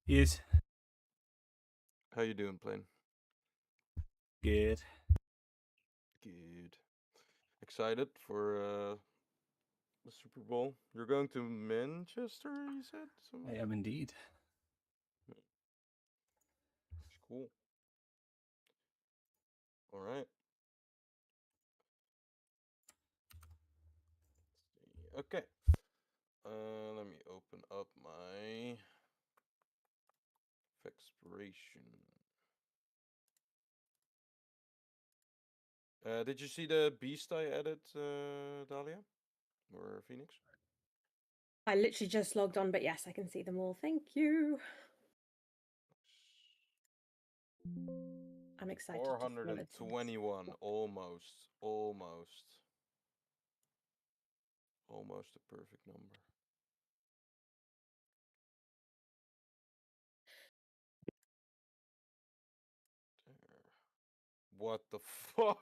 Yes. How you doing, Plane? Good. Good. Excited for the Super Bowl? You're going to Manchester, you said? I am indeed. It's cool. All right. Let's see. Okay. Let me open up my expiration. Did you see the beast I added, Dahlia? Or Phoenix? I literally just logged on, but yes, I can see them all. Thank you. I'm excited to see what it is. 421. Almost. Almost. Almost a perfect number. There. What the fuck?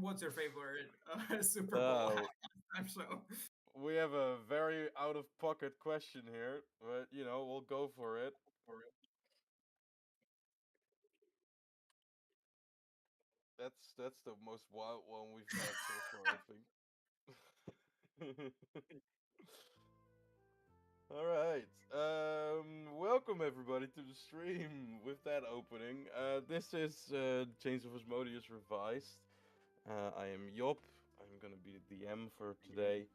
What's your favorite Super Bowl halftime show? We have a very out of pocket question here, but we'll go for it. That's the most wild one we've had so far, I think. All right. Welcome everybody to the stream with that opening. This is Chains of Asmodeus Revised. I am Job. I'm gonna be the DM for today.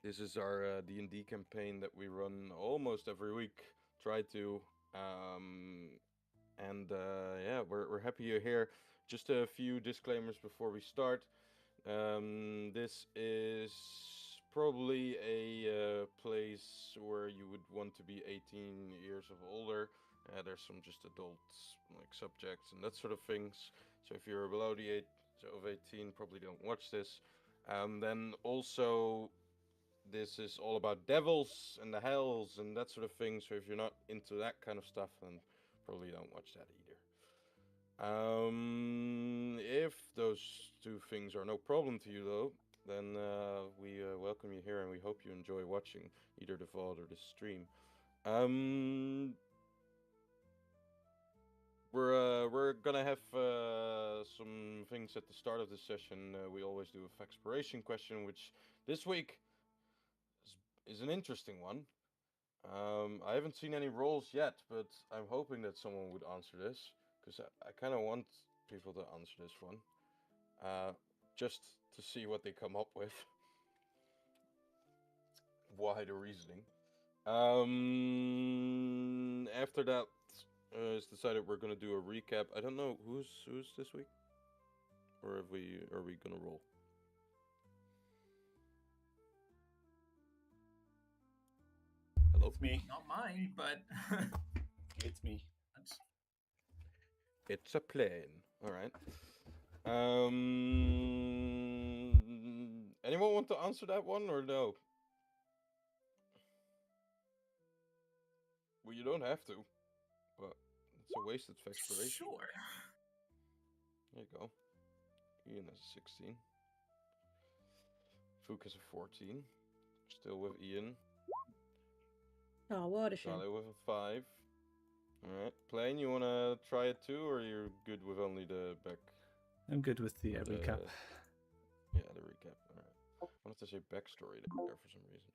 This is our D&D campaign that we run almost every week. Try to. Yeah, we're happy you're here. Just a few disclaimers before we start. This is probably a place where you would want to be 18 years of older. There's some just adult like subjects and that sort of things. So if you're below the age of 18, probably don't watch this. Then also this is all about devils and the hells and that sort of thing. So if you're not into that kind of stuff, then probably don't watch that either. If those two things are no problem to you, though, then we welcome you here and we hope you enjoy watching either the VOD or the stream. We're gonna have some things at the start of the session. We always do a exploration question, which this week is an interesting one. I haven't seen any rolls yet, but I'm hoping that someone would answer this because I kind of want people to answer this one, just to see what they come up with. Why the reasoning? After that, it's decided we're gonna do a recap. I don't know who's this week, or are we gonna roll? Hello. It's me. Not mine, but It's me. It's a plane. All right. Anyone want to answer that one or no? Well, you don't have to, but it's a wasted exploration. sure. There you go. Ian has a 16. Fook has a 14. Still with Ian. Oh, what a shame. Charlie with a 5. Alright. Plane, you wanna try it too, or you're good with only the back? I'm good with the recap. Yeah, the recap. Alright. I wanted to say backstory there for some reason.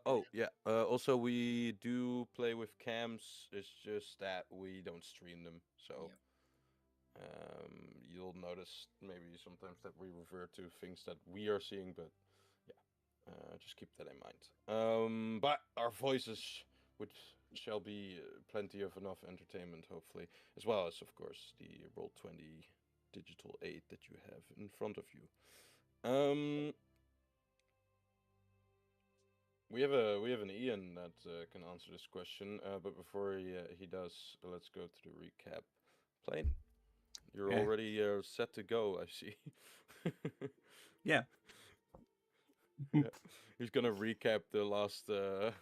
Oh, yeah. Also, we do play with cams. It's just that we don't stream them. So, you'll notice maybe sometimes that we refer to things that we are seeing, but yeah, just keep that in mind. But our voices shall be plenty of enough entertainment, hopefully, as well as, of course, the Roll20 digital aid that you have in front of you. We have an Ian that can answer this question, but before he does, let's go to the recap. Plane, you're already set to go. I see. Yeah. Yeah. He's gonna recap the last the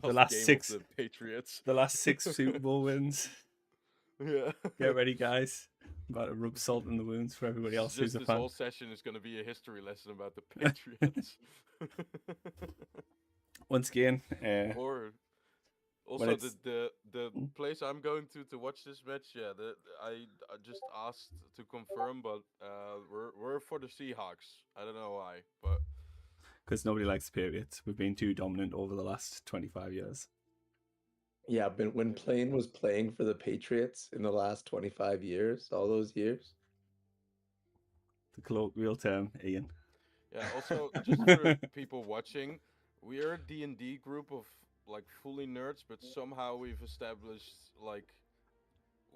last game 6 of the Patriots. The last 6 Super Bowl wins. Yeah. Get ready, guys. I'm about to rub salt in the wounds for everybody else who's a This fan. whole session is gonna be a history lesson about the Patriots. once again, Or When also it's- the place I'm going to watch this match. Yeah, I just asked to confirm, but we're for the Seahawks. I don't know why, but because nobody likes the Patriots. We've been too dominant over the last 25 years. Yeah, but when Plain was playing for the Patriots in the last 25 years, all those years. The colloquial term, Ian. yeah. Also, just for the people watching, we are a D&D group of like fully nerds, but somehow we've established like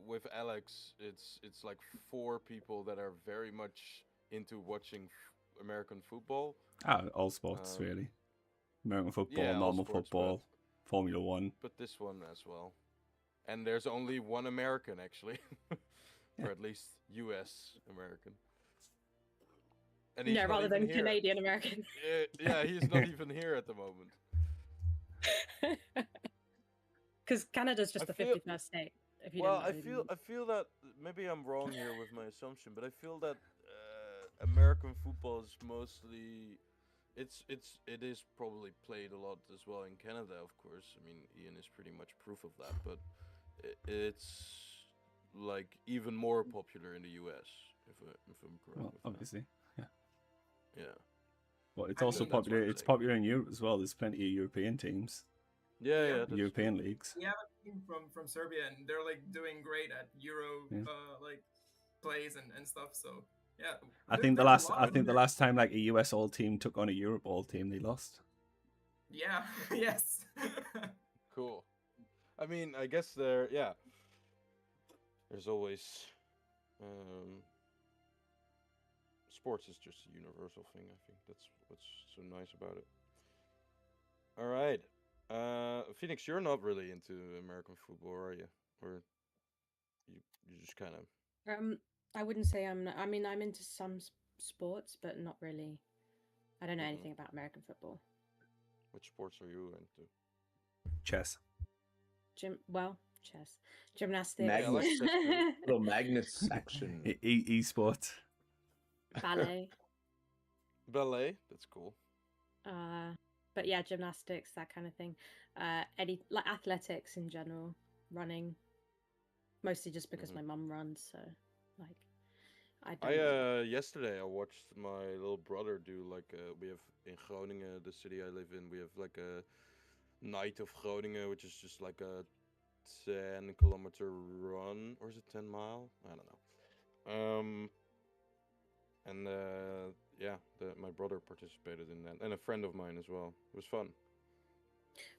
with Alex, it's like 4 people that are very much into watching American football. All sports, really. American football, yeah, all normal sports, football, Formula One. but this one as well. And there's only one American actually, or at least U.S. American. And he's No, not rather even than here. Canadian American. Yeah, he's not even here at the moment. Because Canada's just I the feel- 51st state. If you Well, didn't know. I feel that maybe I'm wrong here with my assumption, but I feel that American football is mostly it is probably played a lot as well in Canada, of course. I mean, Ian is pretty much proof of that, but it's like even more popular in the US, if I'm correct. Well, with that. obviously, yeah. Yeah. But it's I also think that's popular. what It's they- popular in Europe as well. There's plenty of European teams, Yeah, that's European true. leagues. We have a team from Serbia, and they're like doing great at Euro Yeah. like plays and stuff. So yeah, I think the there's a last, lot I of think the nerds. last time like a US all team took on a Europe all team, they lost. Yeah, yes. Cool. I mean, I guess there's always sports is just a universal thing. I think that's what's so nice about it. All right, Phoenix, you're not really into American football, are you? Or you just kind of I wouldn't say I'm not. I mean, I'm into some sports, but not really. I don't know Mhm. anything about American football. which sports are you into? Chess. Chess, gymnastics, Yeah, I like chess too. Little Magnus action. Esports. ballet. Ballet, that's cool. But yeah, gymnastics, that kind of thing. Like athletics in general, running. Mostly just because Mhm. my mum runs, so like I I don't. yesterday I watched my little brother do like we have in Groningen, the city I live in, we have like a night of Groningen, which is just like a 10-kilometer run, or is it 10 mile? I don't know. And yeah, my brother participated in that, and a friend of mine as well. It was fun.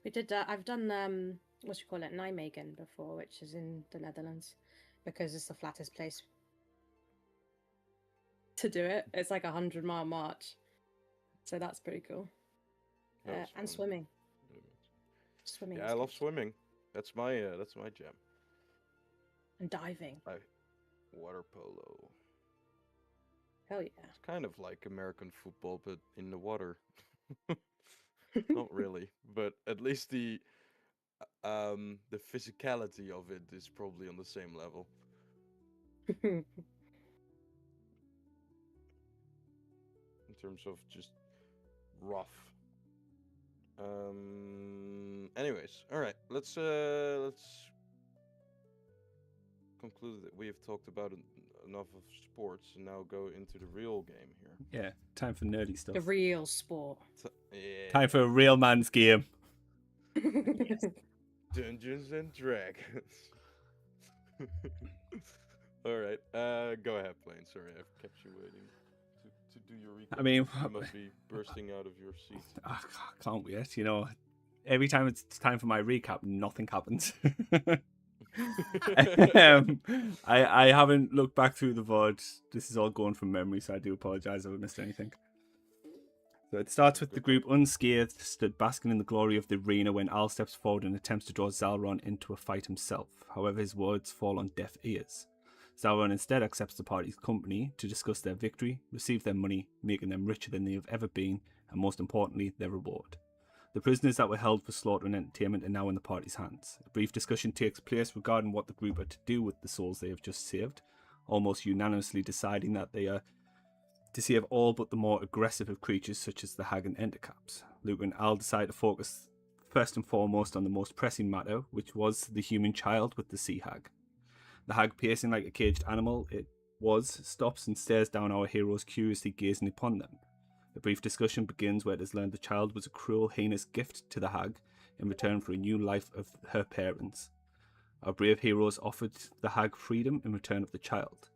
We did. I've done what you call it, Nijmegen before, which is in the Netherlands, because it's the flattest place to do it. It's like 100-mile march, so that's pretty cool. That was And fun. swimming. Swimming. Yeah, is I love good. swimming. That's my jam. And diving. Water polo. Hell yeah. It's kind of like American football, but in the water. Not really, but at least the physicality of it is probably on the same level. In terms of just rough. Anyways, all right. Let's conclude that we have talked about enough of sports, and now go into the real game here. Yeah, time for nerdy stuff. The real sport. Yeah. Time for a real man's game. Dungeons and Dragons. All right. Go ahead, Blaine. Sorry, I've kept you waiting to do your recap. I mean, You must be bursting out of your seat. I can't wait. You know, every time it's time for my recap, nothing happens. I haven't looked back through the VOD. This is all going from memory, so I do apologize if I missed anything. So it starts with the group unscathed, stood basking in the glory of the arena when Al steps forward and attempts to draw Zalron into a fight himself. However, his words fall on deaf ears. Zalron instead accepts the party's company to discuss their victory, receive their money, making them richer than they have ever been, and most importantly, their reward. The prisoners that were held for slaughter and entertainment are now in the party's hands. A brief discussion takes place regarding what the group are to do with the souls they have just saved, almost unanimously deciding that they are to save all but the more aggressive of creatures such as the hag and endercaps. Luke and Al decide to focus first and foremost on the most pressing matter, which was the human child with the sea hag. The hag, pacing like a caged animal stops and stares down our heroes, curiously gazing upon them. A brief discussion begins where it is learned the child was a cruel, heinous gift to the hag in return for a new life of her parents. Our brave heroes offered the hag freedom in return of the child.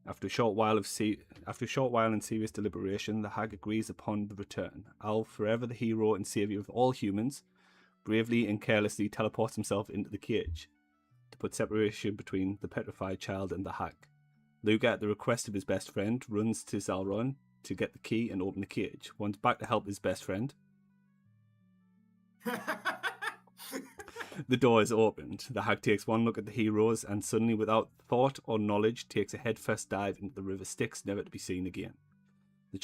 After a short while and serious deliberation, the hag agrees upon the return. Al, forever the hero and saviour of all humans, bravely and carelessly teleports himself into the cage to put separation between the petrified child and the hag. Luke, at the request of his best friend, runs to Zalron to get the key and open the cage. Once back to help his best friend, the door is opened. The hag takes one look at the heroes and suddenly, without thought or knowledge, takes a headfirst dive into the river Styx, never to be seen again. The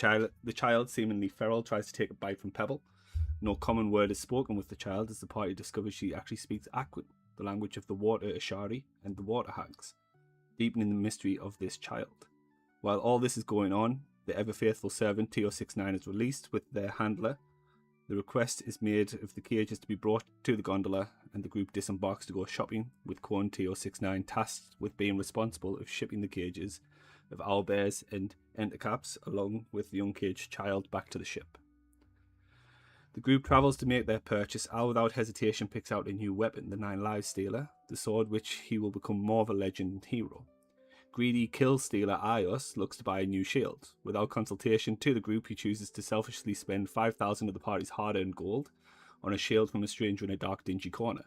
child, seemingly feral, tries to take a bite from Pebble. No common word is spoken with the child as the party discovers she actually speaks Aquan, the language of the water Ashari and the water hags, deepening the mystery of this child. While all this is going on, the ever-faithful servant TO69 is released with their handler. The request is made of the cages to be brought to the gondola, and the group disembarks to go shopping, with Corn TO69 tasked with being responsible of shipping the cages of owlbears and endercaps, along with the uncaged child, back to the ship. The group travels to make their purchase. Al, without hesitation, picks out a new weapon, the 9 Lives Stealer, the sword which he will become more of a legend and hero. Greedy kill stealer Ios looks to buy a new shield. Without consultation to the group, he chooses to selfishly spend 5,000 of the party's hard-earned gold on a shield from a stranger in a dark, dingy corner.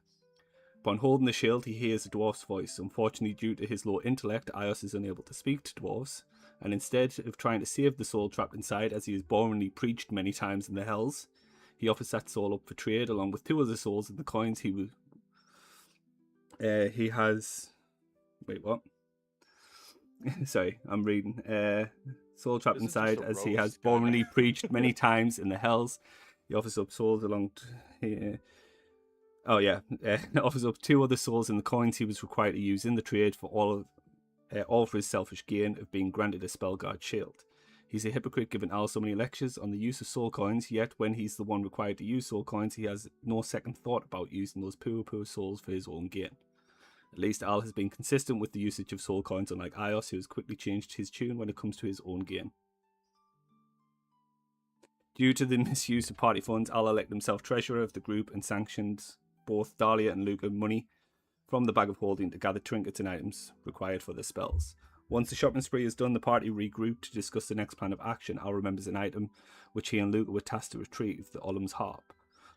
Upon holding the shield, he hears a dwarf's voice. Unfortunately, due to his low intellect, Ios is unable to speak to dwarves, and instead of trying to save the soul trapped inside, as he has boringly preached many times in the hells, he offers that soul up for trade, along with 2 other souls and the coins he has... Wait, what? Sorry, I'm reading. Soul trapped This is inside, just a as he has roast, guy. boringly preached many times in the hells. He offers up souls along... offers up 2 other souls and the coins he was required to use in the trade for all for his selfish gain of being granted a Spellguard shield. He's a hypocrite, giving Al so many lectures on the use of soul coins, yet when he's the one required to use soul coins, he has no second thought about using those poor souls for his own gain. At least Al has been consistent with the usage of soul coins, unlike Ios, who has quickly changed his tune when it comes to his own gain. Due to the misuse of party funds, Al elected himself treasurer of the group and sanctioned both Dahlia and Luca money from the bag of holding to gather trinkets and items required for their spells. Once the shopping spree is done, the party regroup to discuss the next plan of action. Al remembers an item which he and Luca were tasked to retrieve, the Olim's Harp,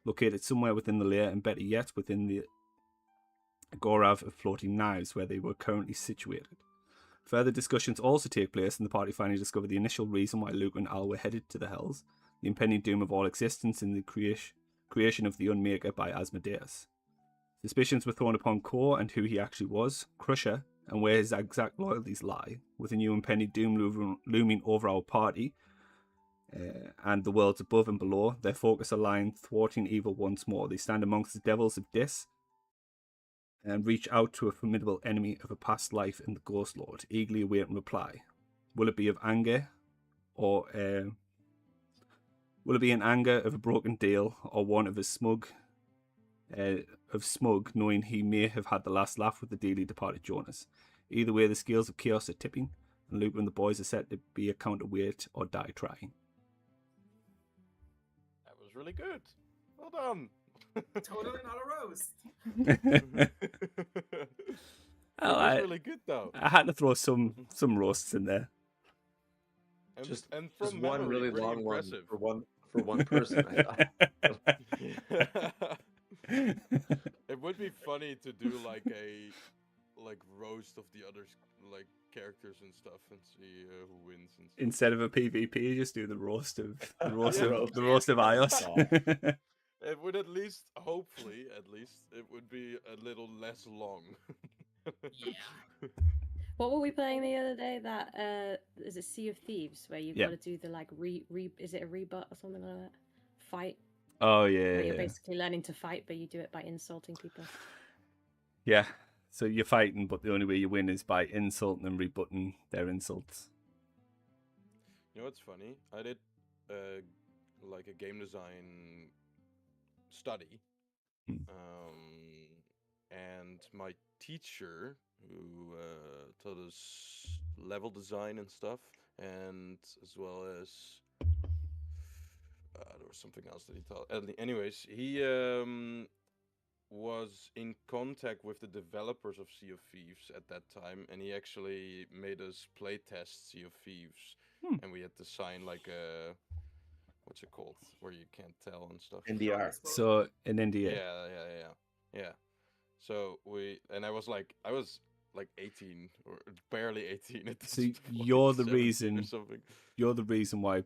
located somewhere within the lair, and better yet, within the Gorav of Floating Knives, where they were currently situated. Further discussions also take place, and the party finally discover the initial reason why Luke and Al were headed to the Hells, the impending doom of all existence in the creation of the Unmaker by Asmodeus. Suspicions were thrown upon Kor and who he actually was, Crusher, and where his exact loyalties lie, with a new impending doom looming over our party and the worlds above and below. Their focus aligned, thwarting evil once more. They stand amongst the devils of Dis and reach out to a formidable enemy of a past life in the Ghost Lord, eagerly awaiting reply. Will it be of anger, or will it be an anger of a broken deal, or one of a smug, knowing he may have had the last laugh with the dearly departed Jonas? Either way, the scales of chaos are tipping, and Luke and the boys are set to be a counterweight or die trying. That was really good. Well done. Totally not a roast. It Oh, was really good though. I had to throw some roasts in there. And, Just and from Just one memory, really long impressive. one for one person. I thought. It would be funny to do like a roast of the other like characters and stuff and see who wins and stuff. Instead of a PvP, just do the roast of Yeah. the roast of Ios. It would at least, hopefully, it would be a little less long. Yeah. What were we playing the other day? That is it Sea of Thieves, where you've Yeah. got to do the like is it a rebut or something like that? Fight. Oh Where yeah, you're basically learning to fight, but you do it by insulting people. yeah. So you're fighting, but the only way you win is by insulting and rebutting their insults. You know what's funny? I did like a game design study, Hmm. and my teacher who taught us level design and stuff, and as well as there was something else that he taught. Anyways, he was in contact with the developers of Sea of Thieves at that time, and he actually made us play test Sea of Thieves, Hmm. and we had to sign like a what's it called, where you can't tell and stuff. NDR. So in India, Yeah. So I was like 18 or barely 18 at this so point, you're the 17 or reason. something. You're the reason why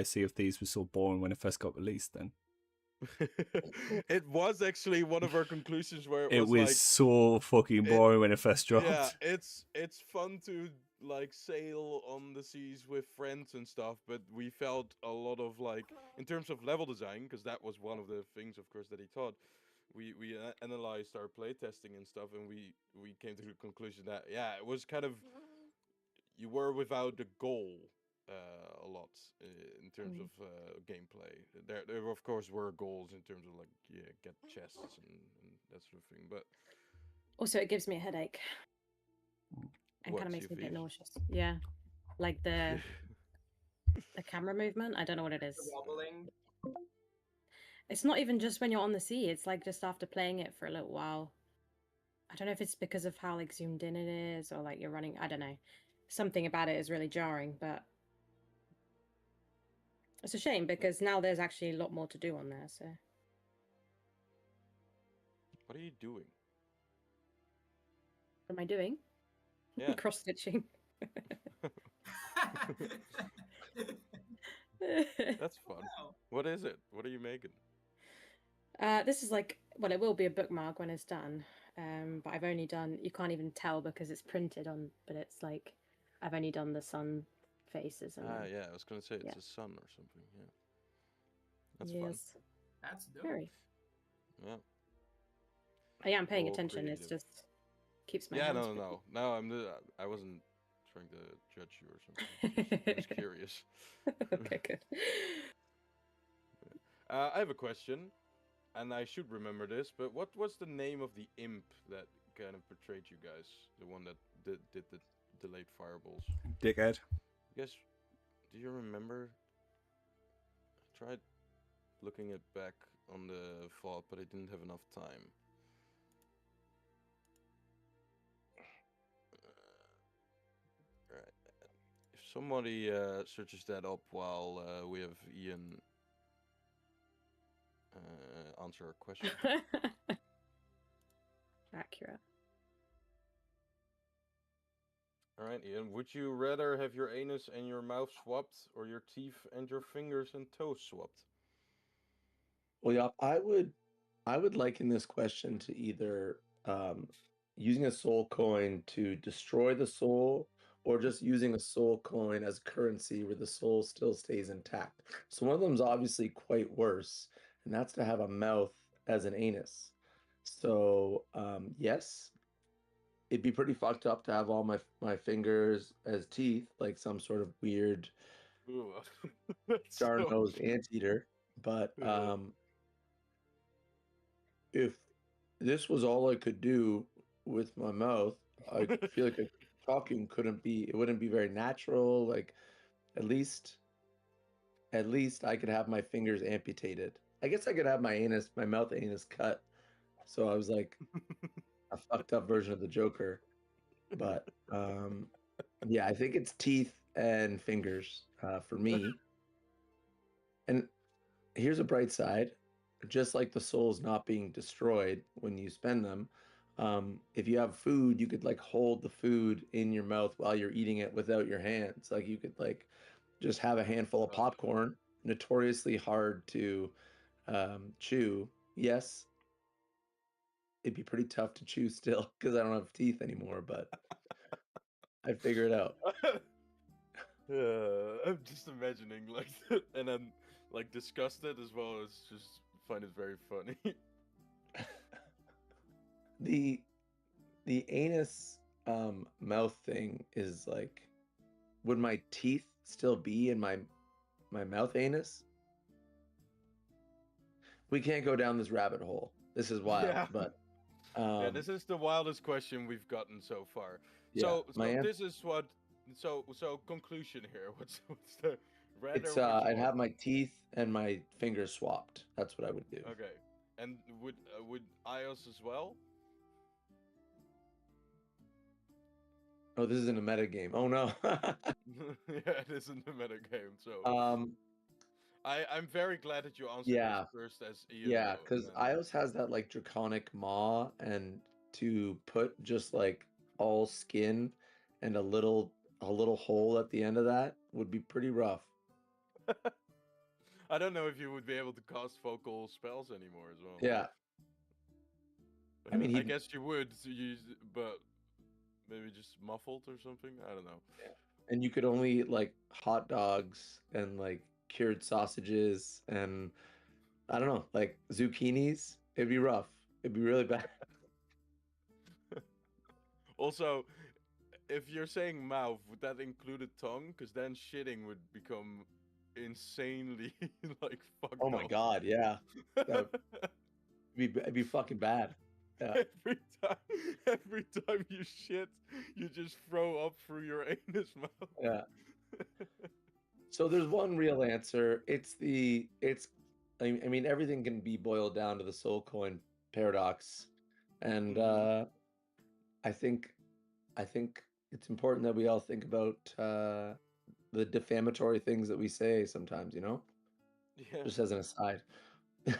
Sea of Thieves was so boring when it first got released. Then It was actually one of our conclusions where it it was was like, so fucking boring when it first dropped. yeah, it's fun to like sail on the seas with friends and stuff, but we felt a lot of like in terms of level design, because that was one of the things, of course, that he taught. We analyzed our playtesting and stuff, and we came to the conclusion that yeah, it was kind of you were without the goal a lot in terms Mm. of gameplay. There of course were goals in terms of like get chests and that sort of thing, but Also, it gives me a headache and what, kind of Sea makes of me a bit Thieves? nauseous. Yeah, like the camera movement. I don't know what it The is. wobbling. It's not even just when you're on the sea. It's like just after playing it for a little while. I don't know if it's because of how like zoomed in it is, or like you're running. I don't know. Something about it is really jarring, but it's a shame because now there's actually a lot more to do on there. So What are you doing? what am I doing? Yeah. Cross stitching. That's fun. Wow. What is it? What are you making? This is like, well, it will be a bookmark when it's done. But I've only done, you can't even tell because it's printed on, but it's like, I've only done the sun faces and then, Yeah, I was gonna say it's yeah. a sun or something. Yeah, that's fun. Yes. That's dope. Very. Yeah. I am paying All attention. It's creative. just keeps my Yeah, hands no. I wasn't trying to judge you or something. I was curious. Okay, good. I have a question, and I should remember this. But what was the name of the imp that kind of betrayed you guys? The one that did the delayed fireballs. Dickhead. You guys, do you remember? I tried looking it back on the vault, but I didn't have enough time. Right. If somebody searches that up while we have Ian answer our question. Accurate. All right, Ian. Would you rather have your anus and your mouth swapped, or your teeth and your fingers and toes swapped? Well, yeah, I would liken this question to either using a soul coin to destroy the soul, or just using a soul coin as currency where the soul still stays intact. So one of them is obviously quite worse, and that's to have a mouth as an anus. So yes, it'd be pretty fucked up to have all my fingers as teeth, like some sort of weird Ooh, that's star-nosed anteater. But Yeah. if this was all I could do with my mouth, I feel like talking it wouldn't be very natural. Like at least I could have my fingers amputated. I guess I could have my mouth anus cut. So I was like a fucked up version of the Joker. But yeah, I think it's teeth and fingers for me. And here's a bright side. Just like the souls not being destroyed when you spend them, if you have food, you could like hold the food in your mouth while you're eating it without your hands. Like you could like just have a handful of popcorn, notoriously hard to chew. Yes, it'd be pretty tough to chew still because I don't have teeth anymore, but I figure it out. I'm just imagining like, and then like disgusted as well as just find it very funny. The anus mouth thing is like would my teeth still be in my mouth anus? We can't go down this rabbit hole. This is wild, Yeah. but Yeah, this is the wildest question we've gotten so far. yeah, So, my so answer, this is what. So conclusion here. What's the red it's or which I'd one? have my teeth and my fingers swapped. That's what I would do. Okay, and would iOS as well? Oh, this isn't a meta game. Oh no. Yeah, it isn't a meta game. So um, I'm very glad that you answered yeah, this first as Ian. yeah, though, and because then... iOS has that like draconic maw, and to put just like all skin and a little hole at the end of that would be pretty rough. I don't know if you would be able to cast focal spells anymore as well. Yeah, I mean, I guess you would use, but maybe just muffled or something. I don't know. and you could only eat like hot dogs and like cured sausages and I don't know, like zucchinis. It'd be rough. It'd be really bad. Also, if you're saying mouth, would that include a tongue? Because then shitting would become insanely like fucked Oh my up. god, yeah. That it'd be fucking bad. Yeah. Every time you shit, you just throw up through your anus mouth. Yeah. So there's one real answer. I mean everything can be boiled down to the soul coin paradox. And I think it's important that we all think about the defamatory things that we say sometimes, you know? Yeah. Just as an aside. Yeah.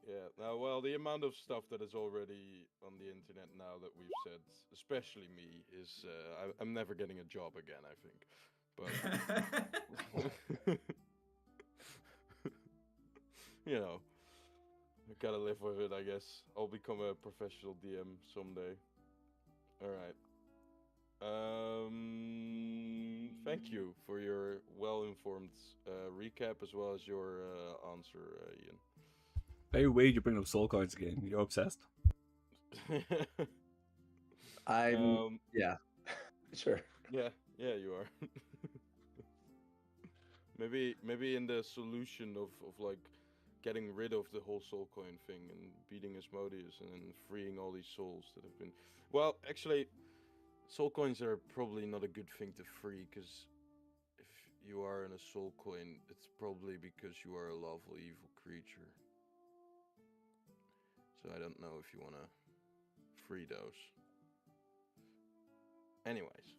Yeah. Now, well, the amount of stuff that is already on the internet now that we've said, especially me, is I'm never getting a job again, I think. But you know, I gotta live with it, I guess. I'll become a professional DM someday. All right. Thank you for your well-informed recap as well as your answer, Ian. Very weird you bring up soul coins again. You're obsessed. I'm yeah. Sure. Yeah, you are. maybe in the solution of like getting rid of the whole soul coin thing and beating Asmodeus and then freeing all these souls that have been. Well, actually, soul coins are probably not a good thing to free because if you are in a soul coin, it's probably because you are a lawful evil creature. So I don't know if you want to free those. Anyways,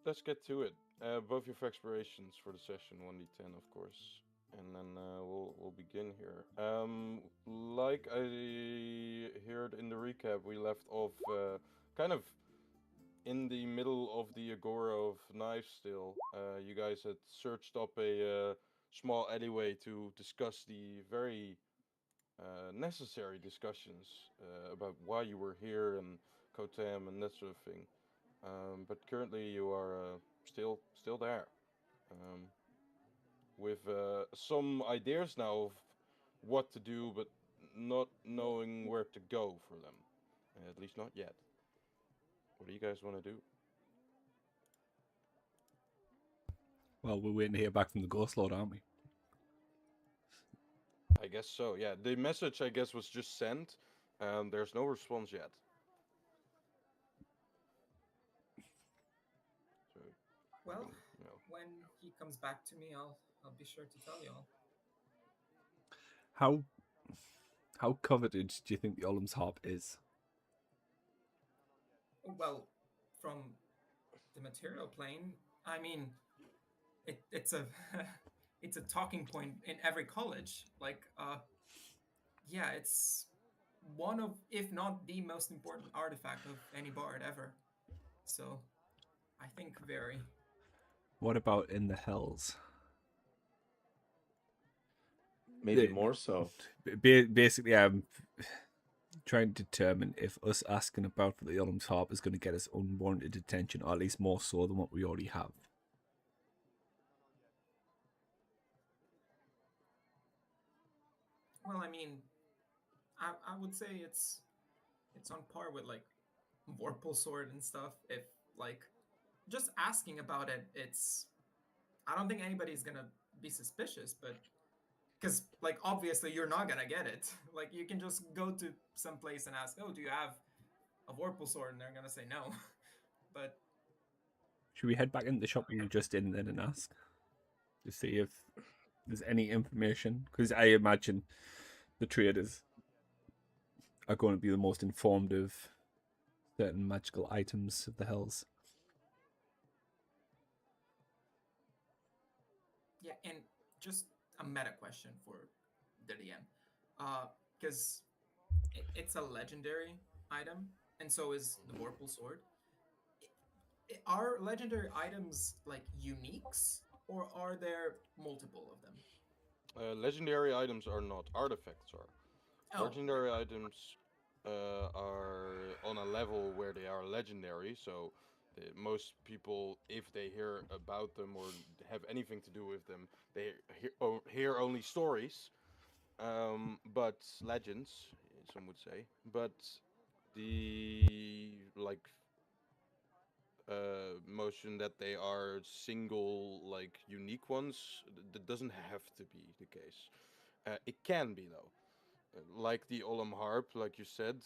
let's get to it. Both your expirations for the session, 1d10 of course, and then we'll begin here. Like I heard in the recap, we left off kind of in the middle of the Agora of Knives still. You guys had searched up a small alleyway to discuss the very necessary discussions about why you were here and Kotem and that sort of thing. But currently you are still there, with some ideas now of what to do, but not knowing where to go for them. At least not yet. What do you guys want to do? Well, we're waiting to hear back from the Ghost Lord, aren't we? I guess so. Yeah, the message I guess was just sent. There's no response yet. So, Well, you know. when he comes back to me, I'll be sure to tell you all. How coveted do you think the Olim's harp is? Well, from the material plane, I mean, it's a it's a talking point in every college. Like, yeah, it's one of, if not the most important artifact of any bard ever. So, I think very. What about in the Hells? Maybe more so. Basically, I'm trying to determine if us asking about the Olim's harp is going to get us unwarranted attention, or at least more so than what we already have. Well, I mean, I would say it's on par with like Vorpal sword and stuff, if like just asking about it, I don't think anybody's gonna be suspicious, but because like obviously you're not gonna get it. Like you can just go to some place and ask, "Oh, do you have a Vorpal sword?" And they're gonna say no. But Should we head back into the shop we were just in then and ask to see if there's any information? Because I imagine the traders are going to be the most informed of certain magical items of the hills. yeah, and just a meta question for the DM, because it's a legendary item, and so is the Vorpal sword. Are legendary items like uniques, or are there multiple of them? Legendary items are not. Artifacts are. Oh, okay. Legendary items are on a level where they are legendary, so most people, if they hear about them or have anything to do with them, they hear only stories, but legends, some would say. But the motion that they are single, like unique ones, that doesn't have to be the case. It can be though. Like the Olam harp, like you said,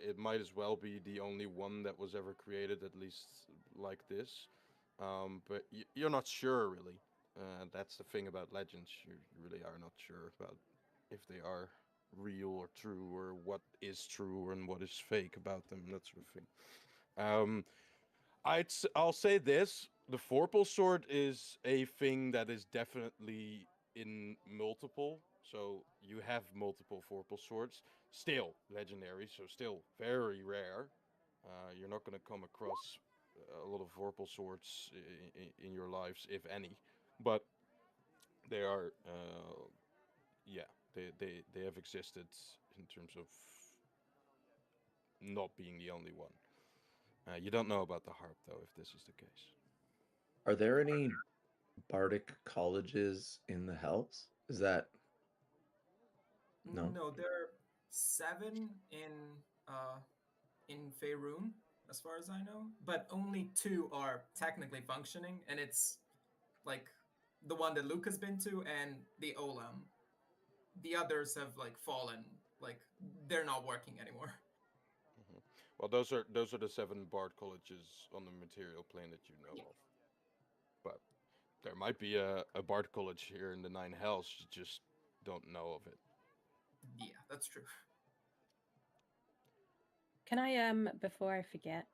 it might as well be the only one that was ever created, at least like this. But you're not sure, really. That's the thing about legends. You really are not sure about if they are real or true, or what is true and what is fake about them, that sort of thing. Um, I'll say this: the Vorpal sword is a thing that is definitely in multiple. So you have multiple Vorpal swords, still legendary, so still very rare. You're not going to come across a lot of Vorpal swords in your lives, if any. But they are, yeah, they have existed in terms of not being the only one. You don't know about the harp, though, if this is the case. Are there any bardic colleges in the Hells? Is that no? No, there are 7 uh in Faerun, as far as I know, but only 2 are technically functioning, and it's like the one that Luke has been to and the Olam. The others have like fallen, like they're not working anymore. Mhm. Well, those are the 7 Bard colleges on the material plane that you know Yeah, of. But there might be a Bard college here in the Nine Hells. You just don't know of it. yeah, that's true. Can I before I forget,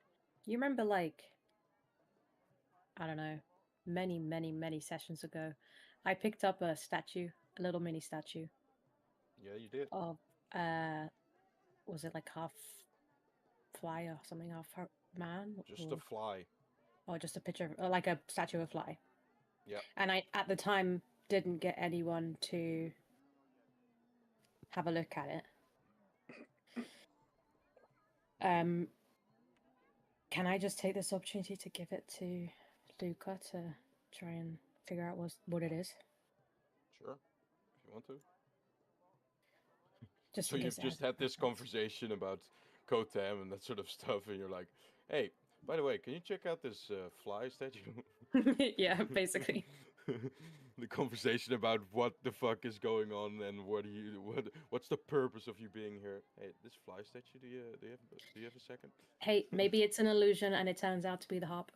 you remember like I don't know, many sessions ago, I picked up a statue, a little mini statue Yeah, you did. of was it like half fly or something, half man, Just a fly. or just a picture of, or like a statue of a fly. Yeah. And I at the time didn't get anyone to have a look at it. Um, can I just take this opportunity to give it to Luca to try and figure out what it is, Sure. If you want to. just So in case you've it has just any had this effect. conversation about Kotem and that sort of stuff, and you're like, "Hey, by the way, can you check out this fly statue?" Yeah, basically. The conversation about what the fuck is going on and what's the purpose of you being here. Hey, this fly statue. Do you have a second? Hey, maybe it's an illusion and it turns out to be the harp.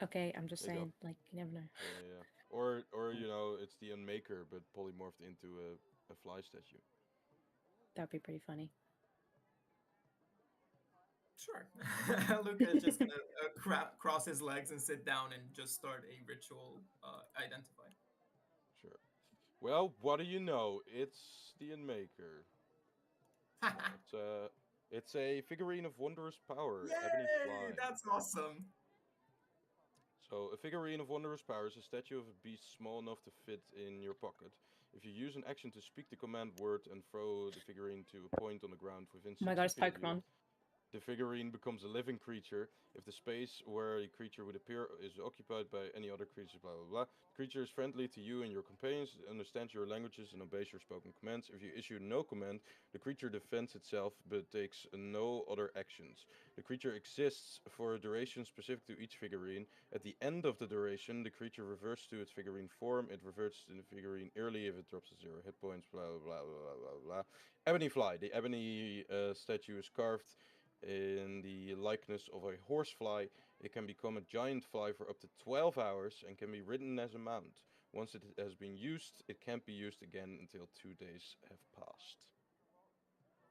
Okay, I'm just There you go. saying, like, you never know. Yeah. Or it's the Unmaker but polymorphed into a fly statue. That would be pretty funny. Sure. Luca is just gonna cross his legs and sit down and just start a ritual identify. Sure. Well, what do you know? It's the Unmaker. It's a figurine of wondrous power, ebony Yay! fly. That's awesome. So, a figurine of wondrous power is a statue of a beast small enough to fit in your pocket. If you use an action to speak the command word and throw the figurine to a point on the ground within Oh my 60 god, it's feet of you, Pokemon. the figurine becomes a living creature if the space where a creature would appear is occupied by any other creatures, blah blah blah. The creature is friendly to you and your companions, understands your languages, and obeys your spoken commands. If you issue no command, the creature defends itself but takes no other actions. The creature exists for a duration specific to each figurine. At the end of the duration, the creature reverts to its figurine form. It reverts to the figurine early if it drops to 0 hit points, blah blah blah blah blah blah. Ebony Fly. The ebony statue is carved in the likeness of a horsefly. It can become a giant fly for up to 12 hours and can be ridden as a mount. Once it has been used, it can't be used again until 2 days have passed.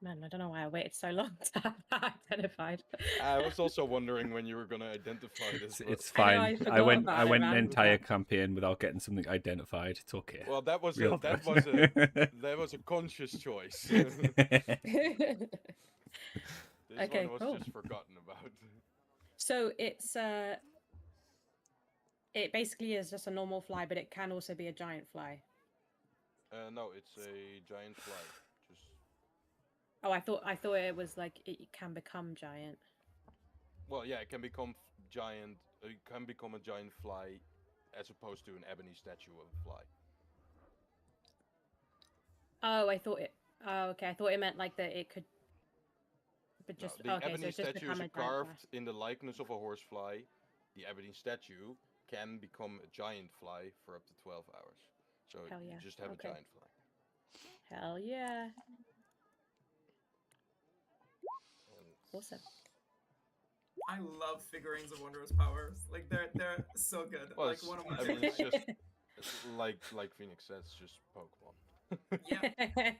Man, I don't know why I waited so long to have that identified. I was also wondering when you were going to identify this. It's I know, fine. I forgot I went about it, an man, entire but- campaign without getting something identified. It's okay. Well, that was Real a, that bad. was a that was a conscious choice. This Okay, one was cool. just forgotten about. So it's it basically is just a normal fly, but it can also be a giant fly. No, it's a giant fly. Just Oh, I thought it was like it can become giant. well, yeah, it can become giant. It can become a giant fly, as opposed to an ebony statue of a fly. Oh, I thought it. Oh, okay. I thought it meant like that it could. But No, just the okay, so ebony it's just statues become are a giant fly. carved in the likeness of a horsefly. The ebony statue can become a giant fly for up to 12 hours. So Hell you yeah, just have okay. a giant fly. Hell yeah! And Awesome. I love figurines of Wondrous Powers. Like they're so good. well, Like it's, one of my I mean, favorite. it's just like Phoenix said, it's just Pokemon. Yeah. And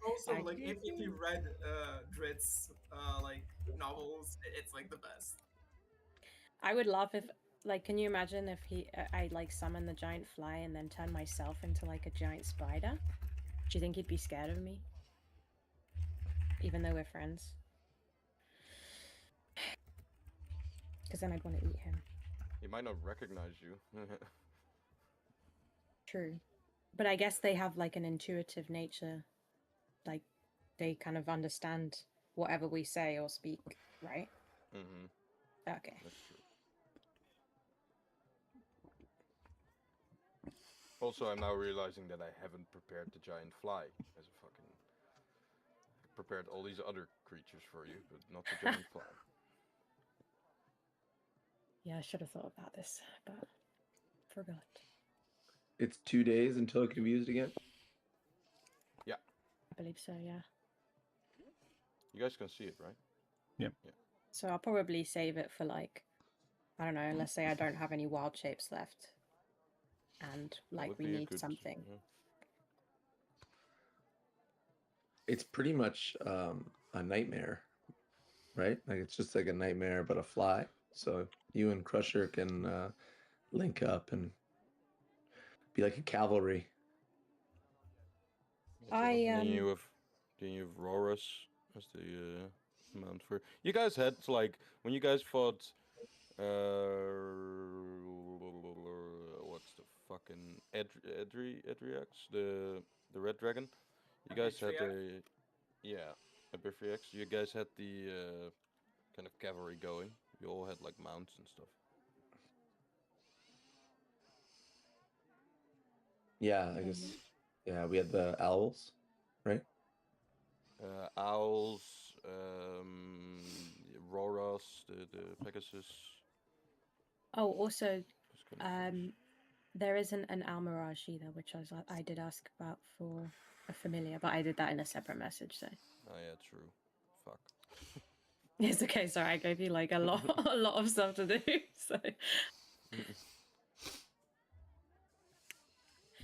also, I like do if you too. read Drit's like novels, it's like the best. I would love if, like, can you imagine if I like summon the giant fly and then turn myself into like a giant spider? Do you think he'd be scared of me? Even though we're friends? Because then I'd want to eat him. He might not recognize you. True. But I guess they have like an intuitive nature. Like, they kind of understand whatever we say or speak, right? Mm-hmm. Okay. That's true. Also, I'm now realizing that I haven't prepared the giant fly as a fucking. I prepared all these other creatures for you, but not the giant fly. Yeah, I should have thought about this, but forgot. It's 2 days until it can be used again. I believe so, yeah. You guys can see it, right? So I'll probably save it for like, I don't know, let's say I don't have any wild shapes left. And like Would we be a need good- something. yeah. It's pretty much a nightmare, right? Like it's just like a nightmare, but a fly. So you and Crusher can link up and be like a cavalry. Then you have Rorus as the mount for. You guys had like when you guys fought. What's the fucking Edriex, the red dragon. You guys had Abitriax? a Bifriex. You guys had the kind of cavalry going. You all had like mounts and stuff. Yeah, I guess. Yeah, we had the owls, right? Owls, Roros, the Pegasus. Oh, also, those kind of things. there isn't an Almirage either, which I did ask about for a familiar, but I did that in a separate message, so Oh yeah, true. Fuck. it's okay. Sorry, I gave you like a lot, a lot of stuff to do. So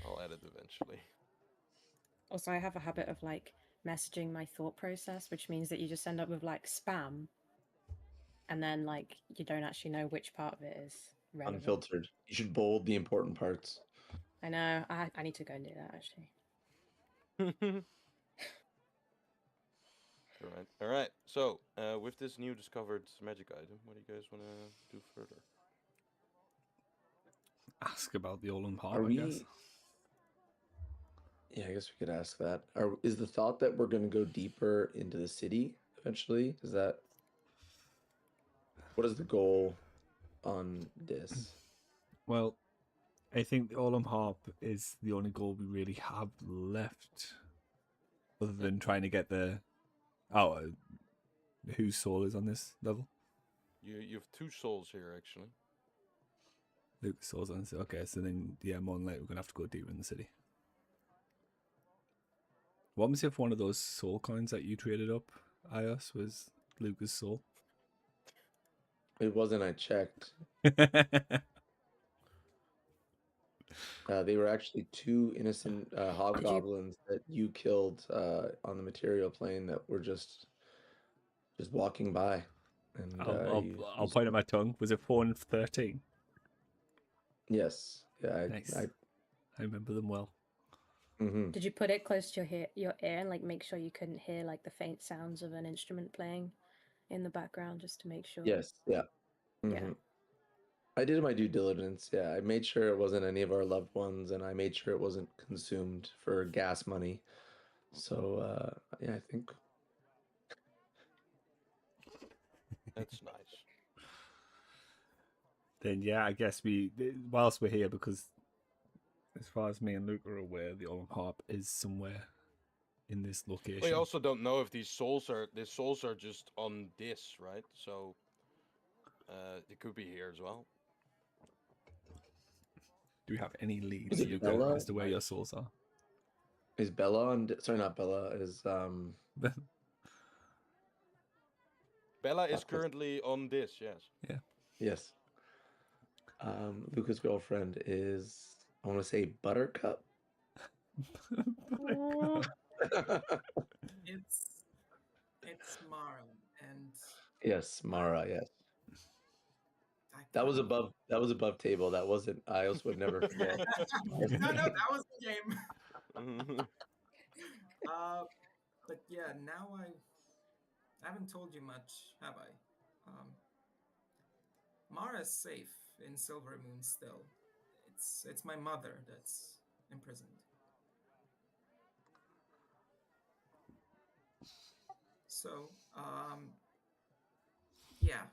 I'll edit eventually. also, I have a habit of like messaging my thought process, which means that you just end up with like spam, and then like you don't actually know which part of it is relevant. Unfiltered. You should bold the important parts. I know. I need to go and do that actually. All right. So, with this new discovered magic item, what do you guys want to do further? Ask about the Olin part, Are I guess. we? Yeah, I guess we could ask that. Is the thought that we're going to go deeper into the city eventually? Is that What is the goal on this? Well, I think the Olam Harp is the only goal we really have left, other than trying to get the whose soul is on this level. You have 2 souls here actually. Luke's soul's on this. Okay, so then more than likely we're gonna have to go deeper in the city. What happens if one of those soul coins that you traded up, Ios, was Lucas' soul? It wasn't. I checked. They were actually 2 innocent hobgoblins that you killed on the material plane that were just walking by. And I'll point at my tongue. Was it 4 and 13? Yes. Yeah. Nice. I remember them well. Mm-hmm. Did you put it close to your ear and like make sure you couldn't hear like the faint sounds of an instrument playing in the background, just to make sure? Yes. Yeah. Mm-hmm. Yeah. I did my due diligence. Yeah, I made sure it wasn't any of our loved ones, and I made sure it wasn't consumed for gas money. So yeah, I think That's nice. Then yeah, I guess whilst we're here, because as far as me and Luke are aware, the Olam Harp is somewhere in this location. We also don't know if these souls are just on this, right? So it could be here as well. Do we have any leads, Is it Luke, Bella? as to where your souls are? Is Bella on? Sorry, not Bella. Is Bella is Lucas. currently on this. Yes. Yeah. Yes. Luca's girlfriend is, I want to say, Buttercup. It's Mara, and Yes, Mara. Yes. I That was kind of- above table. That wasn't. I also would never forget. no, that was the game. But yeah, now I haven't told you much, have I? Mara's safe in Silver Moon still. It's my mother that's imprisoned. So, yeah,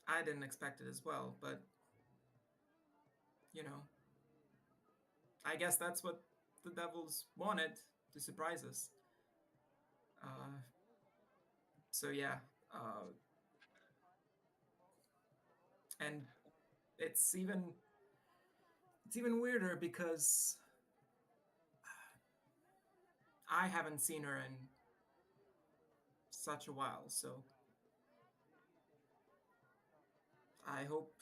I didn't expect it as well, but you know, I guess that's what the devils wanted, to surprise us. So yeah, and it's even weirder because I haven't seen her in such a while, so I hope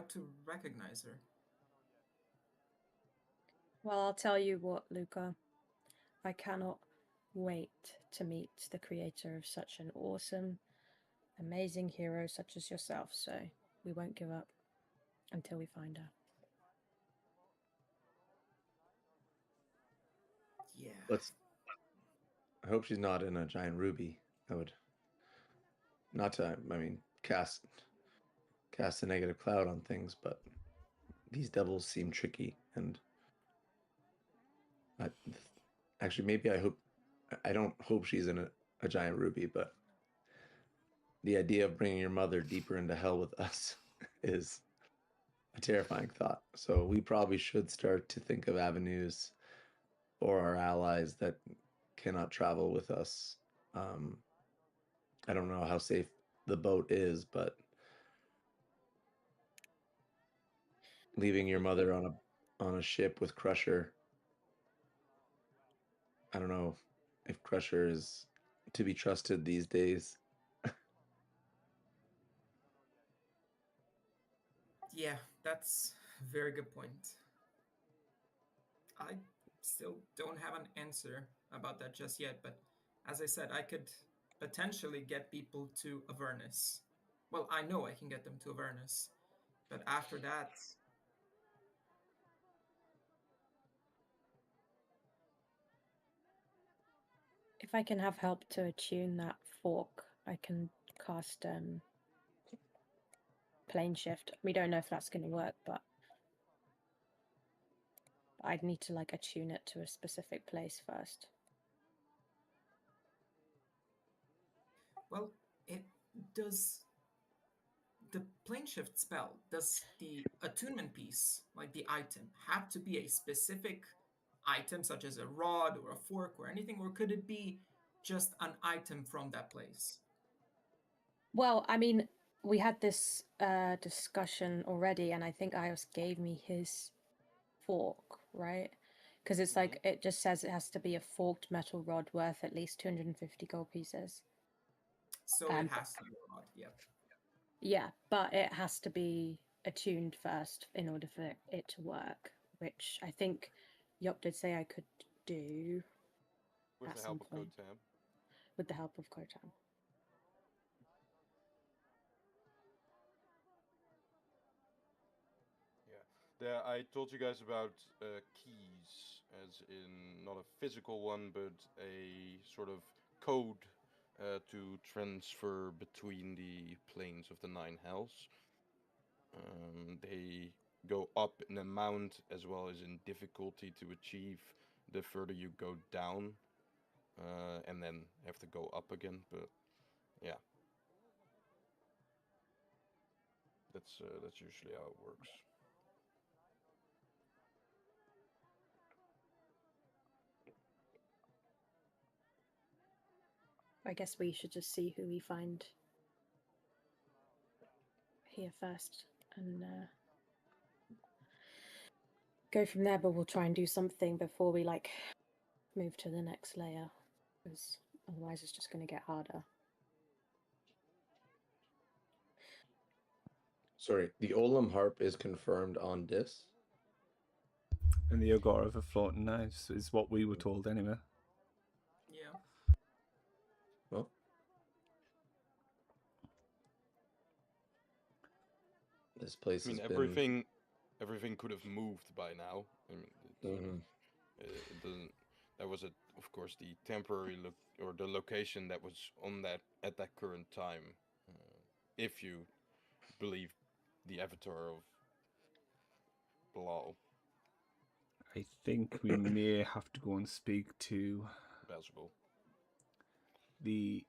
to recognize her. Well, I'll tell you what, Luca. I cannot wait to meet the creator of such an awesome, amazing hero such as yourself, so we won't give up until we find her. Yeah. I hope she's not in a giant ruby. I would not to. I mean, cast a negative cloud on things, but these devils seem tricky, and actually, maybe I don't hope she's in a giant ruby, but the idea of bringing your mother deeper into hell with us is a terrifying thought. So we probably should start to think of avenues for our allies that cannot travel with us. I don't know how safe the boat is, but leaving your mother on a ship with Crusher, I don't know if Crusher is to be trusted these days. Yeah, that's a very good point. I still don't have an answer about that just yet, but as I said, I could potentially get people to Avernus. Well, I know I can get them to Avernus, but after that, If I can have help to attune that fork, I can cast plane shift. We don't know if that's going to work, but I'd need to like attune it to a specific place first. well, it does the plane shift spell, does the attunement piece, like the item, have to be a specific item, such as a rod or a fork or anything, or could it be just an item from that place? Well, I mean, we had this discussion already, and I think Ios gave me his fork, right? Because it's like it just says it has to be a forked metal rod worth at least 250 gold pieces. So it has to be a rod. Yep. Yeah, but it has to be attuned first in order for it to work, which I think Yop did say I could do With at the some help of point Kotam. with the help of Kotan. Yeah, I told you guys about keys, as in not a physical one, but a sort of code to transfer between the planes of the nine hells. They go up in amount as well as in difficulty to achieve the further you go down, and then have to go up again. But yeah, that's usually how it works. I guess we should just see who we find here first and go from there, but we'll try and do something before we like move to the next layer, because otherwise it's just going to get harder. Sorry, the Olam harp is confirmed on Dis. And the Agora of the Floating Knives is what we were told anyway. Yeah. Well, this place I mean, has been. everything could have moved by now. I mean, Mhm. it doesn't. That was of course, the temporary look or the location that was on that at that current time. If you believe the avatar of Bilal, I think we may have to go and speak to Beelzebul. the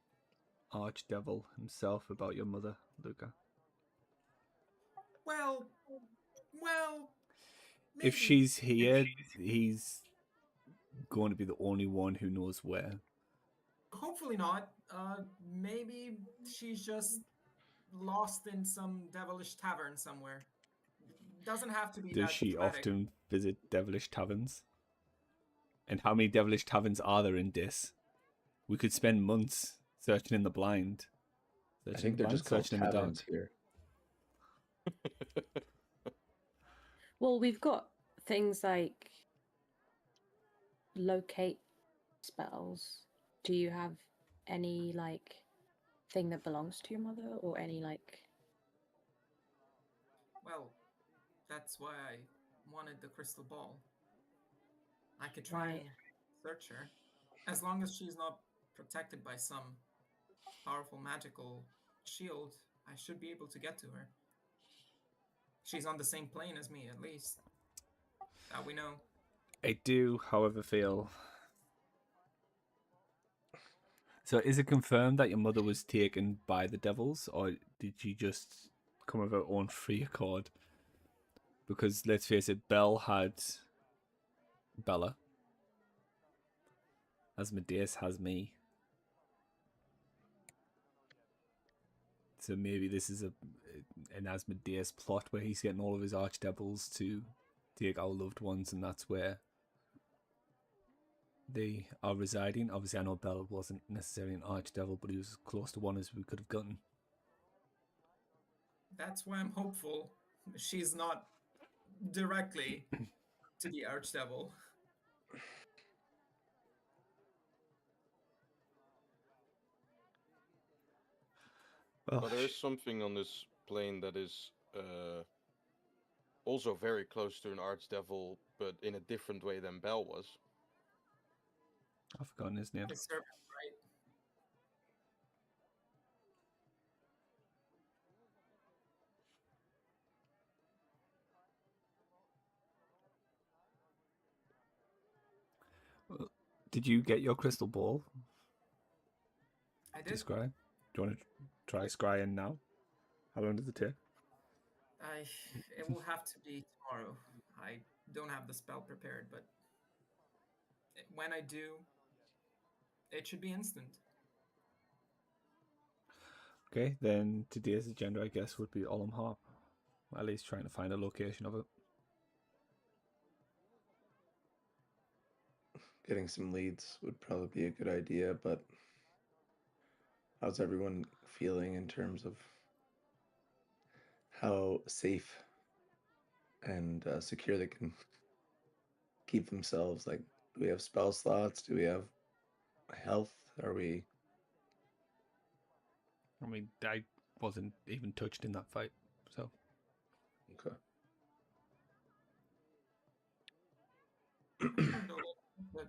Archdevil himself about your mother, Luca. Well, maybe. If she's here, he's going to be the only one who knows where. Hopefully not. Maybe she's just lost in some devilish tavern somewhere. Doesn't have to be Does that she dramatic. often visit devilish taverns? And how many devilish taverns are there in Dis? We could spend months searching in the blind. I think they're just called searching in the dark. taverns here. Well, we've got things like locate spells. Do you have any like thing that belongs to your mother, or any like? Well, that's why I wanted the crystal ball. I could try Right. and search her. As long as she's not protected by some powerful magical shield, I should be able to get to her. She's on the same plane as me, at least. That we know. I do, however, feel. So, is it confirmed that your mother was taken by the devils, or did she just come of her own free accord? Because let's face it, Belle had Bella. Asmodeus has me. So maybe this is an Asmodeus plot where he's getting all of his archdevils to take our loved ones, and that's where they are residing. Obviously, I know Bell wasn't necessarily an archdevil, but he was as close to one as we could have gotten. That's why I'm hopeful she's not directly to the Archdevil. Well, there is something on this plane that is also very close to an archdevil, but in a different way than Bell was. I've forgotten his name. The serpent, right? Did you get your crystal ball? I did. Describe. Do you want to try scrying now? How long does it take? It will have to be tomorrow. I don't have the spell prepared, but when I do, it should be instant. Okay, then today's agenda, I guess, would be Olam Harp. At least trying to find a location of it. Getting some leads would probably be a good idea, but how's everyone feeling in terms of how safe and secure they can keep themselves? Like, do we have spell slots? Do we have health? Are we? I mean, I wasn't even touched in that fight, so Okay. No, but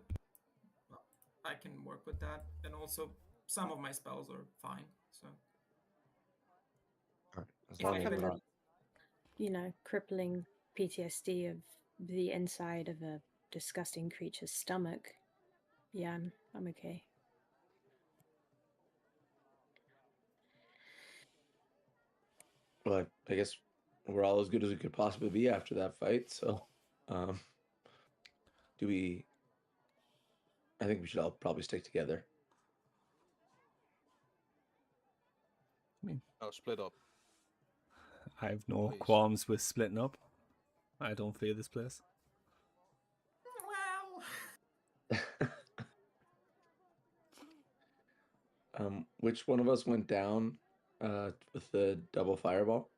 well, I can work with that, and also some of my spells are fine. So As if long Apart as from we're the, not. crippling PTSD of the inside of a disgusting creature's stomach, yeah, I'm okay. Well, I guess we're all as good as we could possibly be after that fight. So, um, do we? I think we should all probably stick together. I mean, Oh, split up. I have no Please. qualms with splitting up. I don't fear this place. well, Which one of us went down with the double fireball?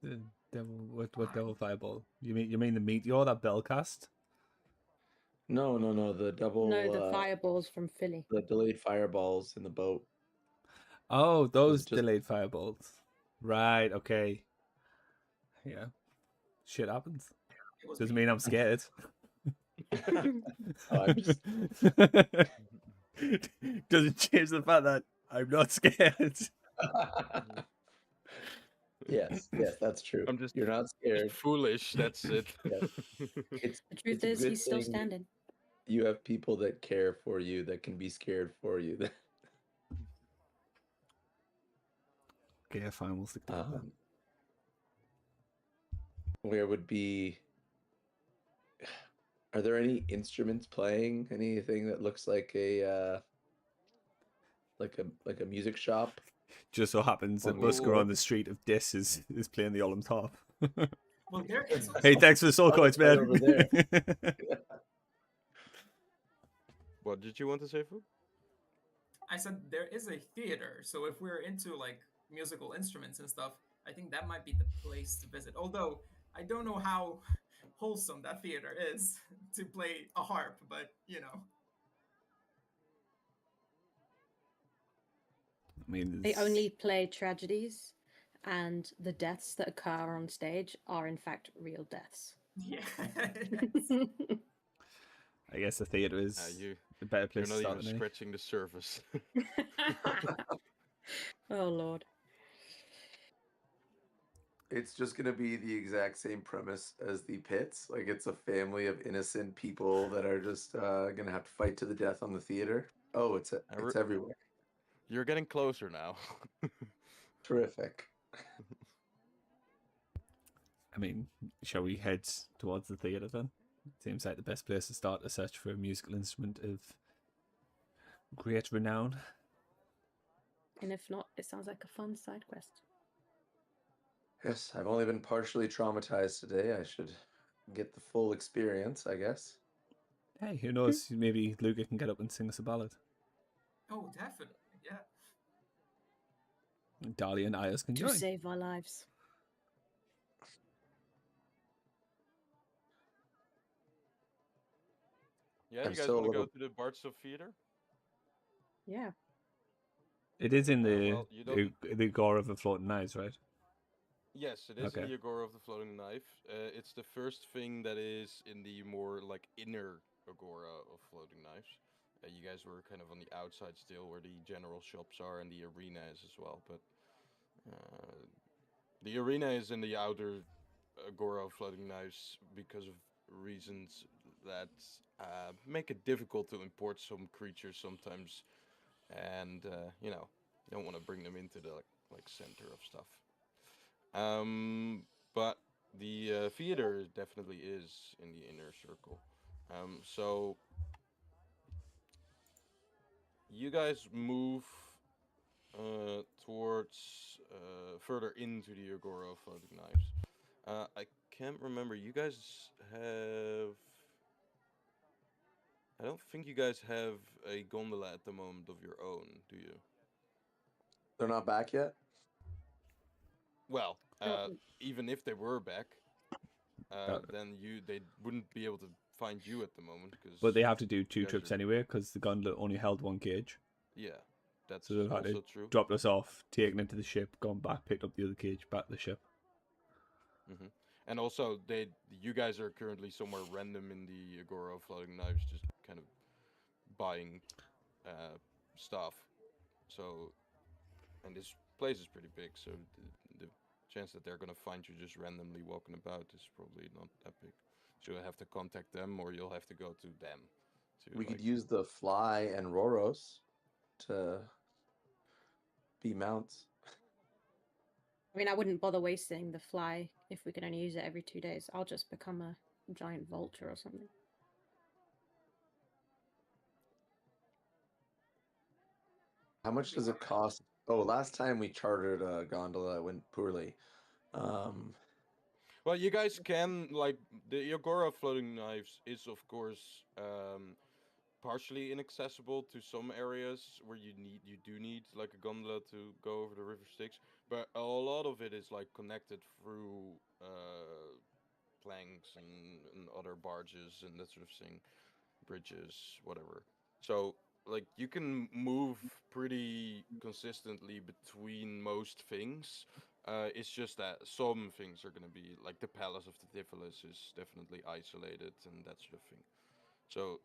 The devil, what devil fireball? You mean the meteor that Bell cast? No, no, no. The double. No, the fireballs from Philly. The delayed fireballs in the boat. Oh, Was those it just? delayed fireballs. Right. Okay. Yeah. Shit happens. it was Doesn't me. mean I'm scared. Oh, I'm just. Doesn't change the fact that I'm not scared. Yes, yes, that's true. I'm just You're not scared. foolish. That's it. Yeah. It's The truth it's a is, good he's still thing standing. you have people that care for you that can be scared for you. Okay, fine. We'll stick together. Where would be? Are there any instruments playing? Anything that looks like a like a music shop? Just so happens that On Busker Ooh. on the street of Dis is playing the Olim's harp. Well, there is also Hey, thanks for the soul Oh, coins, it's right man. over there. What did you want to say, Fu? I said there is a theater, so if we're into like musical instruments and stuff, I think that might be the place to visit. Although I don't know how wholesome that theater is to play a harp, but you know. I mean, They there's- only play tragedies, and the deaths that occur on stage are in fact real deaths. Yeah. I guess the theater is You a better you're place not to start even than me. scratching the surface. Oh Lord. It's just gonna be the exact same premise as the pits. Like it's a family of innocent people that are just gonna have to fight to the death on the theater. Oh, it's everywhere. You're getting closer now. Terrific. I mean, shall we head towards the theater then? Seems like the best place to start a search for a musical instrument of great renown. And if not, it sounds like a fun side quest. Yes, I've only been partially traumatized today. I should get the full experience, I guess. Hey, who knows? Maybe Luca can get up and sing us a ballad. Oh, definitely. Yeah. And Dahlia and Ayers can To join. save our lives. Yeah, I'm you guys still a want to go little- to the Bards of Theater? Yeah. It is in the well, you don't- the gore of the floating knives, right? Yes, it is in Okay. the Agora of the Floating Knife. It's the first thing that is in the more like inner Agora of Floating Knives. You guys were kind of on the outside still, where the general shops are and the arena is as well. But the arena is in the outer Agora of Floating Knives because of reasons that make it difficult to import some creatures sometimes and you don't want to bring them into the like center of stuff. But the theater definitely is in the inner circle. So you guys move towards further into the Agora of Floating Knives. I can't remember. You guys have. I don't think you guys have a gondola at the moment of your own, do you? They're not back yet. Well, No, even if they were back, That- then they wouldn't be able to find you at the moment because. But they have to do two guys trips are- anyway because the gondola only held one cage. Yeah, that's So they've had also to true. drop us off, taken into the ship, gone back, picked up the other cage, back to the ship. And also, you guys are currently somewhere random in the Agora of Floating Knives, just kind of buying stuff. So, and this place is pretty big, so the chance that they're gonna find you just randomly walking about is probably not that big. So you'll have to contact them, or you'll have to go to them. To We like, could use the Fly and Roros to be mounts. I mean, I wouldn't bother wasting the fly if we can only use it every 2 days. I'll just become a giant vulture or something. How much does it cost? Oh, last time we chartered a gondola, it went poorly. well, you guys can like the Agora of Floating Knives is of course partially inaccessible to some areas where you do need like a gondola to go over the river Styx, but a lot of it is like connected through planks and other barges and that sort of thing, bridges, whatever. So like you can move pretty consistently between most things. It's just that some things are gonna be like the Palace of the Tiphyllis is definitely isolated and that sort of thing. So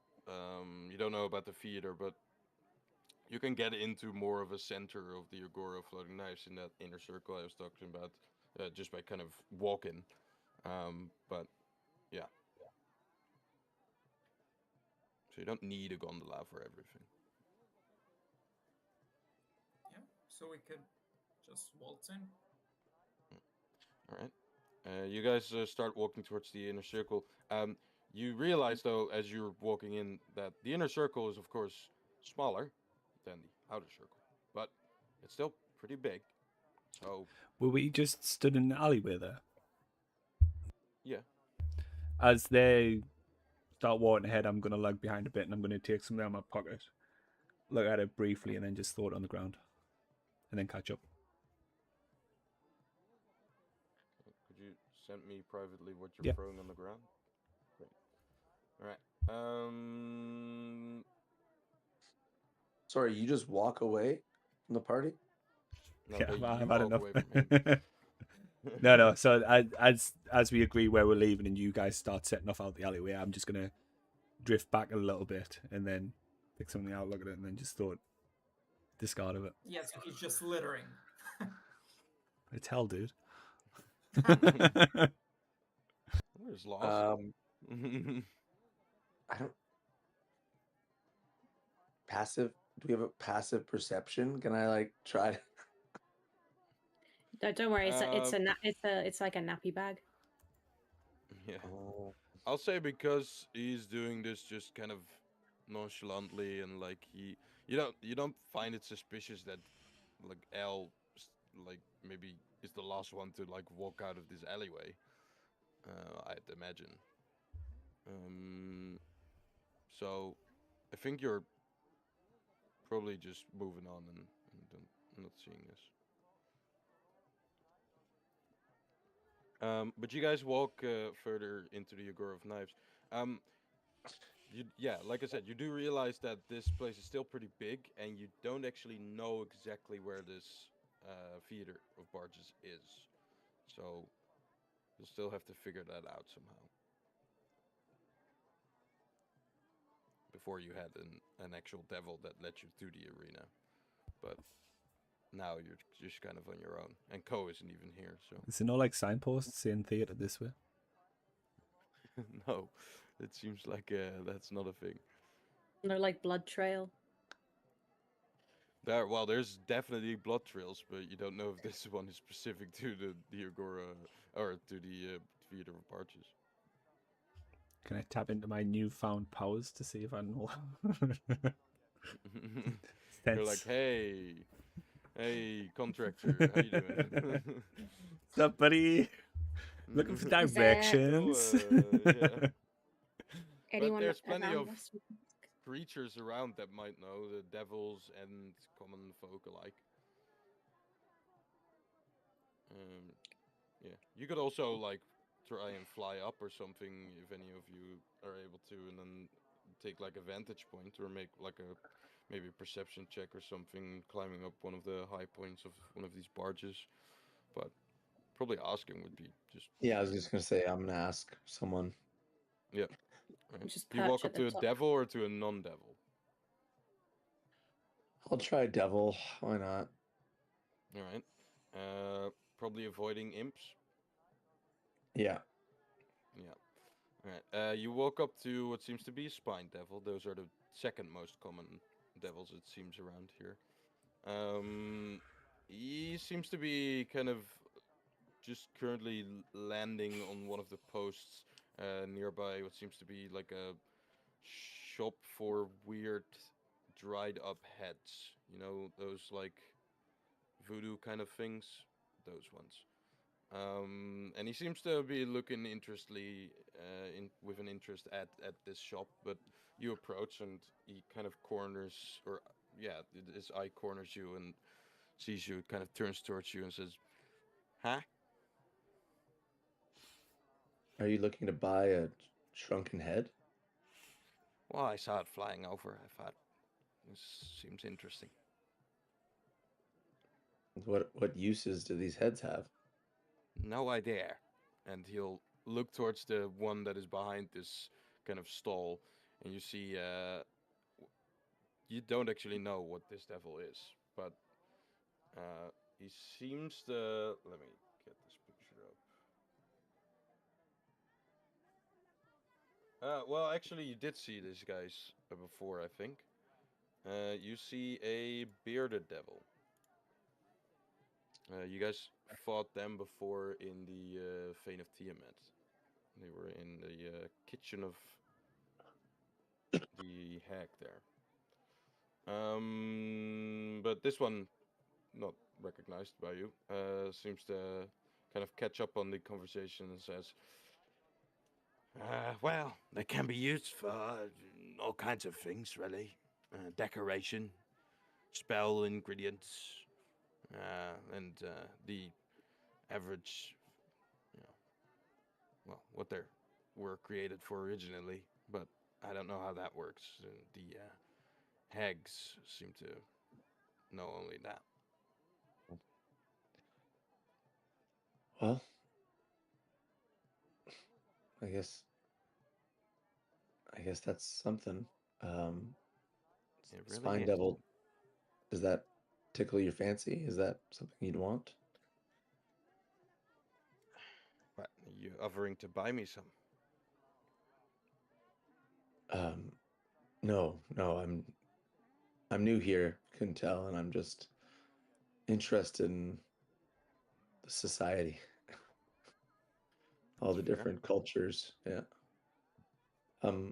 you don't know about the theater, but you can get into more of a center of the Agora of Floating Knives in that inner circle I was talking about, just by kind of walking. But yeah, so you don't need a gondola for everything. Yeah, so we could just waltz in. All right. You guys start walking towards the inner circle. You realize, though, as you're walking in, that the inner circle is, of course, smaller than the outer circle, but it's still pretty big. So, Were we just stood in an alleyway there? yeah. As they start walking ahead, I'm going to lag behind a bit and I'm going to take something out of my pocket, look at it briefly, and then just throw it on the ground. And then catch up. Could you send me privately what you're Yeah. throwing on the ground? Great. All right. Sorry, you just walk away from the party? No, Yeah, but I've you had walk enough. away from him. No. So as we agree where we're leaving, and you guys start setting off out the alleyway, I'm just gonna drift back a little bit and then pick something out, look at it, and then just throw it, discard of it. Yeah, so he's just littering. It's hell, dude. There's lost. I don't passive. Do we have a passive perception? Can I like try? Don't worry. It's Um, it's like a nappy bag. yeah. Oh, I'll say because he's doing this just kind of nonchalantly and like you don't find it suspicious that like like maybe is the last one to like walk out of this alleyway. I'd imagine. So I think you're probably just moving on and not seeing this. But you guys walk further into the Agora of Knives. Um, yeah, like I said, you do realize that this place is still pretty big, and you don't actually know exactly where this theater of barges is. So you'll still have to figure that out somehow before you had an actual devil that led you to the arena. But now you're just kind of on your own, and Ko isn't even here, so Is there no like signposts saying theatre this way? no, it seems like that's not a thing. No, like blood trail. There's definitely blood trails, but you don't know if this one is specific to the Agora or to the Theater of Barges. Can I tap into my newfound powers to see if I know? You're like, Sense. hey, contractor, how you doing? What's up, buddy? Looking for Is there directions. Yeah. But anyone there's plenty around of us? creatures around that might know, the devils and common folk alike. Um, yeah, you could also like try and fly up or something if any of you are able to, and then take like a vantage point or make like a maybe a perception check or something, climbing up one of the high points of one of these barges. But probably asking would be just Yeah, I was easier. just gonna say I'm gonna ask someone. Yeah. Right. Just Do you walk perch up at the to a top. devil or to a non-devil? I'll try devil. Why not? All right. Probably avoiding imps. Yeah. Yeah. All right. You walk up to what seems to be a spine devil. Those are the second most common devils it seems around here. He seems to be kind of just currently landing on one of the posts nearby. What seems to be like a shop for weird dried up heads. You know those like voodoo kind of things. Those ones. And he seems to be looking with an interest at this shop. But you approach and he kind of corners, or yeah, his eye corners you and sees you, kind of turns towards you and says, "Huh? Are you looking to buy a shrunken head? Well, I saw it flying over. I thought this seems interesting." What uses do these heads have? No idea. And he'll look towards the one that is behind this kind of stall, and you see, you don't actually know what this devil is, but he seems to. Let me get this picture up. Well, actually, you did see these guys before, I think. You see a bearded devil. You guys fought them before in the Fane of Tiamat. They were in the kitchen of the hag there. But this one, not recognized by you, seems to kind of catch up on the conversation and says, well, they can be used for all kinds of things, really. Decoration, spell ingredients, and the average, you know, well, what they were created for originally. But I don't know how that works. The hags seem to know only that. Well, I guess that's something. Um, It really Spine is. devil. Does that tickle your fancy? Is that something you'd want? But you offering to buy me some? Um, no, no. I'm new here. Couldn't tell, and I'm just interested in the society, all That's the fair. different cultures. Yeah.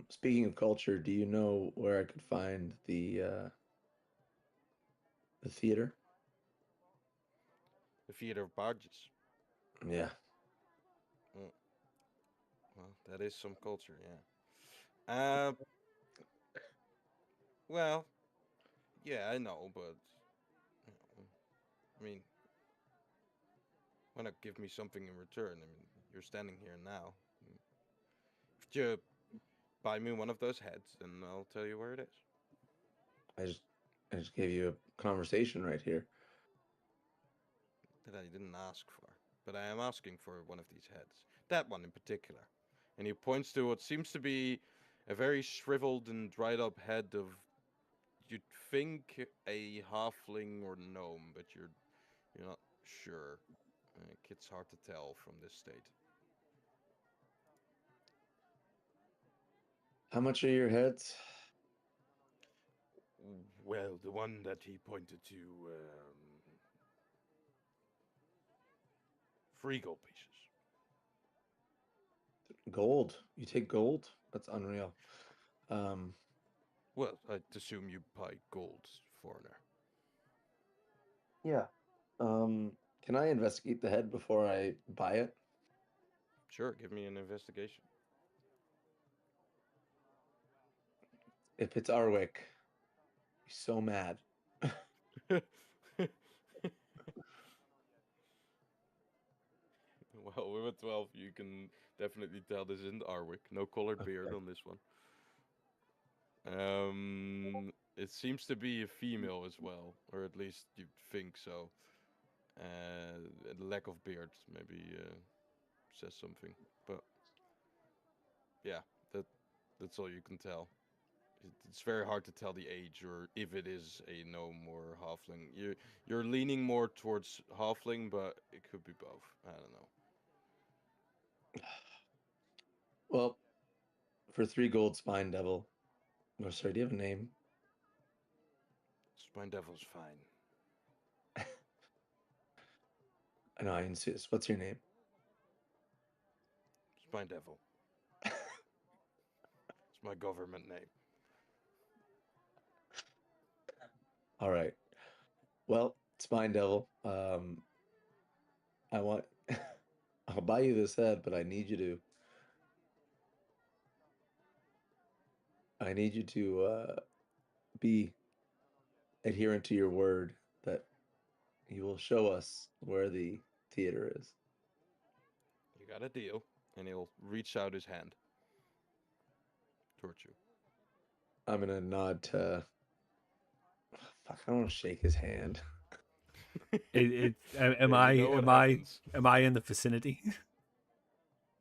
Speaking of culture, do you know where I could find the theater? The theater of barges. Yeah. Mm, well, that is some culture, yeah. Well, yeah, I know, but you know, I mean, why not give me something in return? I mean, you're standing here now. If you buy me one of those heads, then I'll tell you where it is. I just I just gave you a conversation right here. That I didn't ask for, but I am asking for one of these heads. That one in particular. And he points to what seems to be a very shriveled and dried up head of, you'd think, a halfling or gnome, but you're not sure. It's hard to tell from this state. How much are your heads? Well, the one that he pointed to, 3 gold pieces. Gold. You take gold? That's unreal. Um, Well, I'd assume you buy gold, foreigner. yeah. Can I investigate the head before I buy it? Sure, give me an investigation. If it's Arwick, he's so mad. Well, with a 12, you can definitely tell this isn't Arwick. No colored beard Okay. on this one. It seems to be a female as well, or at least you think so. The lack of beard maybe says something, but yeah, that's all you can tell. It's very hard to tell the age or if it is a gnome or halfling. You're leaning more towards halfling, but it could be both. I don't know. Well, for 3 gold, Spine Devil. Oh, sorry, do you have a name? Spine Devil's fine. I know, I insist. What's your name? Spine Devil. It's my government name. All right. Well, Spine Devil. I want. I'll buy you this head, but I need you to. I need you to be adherent to your word that you will show us where the theater is. You got a deal, and he'll reach out his hand towards you. I'm gonna nod to. Fuck! I don't want to shake his hand. Am Yeah, I you know what am I happens. am I in the vicinity?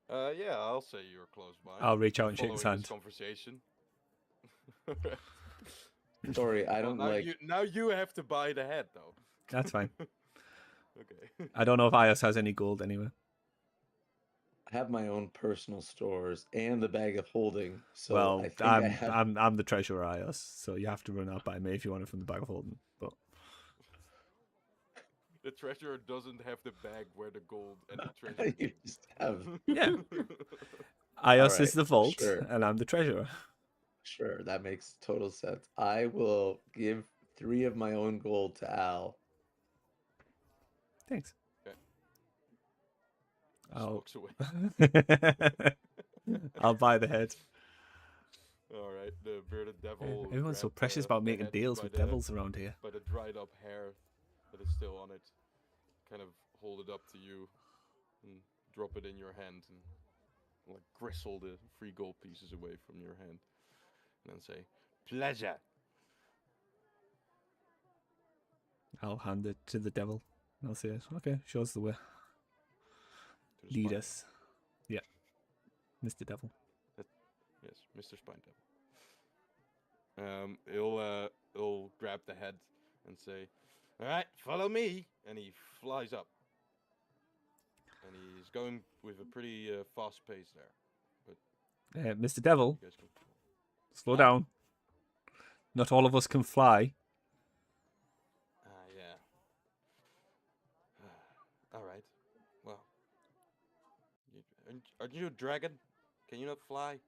Yeah, I'll say you're close by. I'll reach You're out and shake his following this hand. conversation. Sorry, I Well, don't like. now you have to buy the head though. That's fine. Okay. I don't know if Ios has any gold anyway. I have my own personal stores and the bag of holding, so Well, I think I I'm have. I'm the treasurer, Ios, so you have to run that by me if you want it from the bag of holding. But The treasurer doesn't have the bag where the gold and the treasure You came. just have. yeah, Ios is right, the vault, sure. and I'm the treasurer. Sure, that makes total sense. I will give 3 of my own gold to Al. Thanks. Okay. I'll Walks away. I'll buy the head. All right, the bearded devil. Everyone's so grabbed, precious about the making head deals by with the- devils around here. by the dried up hair that is still on it. Kind of hold it up to you and drop it in your hand and like gristle the 3 gold pieces away from your hand. And then say, pleasure. I'll hand it to the devil. I'll say, okay, show us the way. To the Lead spine us. Yeah, Mr. Devil. devil. Yes, Mr. Spine Devil. He'll grab the head and say, all right, follow me. And he flies up. And he's going with a pretty fast pace there. Mr. Devil, You guys can... slow down. Not all of us can fly. Yeah. All right. Well, aren't you a dragon? Can you not fly?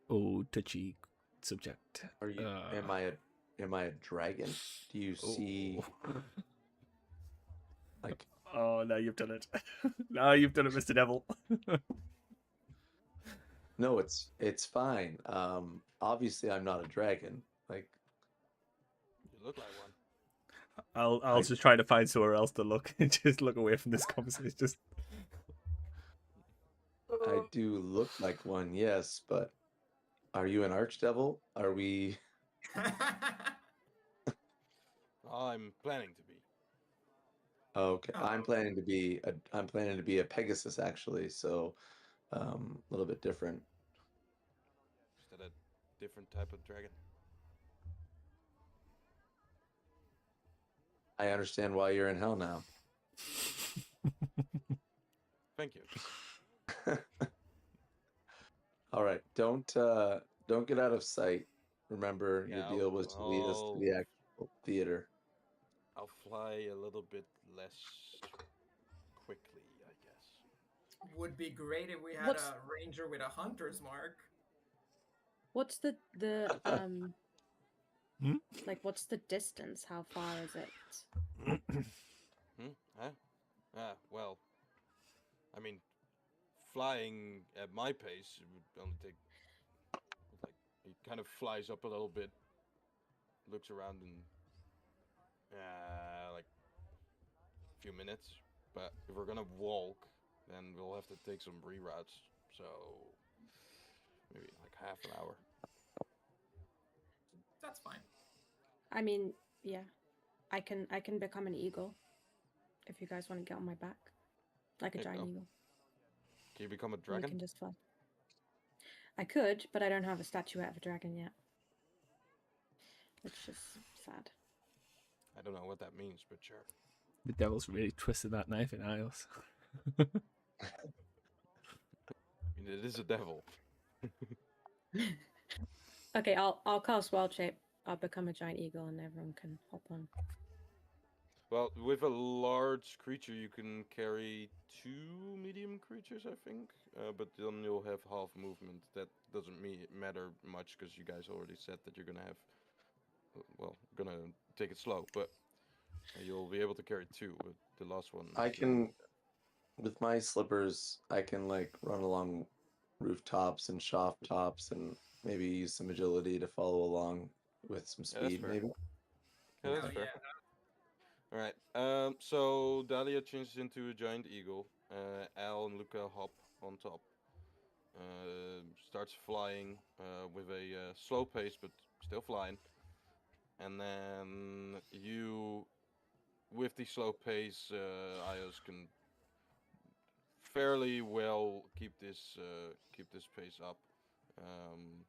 Oh, touchy subject. Are you? Am I a dragon? Do you see like? Oh, now you've done it. Now you've done it, Mr. Devil. No, it's fine. Obviously I'm not a dragon. Like You look like one. I'll just try to find somewhere else to look and just look away from this conversation. Just I do look like one, yes, but are you an archdevil? Are we? I'm planning to be. Okay, I'm Oh. planning to be a Pegasus actually, so a little bit different. Is that a different type of dragon? I understand why you're in hell now. Thank you. All right, don't get out of sight. Remember, your Yeah, deal was to lead us to the actual theater. I'll fly a little bit less quickly, I guess. Would be great if we had What's a ranger with a hunter's mark. what's the Hmm? like what's the distance? How far is it? Huh? Well, I mean, flying at my pace would only take like he kind of flies up a little bit, looks around in like a few minutes. But if we're gonna walk, then we'll have to take some reroutes. So maybe like half an hour. That's fine. I mean, yeah. I can become an eagle if you guys want to get on my back. Like a There you giant go. eagle. Can you become a And we dragon? can just fly. I could, but I don't have a statuette of a dragon yet. It's just sad. I don't know what that means, but sure. The devil's really twisted that knife in Ios. I mean, it is a devil. Okay, I'll cast wild shape. I'll become a giant eagle and everyone can hop on. Well, with a large creature, you can carry 2 medium creatures, I think. But then you'll have half movement. That doesn't matter much because you guys already said that you're gonna have, well, gonna take it slow. But you'll be able to carry 2. But the last one, I can, with my slippers, I can like run along rooftops and shop tops and maybe use some agility to follow along with some Yeah, that's speed, fair. maybe. Yeah, that's Hell fair. yeah. All right. So Dahlia changes into a giant eagle. Al and Luca hop on top. Starts flying with a slow pace, but still flying. And then you, with the slow pace, Ios can fairly well keep this pace up. Um,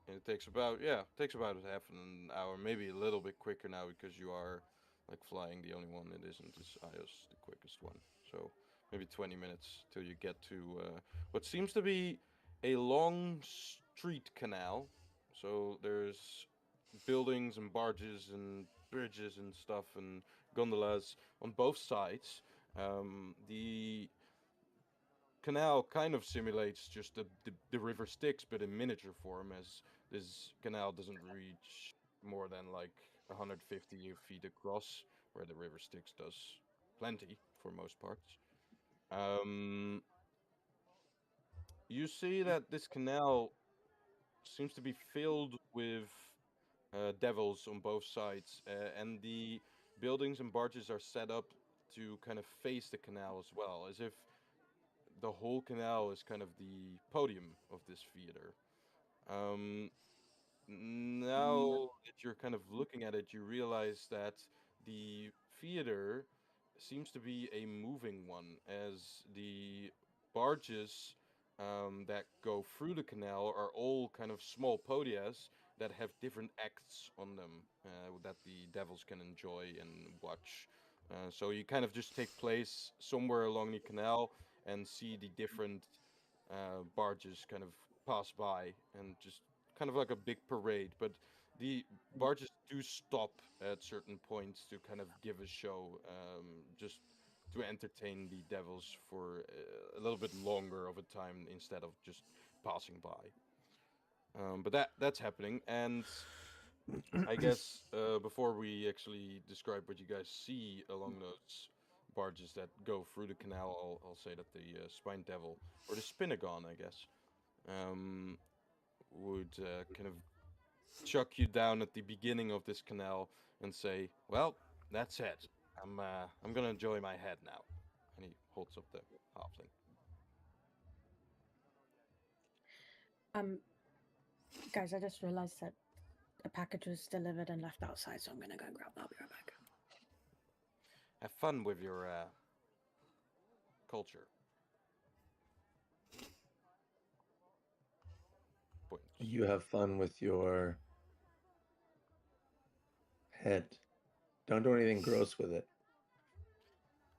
and it takes about half an hour, maybe a little bit quicker now because you are like flying. The only one it isn't is Ios, the quickest one. So maybe 20 minutes till you get to what seems to be a long street canal. So there's buildings and barges and bridges and stuff and gondolas on both sides. The canal kind of simulates just the river Styx, but in miniature form, as this canal doesn't reach more than like 150 feet across, where the river Styx does plenty for most parts. Um, you see that this canal seems to be filled with devils on both sides, and the buildings and barges are set up to kind of face the canal as well, as if the whole canal is kind of the podium of this theater. Um, Now that you're kind of looking at it, you realize that the theater seems to be a moving one, as the barges that go through the canal are all kind of small podias that have different acts on them that the devils can enjoy and watch. So you kind of just take place somewhere along the canal and see the different barges kind of pass by and just kind of like a big parade, but the barges do stop at certain points to kind of give a show, just to entertain the devils for a little bit longer of a time instead of just passing by. But that's happening, and I guess before we actually describe what you guys see along those barges that go through the canal, I'll say that the spine devil or the spinagon, I guess, um, would kind of chuck you down at the beginning of this canal and say, "Well, that's it. I'm gonna enjoy my head now." And he holds up the halfling. Um, guys, I just realized that a package was delivered and left outside, so I'm gonna go and grab that. I'll be right back. Have fun with your culture. Points. You have fun with your head. Don't do anything gross with it.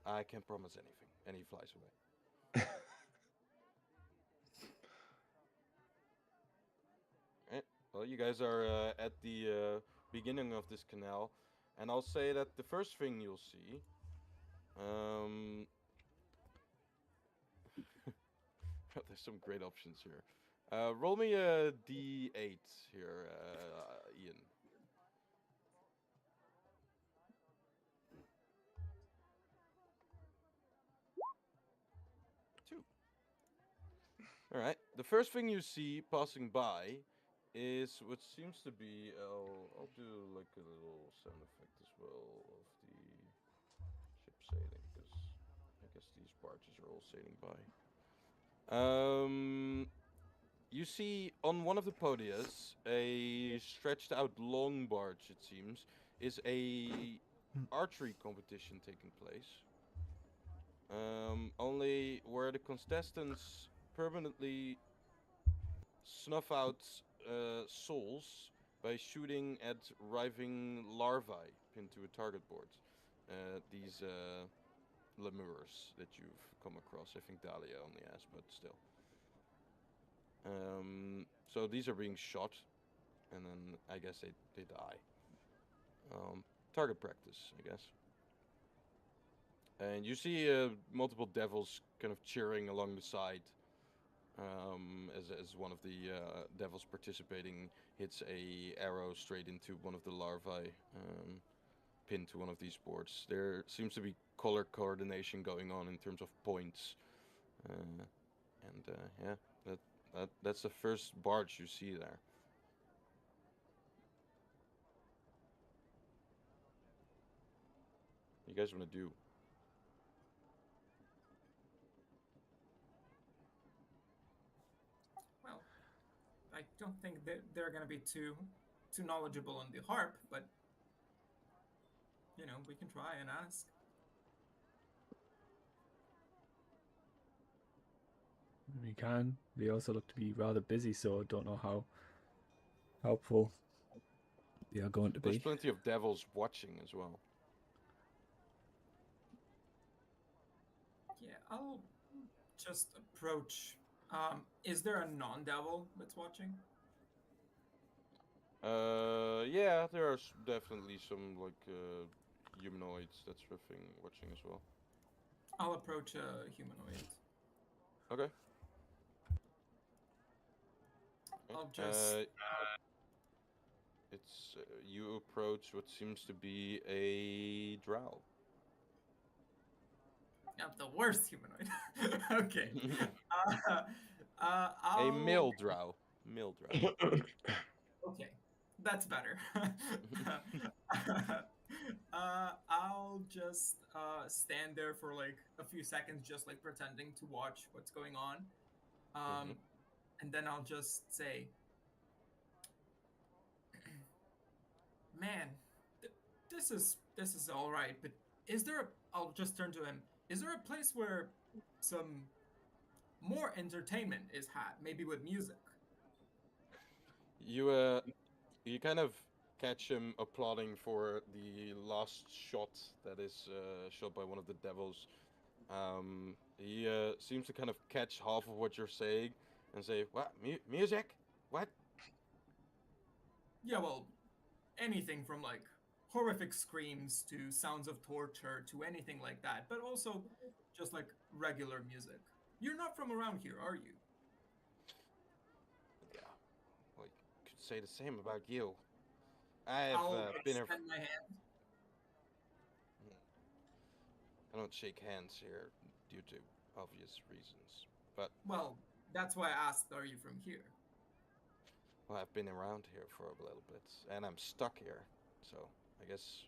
I can't promise anything. And he flies away. Well, you guys are at the beginning of this canal, and I'll say that the first thing you'll see. Um, there's some great options here. Roll me a d8 here, Ian. 2. All right. The first thing you see passing by is what seems to be. I'll do like a little sound effect as well of the ship sailing, because I guess these barges are all sailing by. You see on one of the podias a stretched out long barge. It seems is a archery competition taking place. Only where the contestants permanently snuff out souls by shooting at writhing larvae pinned to a target board. These lemurs that you've come across. I think Dahlia only has, but still. So these are being shot, and then I guess they die. Target practice, I guess. And you see multiple devils kind of cheering along the side. As one of the devils participating hits a arrow straight into one of the larvae pinned to one of these boards. There seems to be color coordination going on in terms of points, yeah, that's the first barge you see there. What you guys want to do? Well, I don't think that they're gonna be too knowledgeable on the harp, but we can try and ask. We can. They also look to be rather busy, so I don't know how helpful they are going to There's be. plenty of devils watching as well. Yeah, I'll just approach. Is there a non-devil that's watching? Yeah, there are definitely some like humanoids, that sort of thing, watching as well. I'll approach a humanoid. Okay. I'll just. It's you approach what seems to be a drow. The worst humanoid. Okay. A I'll. male drow. Male drow. Okay, that's better. I'll just stand there for like a few seconds, just like pretending to watch what's going on, and then I'll just say, "Man, this is all right, but is there a?" I'll just turn to him. Is there a place where some more entertainment is had, maybe with music? You kind of catch him applauding for the last shot that is shot by one of the devils. He seems to kind of catch half of what you're saying and say, "What? Music? What?" Yeah, well, anything from like horrific screams to sounds of torture to anything like that, but also just like regular music. You're not from around here, are you? Yeah. Well, you could say the same about you. I've I'll been here. extend my hand. I don't shake hands here due to obvious reasons. But, Well, that's why I asked, are you from here? well, I've been around here for a little bit, and I'm stuck here. So, I guess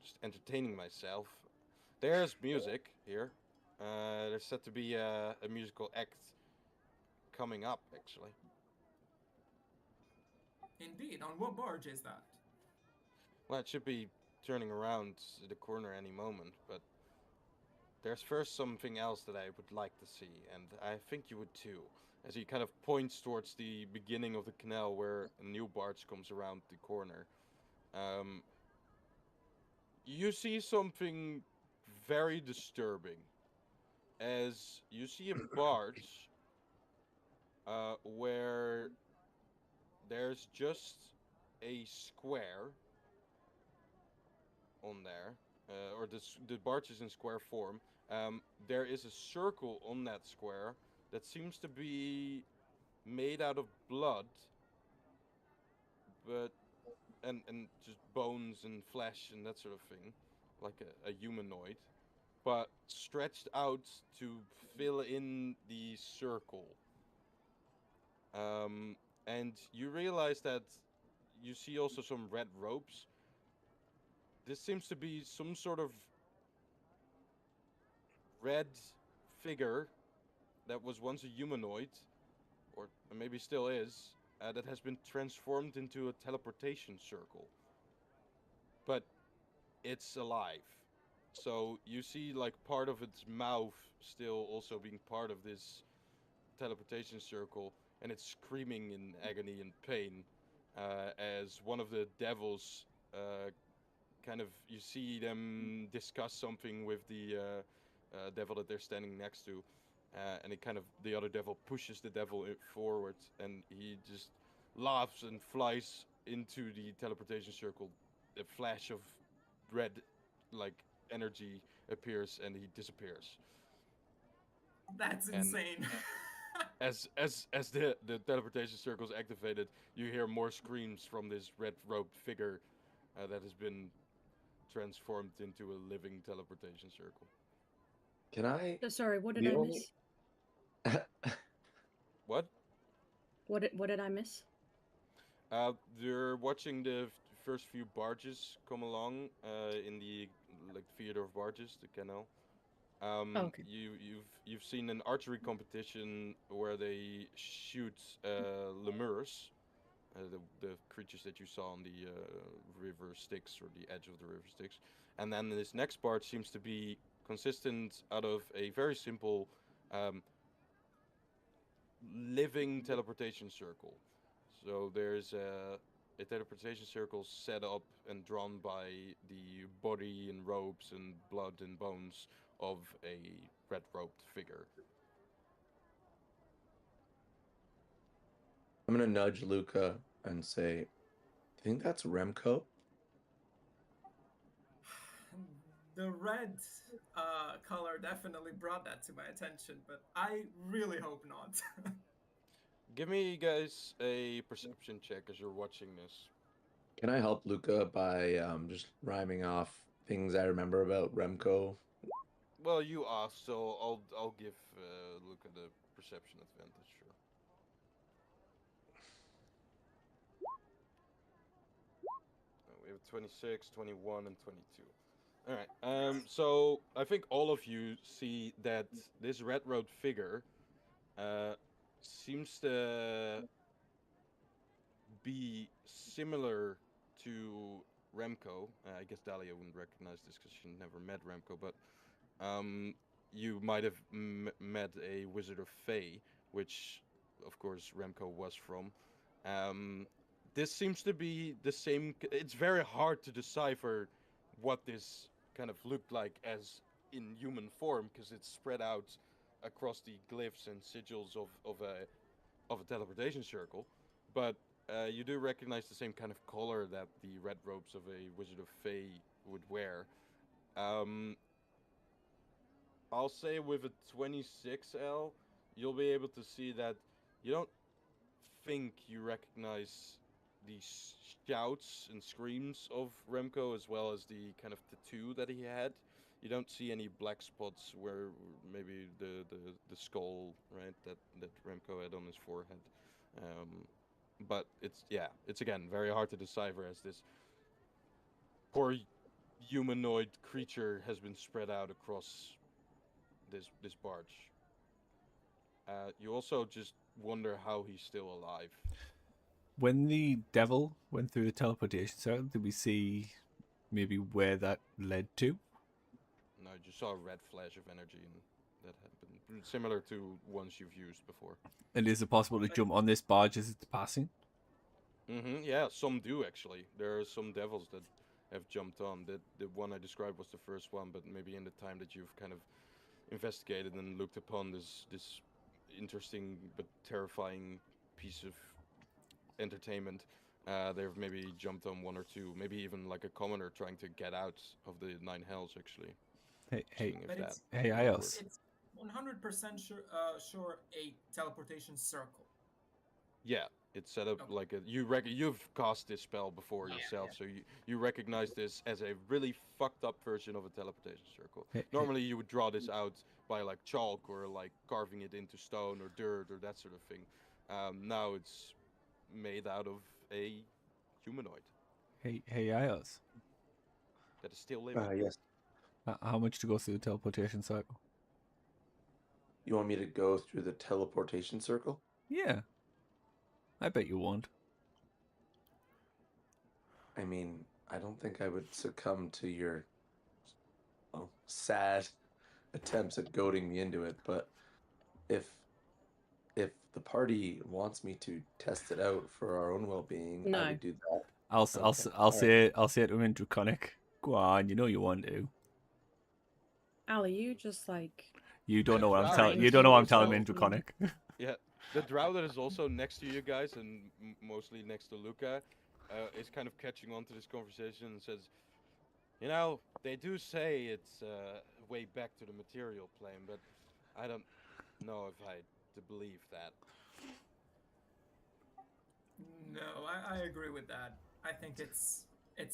just entertaining myself. There's music here. There's set to be a musical act coming up, actually. Indeed. On what barge is that? Well, it should be turning around the corner any moment, but there's first something else that I would like to see, and I think you would too. As he kind of points towards the beginning of the canal where a new barge comes around the corner. You see something very disturbing. As you see a barge where there's just a square on there, or the barge is in square form. There is a circle on that square that seems to be made out of blood, but and just bones and flesh and that sort of thing, like a humanoid, but stretched out to fill in the circle. Um, and you realize that you see also some red ropes. This seems to be some sort of red figure that was once a humanoid, or maybe still is, that has been transformed into a teleportation circle. But it's alive. So you see like part of its mouth still also being part of this teleportation circle, and it's screaming in agony and pain as one of the devils kind of you see them discuss something with the devil that they're standing next to, and it kind of the other devil pushes the devil forward, and he just laughs and flies into the teleportation circle. A flash of red, like energy appears, and he disappears. That's And insane. as the teleportation circle is activated, you hear more screams from this red robed figure that has been transformed into a living teleportation circle. Can I? So sorry, what did The I only miss? What? What did I miss? You're watching the first few barges come along in the like theater of barges, the canal. Okay. You've seen an archery competition where they shoot lemurs, the creatures that you saw on the river Styx or the edge of the river Styx, and then this next barge seems to be consistent out of a very simple um, living teleportation circle. So there's a teleportation circle set up and drawn by the body and robes and blood and bones of a red robed figure. I'm gonna nudge Luca and say, "Do you think that's Remco?" The red color definitely brought that to my attention, but I really hope not. Give me guys a perception check as you're watching this. Can I help Luca by just rhyming off things I remember about Remco? Well, you asked, so I'll give Luca the perception advantage. Sure. We have 26, 21, and 22. All right. So I think all of you see that this red road figure uh, seems to be similar to Remco. I guess Dahlia wouldn't recognize this because she never met Remco, but you might have met a Wizard of Fey, which, of course, Remco was from. Um, this seems to be the same. It's very hard to decipher what this kind of looked like as in human form because it's spread out across the glyphs and sigils of a teleportation circle, but you do recognize the same kind of color that the red robes of a Wizard of Fey would wear. Um, I'll say with a 26L, you'll be able to see that you don't think you recognize the shouts and screams of Remco as well as the kind of tattoo that he had. You don't see any black spots where maybe the skull, right, that Remco had on his forehead. Um, but it's again very hard to decipher as this poor humanoid creature has been spread out across this barge. You also just wonder how he's still alive. When the devil went through the teleportation circle, did we see maybe where that led to? No, you just saw a red flash of energy, and that happened similar to ones you've used before. And is it possible to jump on this barge as it's passing? Yeah, some do actually. There are some devils that have jumped on. The one I described was the first one, but maybe in the time that you've kind of investigated and looked upon this interesting but terrifying piece of entertainment, they've maybe jumped on one or two, maybe even like a commoner trying to get out of the nine hells. Actually, Hey, seeing if But that it's hey, would work. Ios. it's 100% sure a teleportation circle. Yeah, it's set up Okay. like a you've cast this spell before yourself, Yeah. so you recognize this as a really fucked up version of a teleportation circle. Hey, Normally, you would draw this out by like chalk or like carving it into stone or dirt or that sort of thing. Now it's made out of a humanoid hey, Ios. that is still living. Yes. How much to go through the teleportation cycle? You want me to go through the teleportation circle? Yeah, I bet you won't. I mean, I don't think I would succumb to your sad attempts at goading me into it, but if if the party wants me to test it out for our own well-being, I No. would do that. I'll Okay, say it to him in Draconic. Go on, you know you want to. Al, are you just like You don't know what I'm Drow telling. that You is don't know what I'm telling also- him in Draconic. Yeah, the drow that is also next to you guys and mostly next to Luca is kind of catching on to this conversation and says, you know, they do say it's way back to the material plane, but I don't know if I to believe that. No, I agree with that. I think it's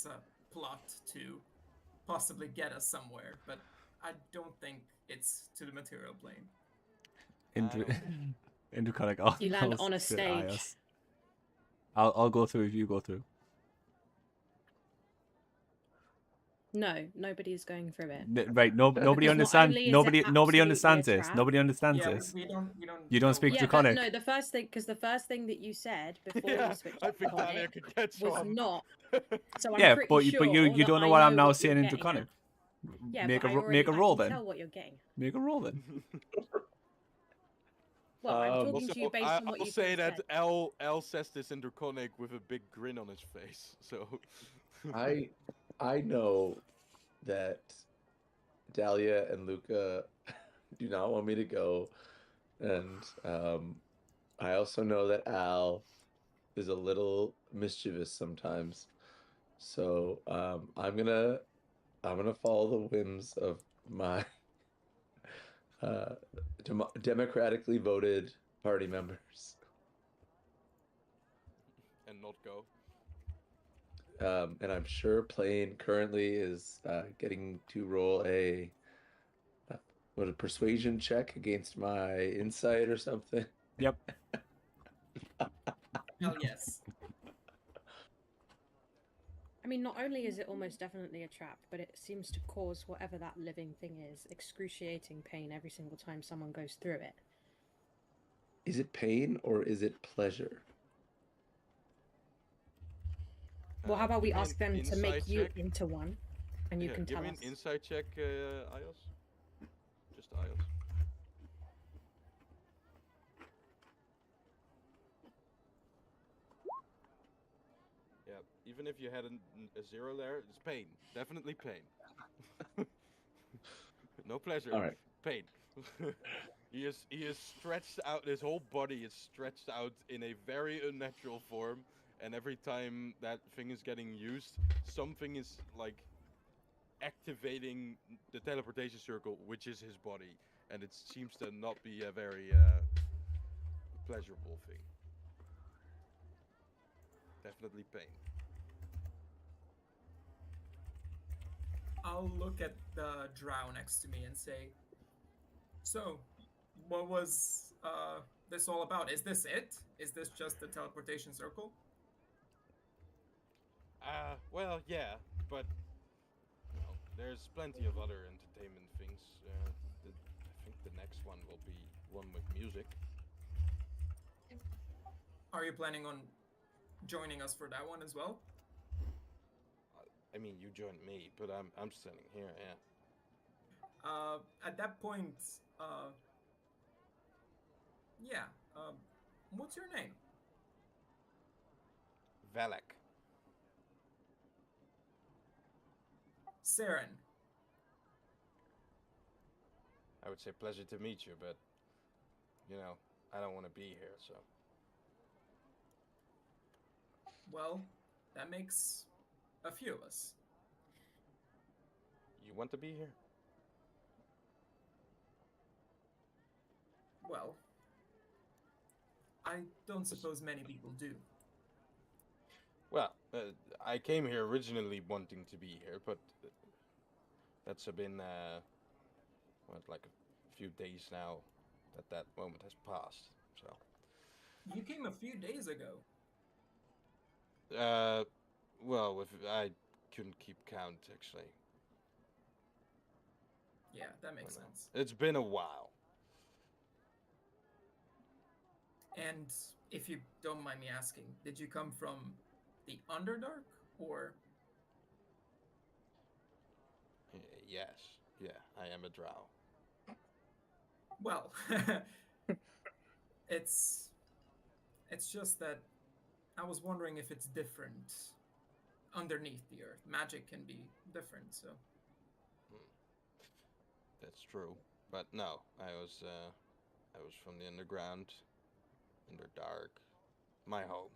a plot to possibly get us somewhere, but I don't think it's to the material plane. In, I don't in Draconic, I'll, You land I'll on a say stage. Ios. I'll go through if you go through. no, nobody's going through it. Right, nobody Because not understands. only is it Nobody absolutely understands a this. trap- Nobody understands Yeah, this. we don't You don't know speak what- Yeah, Draconic. but no, the first thing that you said before Yeah, you switched I to think Dahlia Draconic could catch was on. not. So I'm Yeah, pretty but sure you that don't know I what I'm now you're saying in getting at. Draconic. Yeah, Make but a make a roll I can then. tell what you're getting. Make a roll then. Well, I'm talking Also, to you based on what I'll you say said. that L says this in Draconic with a big grin on his face. So I know that Dahlia and Luca do not want me to go, and I also know that Al is a little mischievous sometimes. So I'm gonna follow the whims of my democratically voted party members. and not go. And I'm sure Plane currently is getting to roll a persuasion check against my insight or something. Yep. Hell yes. I mean, not only is it almost definitely a trap, but it seems to cause whatever that living thing is excruciating pain every single time someone goes through it. Is it pain or is it pleasure? Well, how about we Give me ask an them to make insight you check. into one, and you Yeah, can give tell me us. an insight check, Ios. Just Ios. Yeah, even if you had a zero there, it's pain. Definitely pain. No pleasure. All right. Pain. He is stretched out. His whole body is stretched out in a very unnatural form, and every time that thing is getting used, something is like activating the teleportation circle, which is his body, and it seems to not be a very pleasurable thing. Definitely pain. I'll look at the drow next to me and say, so, what was this all about? Is this it? Is this just the teleportation circle? Well, yeah, but well, there's plenty of other entertainment things. I think the next one will be one with music. Are you planning on joining us for that one as well? I mean, you joined me, but I'm standing here. Yeah. At that point, yeah. What's your name? Valak. Saren. I would say pleasure to meet you, but you know, I don't want to be here, so. Well, that makes a few of us. You want to be here? Well, I don't suppose many people do. Well, I came here originally wanting to be here, but that's been what, like a few days now that that moment has passed. So, You came a few days ago. uh, well, if I couldn't keep count actually. Yeah, that I makes don't know. sense. It's been a while. And if you don't mind me asking, did you come from the Underdark or? Yes, yeah, I am a drow. Well, it's it's just that I was wondering if it's different underneath the earth. Magic can be different, so. Hmm, that's true, but no, I was from the underground, underdark, my home.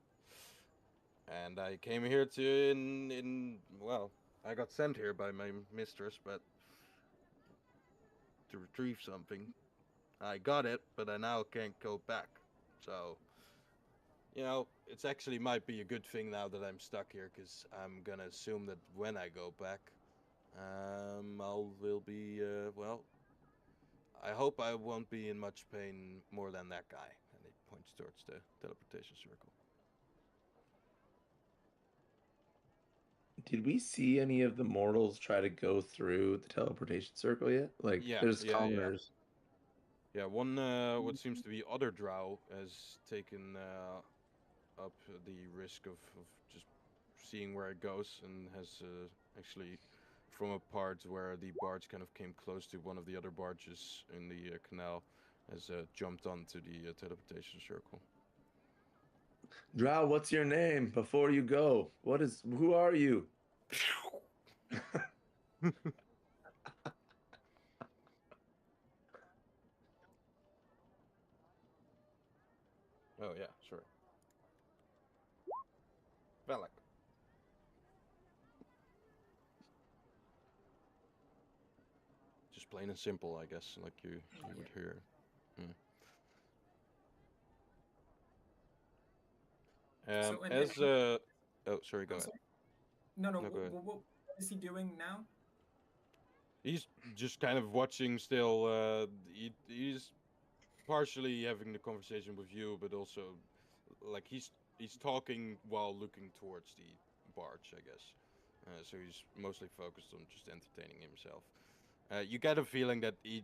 And I came here to in well, I got sent here by my mistress, but to retrieve something. I got it, but I now can't go back. So, it's actually might be a good thing now that I'm stuck here, because I'm gonna assume that when I go back, I'll will be well. I hope I won't be in much pain more than that guy. And he points towards the teleportation circle. Did we see any of the mortals try to go through the teleportation circle yet? Like, Yeah, there's yeah, yeah. commoners. Yeah, one what seems to be other drow has taken up the risk of just seeing where it goes, and has actually, from a part where the barge kind of came close to one of the other barges in the canal, has jumped onto the teleportation circle. Drow, what's your name before you go? Who are you? Oh yeah, sure. Valak. Just plain and simple, I guess, like you would Yeah. hear. So, and As oh, sorry, go I'm ahead. sorry. No, no. No, go ahead. What is he doing now? He's just kind of watching still. He's partially having the conversation with you, but also like he's talking while looking towards the barge, I guess. So he's mostly focused on just entertaining himself. You get a feeling that he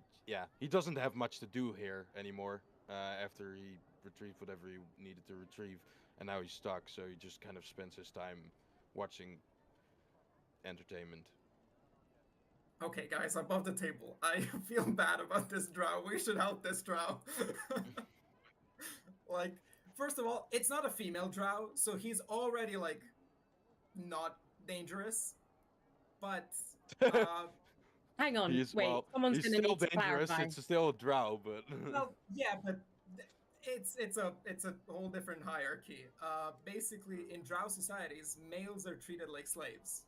doesn't have much to do here anymore. After he retrieved whatever he needed to retrieve, and now he's stuck. So he just kind of spends his time watching entertainment. Okay, guys, above the table. I feel bad about this drow. We should help this drow. Like, first of all, it's not a female drow, so he's already like not dangerous. But uh Hang on, He's wait. well, Someone's he's gonna still need to dangerous. clarify. It's still a drow, but well, yeah, but it's a whole different hierarchy. Basically in drow societies, males are treated like slaves.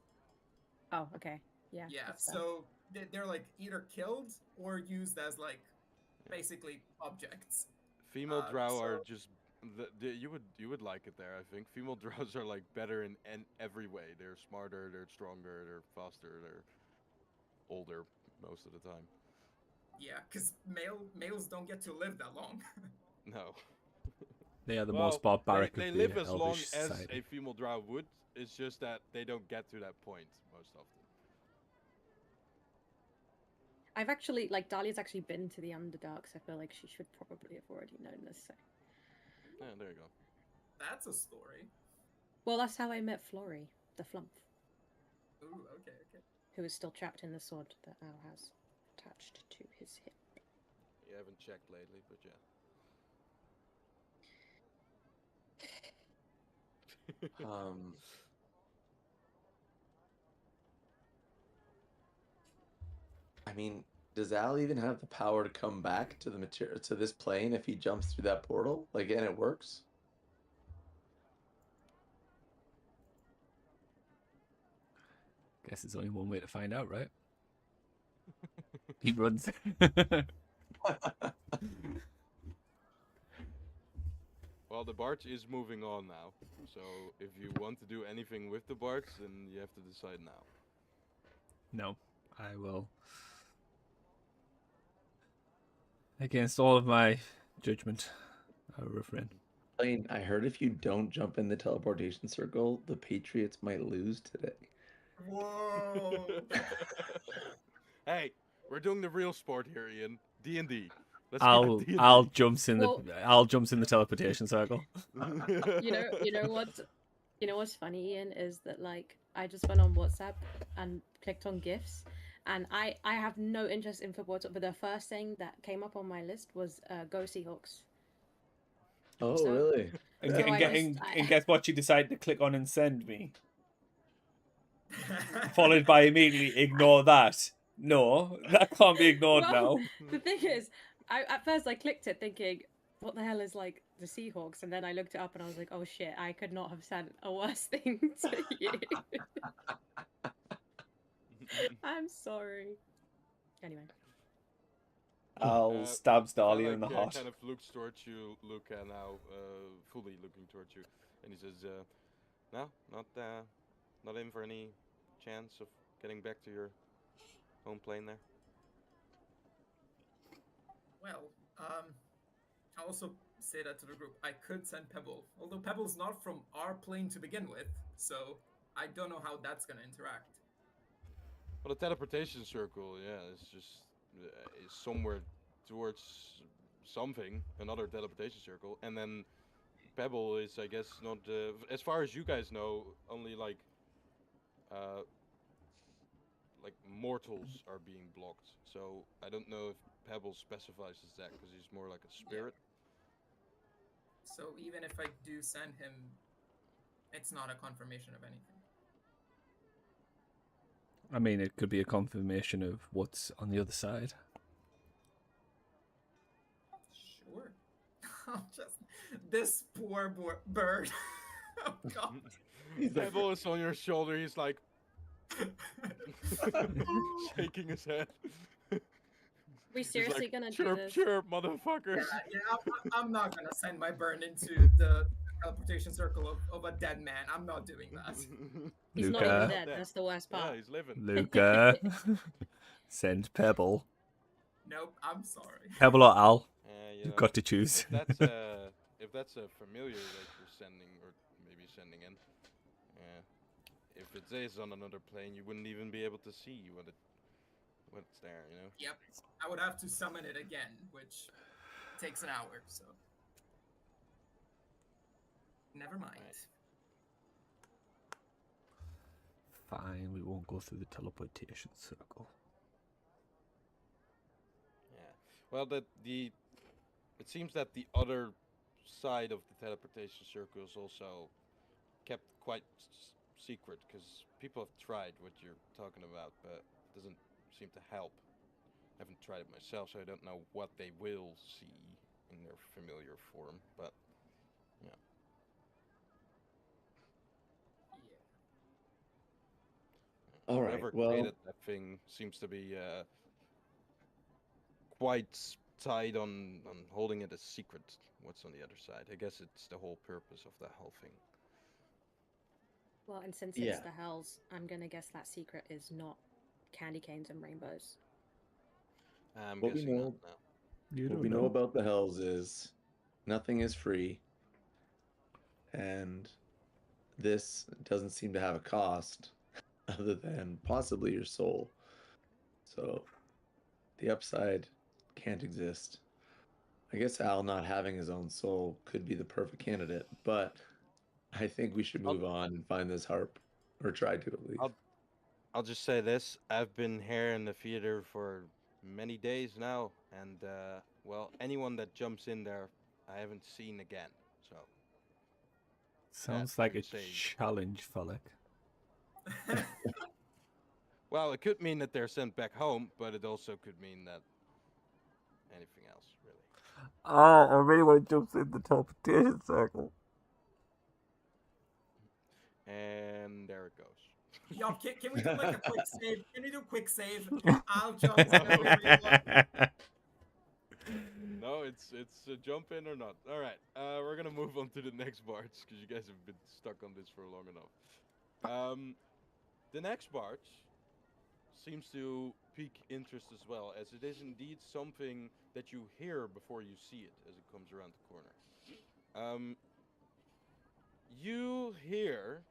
Oh, okay. Yeah, Yeah, that's fair. so they're like either killed or used as like Yeah. basically objects. female drow So are just you would like it there. I think female drows are like better in every way. They're smarter, they're stronger, they're faster, they're older most of the time. yeah, because males don't get to live that long. No. They are the most Well, barbaric of they the live as long elvish as society. a female drow would. It's just that they don't get to that point most often. I've actually, like, Dahlia's actually been to the Underdark, so I feel like she should probably have already known this. So. Yeah, there you go. That's a story. Well, that's how I met Flory, the Flump, Ooh, okay, okay. who is still trapped in the sword that Al has attached to his hip. You haven't checked lately, but yeah. I mean, does Al even have the power to come back to the material to this plane if he jumps through that portal? Like, and it works? Guess there's only one way to find out, right? He runs. Well, the barge is moving on now, so if you want to do anything with the barge, then you have to decide now. No, I will. Against all of my judgment, I will refrain. Blaine, I heard if you don't jump in the teleportation circle, the Patriots might lose today. Whoa! Hey, we're doing the real sport here, Ian. D&D. Let's I'll keep it D&D. I'll jumps in Well- the I'll jumps in the teleportation circle. You know what's funny, Ian, is that like I just went on WhatsApp and clicked on GIFs, and I have no interest in football, but the first thing that came up on my list was Go Seahawks. Oh, So- really? And, So get, and, I get, just- and, I- and guess what you decide to click on and send me? Followed by immediately ignore that. No, that can't be ignored Well, now. The thing is, at first I clicked it thinking, what the hell is like the Seahawks? And then I looked it up and I was like, oh shit, I could not have said a worse thing to you. I'm sorry. Anyway. I'll stab Starly Valak, in the heart. kind of looks towards you, Luca, now, fully looking towards you, and he says, "No, not in for any chance of getting back to your home plane there." Well, I also say that to the group. I could send Pebble, although Pebble's not from our plane to begin with, so I don't know how that's gonna interact. Well, the teleportation circle, yeah, it's just is somewhere towards something, another teleportation circle, and then Pebble is, I guess, not as far as you guys know, only like mortals are being blocked. So I don't know if Pebble specifies as that because he's more like a spirit. So even if I do send him, it's not a confirmation of anything. I mean, it could be a confirmation of what's on the other side. Sure. I'll just this poor bird. Oh god. Pebble is on your shoulder. He's like shaking his head. We He's seriously like, gonna do chirp, this? chirp, motherfuckers. I'm not gonna send my burn into the teleportation circle of a dead man. I'm not doing that. He's not Luca. even dead. That's the worst Yeah, part. he's living. Luca, send Pebble. Nope, I'm sorry. Pebble or Al? You You've know, got to choose. if that's a familiar that you're sending, or maybe sending in, if it is on another plane, you wouldn't even be able to see what's there, you know. Yep. I would have to summon it again, which takes an hour, so never mind. Fine, we won't go through the teleportation circle. Yeah. Well, it seems that the other side of the teleportation circle is also kept quite secret because people have tried what you're talking about, but it doesn't seem to help. I haven't tried it myself, so I don't know what they will see in their familiar form, but yeah. All right, Whoever well- created that thing seems to be quite tied on holding it a secret. What's on the other side? I guess it's the whole purpose of the whole thing. Well, and since Yeah. it's the Hells, I'm gonna guess that secret is not candy canes and rainbows. I'm What we guessing know- not now. You What don't we know about the Hells is nothing is free, and this doesn't seem to have a cost other than possibly your soul. So the upside can't exist. I guess Al not having his own soul could be the perfect candidate, but I think we should move on and find this harp, or try to at least. I'll just say this: I've been here in the theater for many days now, and well, anyone that jumps in there, I haven't seen again. So Sounds Yeah, like I a would say- challenge, Falik. well, it could mean that they're sent back home, but it also could mean that anything else, really. Oh, I really want to jump in the teleportation circle. And there it goes. Yup, can we do like a quick save? Can we do quick save? I'll jump in whenever you want. No, it's a jump in or not. All right, we're gonna move on to the next barge because you guys have been stuck on this for long enough. The next barge seems to pique interest as well, as it is indeed something that you hear before you see it as it comes around the corner. Um, you hear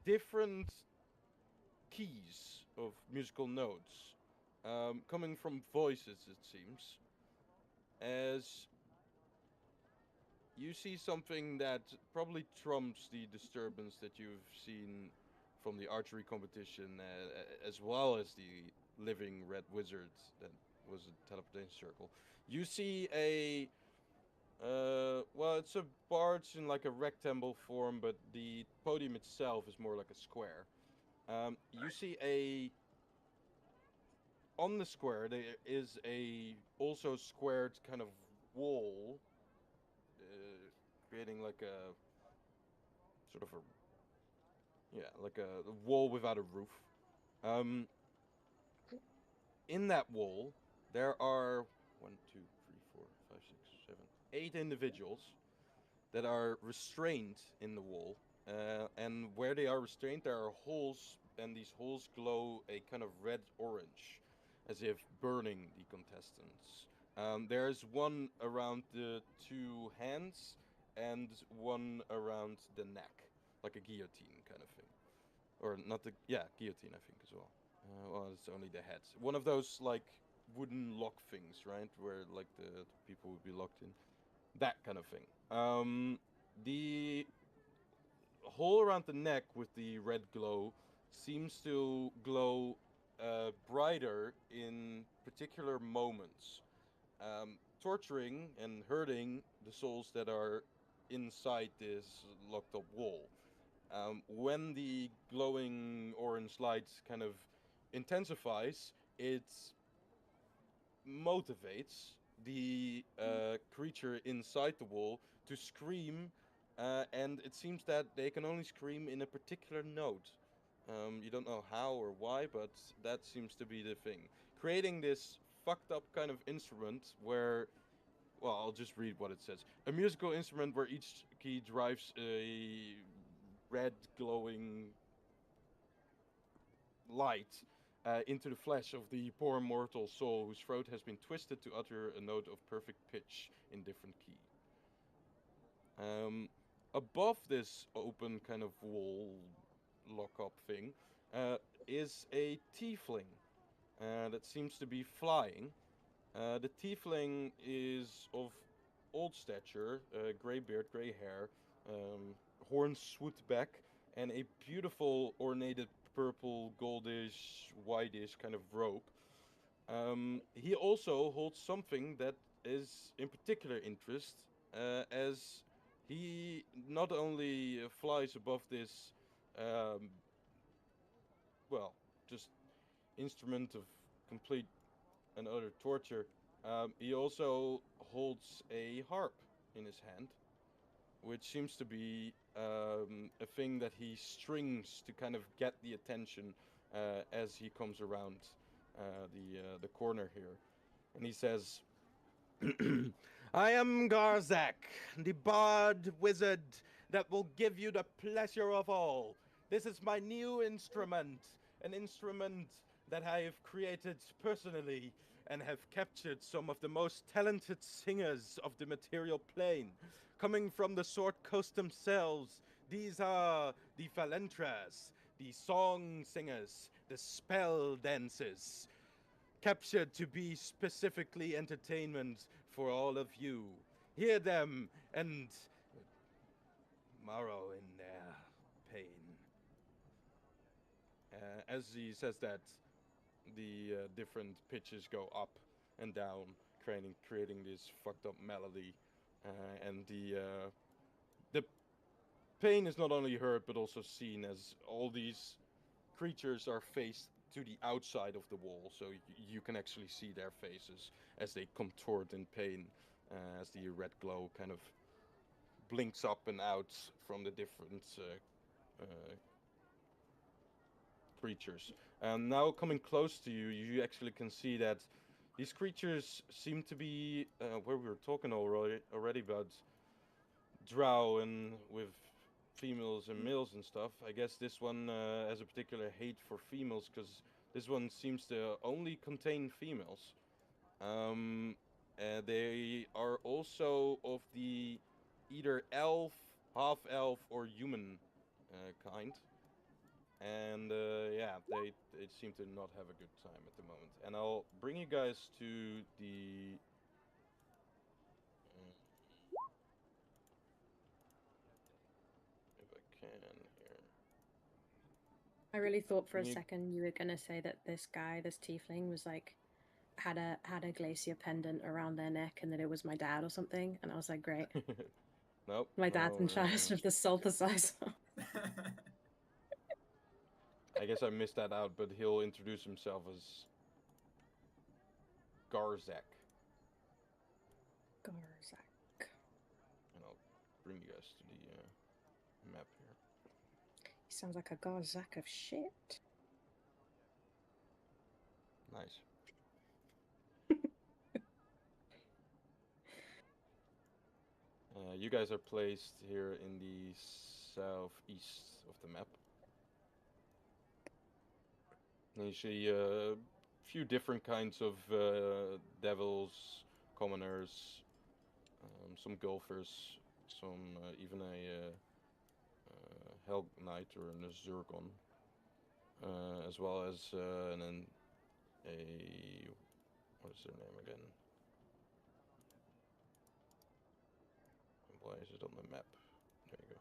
different keys of musical notes coming from voices, it seems, as you see something that probably trumps the disturbance that you've seen from the archery competition, as well as the living red wizard that was a teleportation circle. You see a well, it's a barge in like a rectangle form, but the podium itself is more like a square. You see a on the square there is a also squared kind of wall, creating like a sort of a like a wall without a roof. Um, in that wall, there are one, two, three, four, five, six, seven, 8 individuals that are restrained in the wall. And where they are restrained, there are holes, and these holes glow a kind of red orange, as if burning the contestants. There's one around the two hands, and one around the neck, like a guillotine kind of thing. Or not the, yeah, guillotine, I think, as well. Well, it's only the heads. One of those, like, wooden lock things, right? Where, like, the people would be locked in. That kind of thing. The hole around the neck with the red glow seems to glow brighter in particular moments, torturing and hurting the souls that are inside this locked up wall. When the glowing orange light kind of intensifies, it motivates the creature inside the wall to scream, and it seems that they can only scream in a particular note. You don't know how or why, but that seems to be the thing. Creating this fucked up kind of instrument where, well, I'll just read what it says. A musical instrument where each key drives a red glowing light into the flesh of the poor mortal soul whose throat has been twisted to utter a note of perfect pitch in different key. Above this open kind of wall lock-up thing is a tiefling that seems to be flying. The tiefling is of old stature, grey beard, grey hair, horns swooped back, and a beautiful ornated purple, goldish, whitish kind of robe. He also holds something that is in particular interest, as he not only flies above this, um, well, just instrument of complete and utter torture. He also holds a harp in his hand, which seems to be a thing that he strings to kind of get the attention as he comes around the corner here. And he says, I am Garzak, the bard wizard that will give you the pleasure of all. This is my new instrument, an instrument that I have created personally and have captured some of the most talented singers of the material plane. Coming from the Sword Coast themselves, these are the Phalentras, the song singers, the spell dancers, captured to be specifically entertainment for all of you. Hear them and marrow in their pain. As he says that, the different pitches go up and down, creating this fucked up melody, and the pain is not only heard but also seen as all these creatures are faced to the outside of the wall, so you can actually see their faces as they contort in pain, as the red glow kind of blinks up and out from the different creatures. And now coming close to you, you actually can see that these creatures seem to be where we were talking already about drow and with females and males and stuff. I guess this one has a particular hate for females because this one seems to only contain females. They are also of the either elf, half elf, or human kind. And yeah, they seem to not have a good time at the moment. And I'll bring you guys to the. If I can here. I really thought for a Bring you- second you were gonna say that this guy, this tiefling, was like had a glacier pendant around their neck, and that it was my dad or something. And I was like, great, Nope. my dad's in charge of the synthesizer. I guess I missed that out, but he'll introduce himself as Garzak. Garzak. And I'll bring you guys to the map here. He sounds like a Garzak of shit. Nice. You guys are placed here in the southeast of the map. And you see a few different kinds of devils, commoners, some golfers, some even a Hell Knight or a Zurkon, as well as a what is their name again? Why is it on the map? There you go.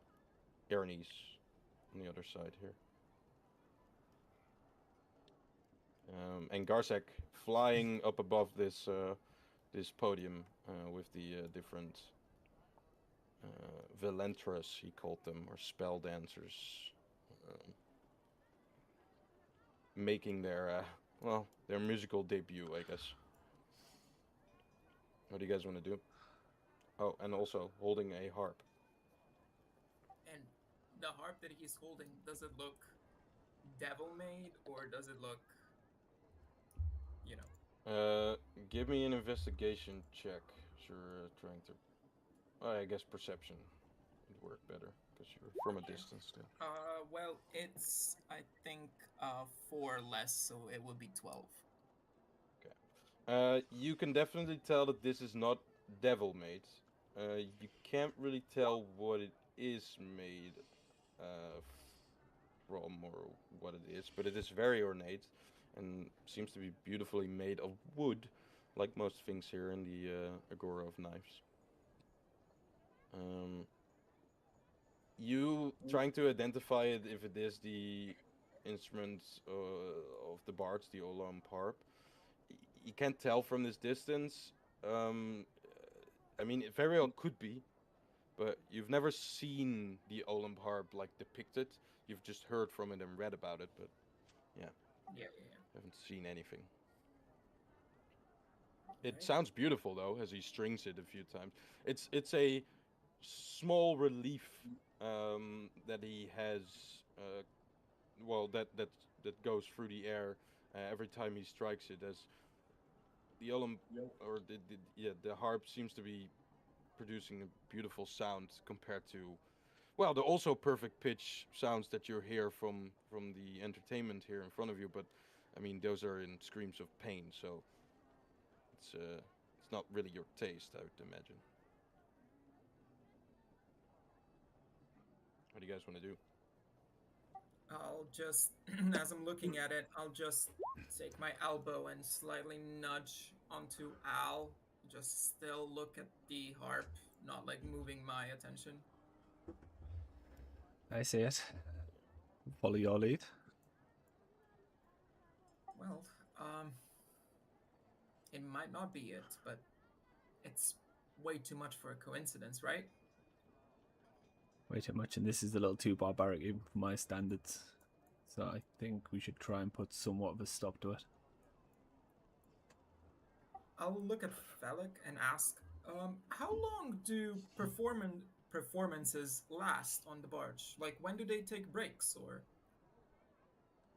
Ernie's on the other side here. And Garzak flying up above this this podium with the different Velentras, he called them, or spell dancers, making their well, their musical debut, I guess. What do you guys want to do? Oh, and also holding a harp. And the harp that he's holding, does it look devil made or does it look, you know? Give me an investigation check. You're trying to. I guess perception would work better because you're from a distance still. Well, it's I think 4 less, so it will be 12. You can definitely tell that this is not devil made. You can't really tell what it is made from or what it is, but it is very ornate and seems to be beautifully made of wood, like most things here in the Agora of Knives. You trying to identify it if it is the instrument of the bards, the Olam harp. You can't tell from this distance. I mean, it very well could be, but you've never seen the Olam harp like depicted. You've just heard from it and read about it, but yeah, Yeah. haven't seen anything. It Okay. sounds beautiful though, as he strings it a few times. It's a small relief that he has. Well, that goes through the air every time he strikes it. As the or the harp seems to be producing a beautiful sound compared to, well, the also perfect pitch sounds that you hear from the entertainment here in front of you. But I mean, those are in screams of pain, so it's not really your taste, I would imagine. What do you guys want to do? I'll just, as I'm looking at it, I'll just take my elbow and slightly nudge onto Al. Just still look at the harp, not like moving my attention. I see it. Follow your lead. Well, it might not be it, but it's way too much for a coincidence, right? Way too much, and this is a little too barbaric even for my standards. So I think we should try and put somewhat of a stop to it. I'll look at Felix and ask, how long do performances last on the barge? Like, when do they take breaks, or?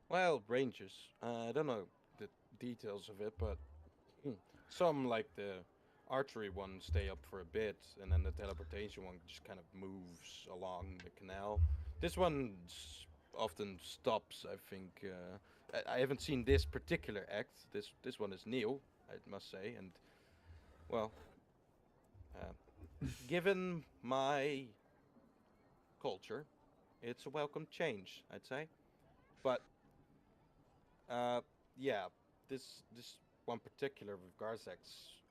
Well, ranges. I don't know the details of it, but some like the archery one stay up for a bit, and then the teleportation one just kind of moves along the canal. This one often stops. I think. I haven't seen this particular act. This one is new, I must say, and well, uh, given my culture, it's a welcome change, I'd say. But uh, yeah, this one particular with Garzak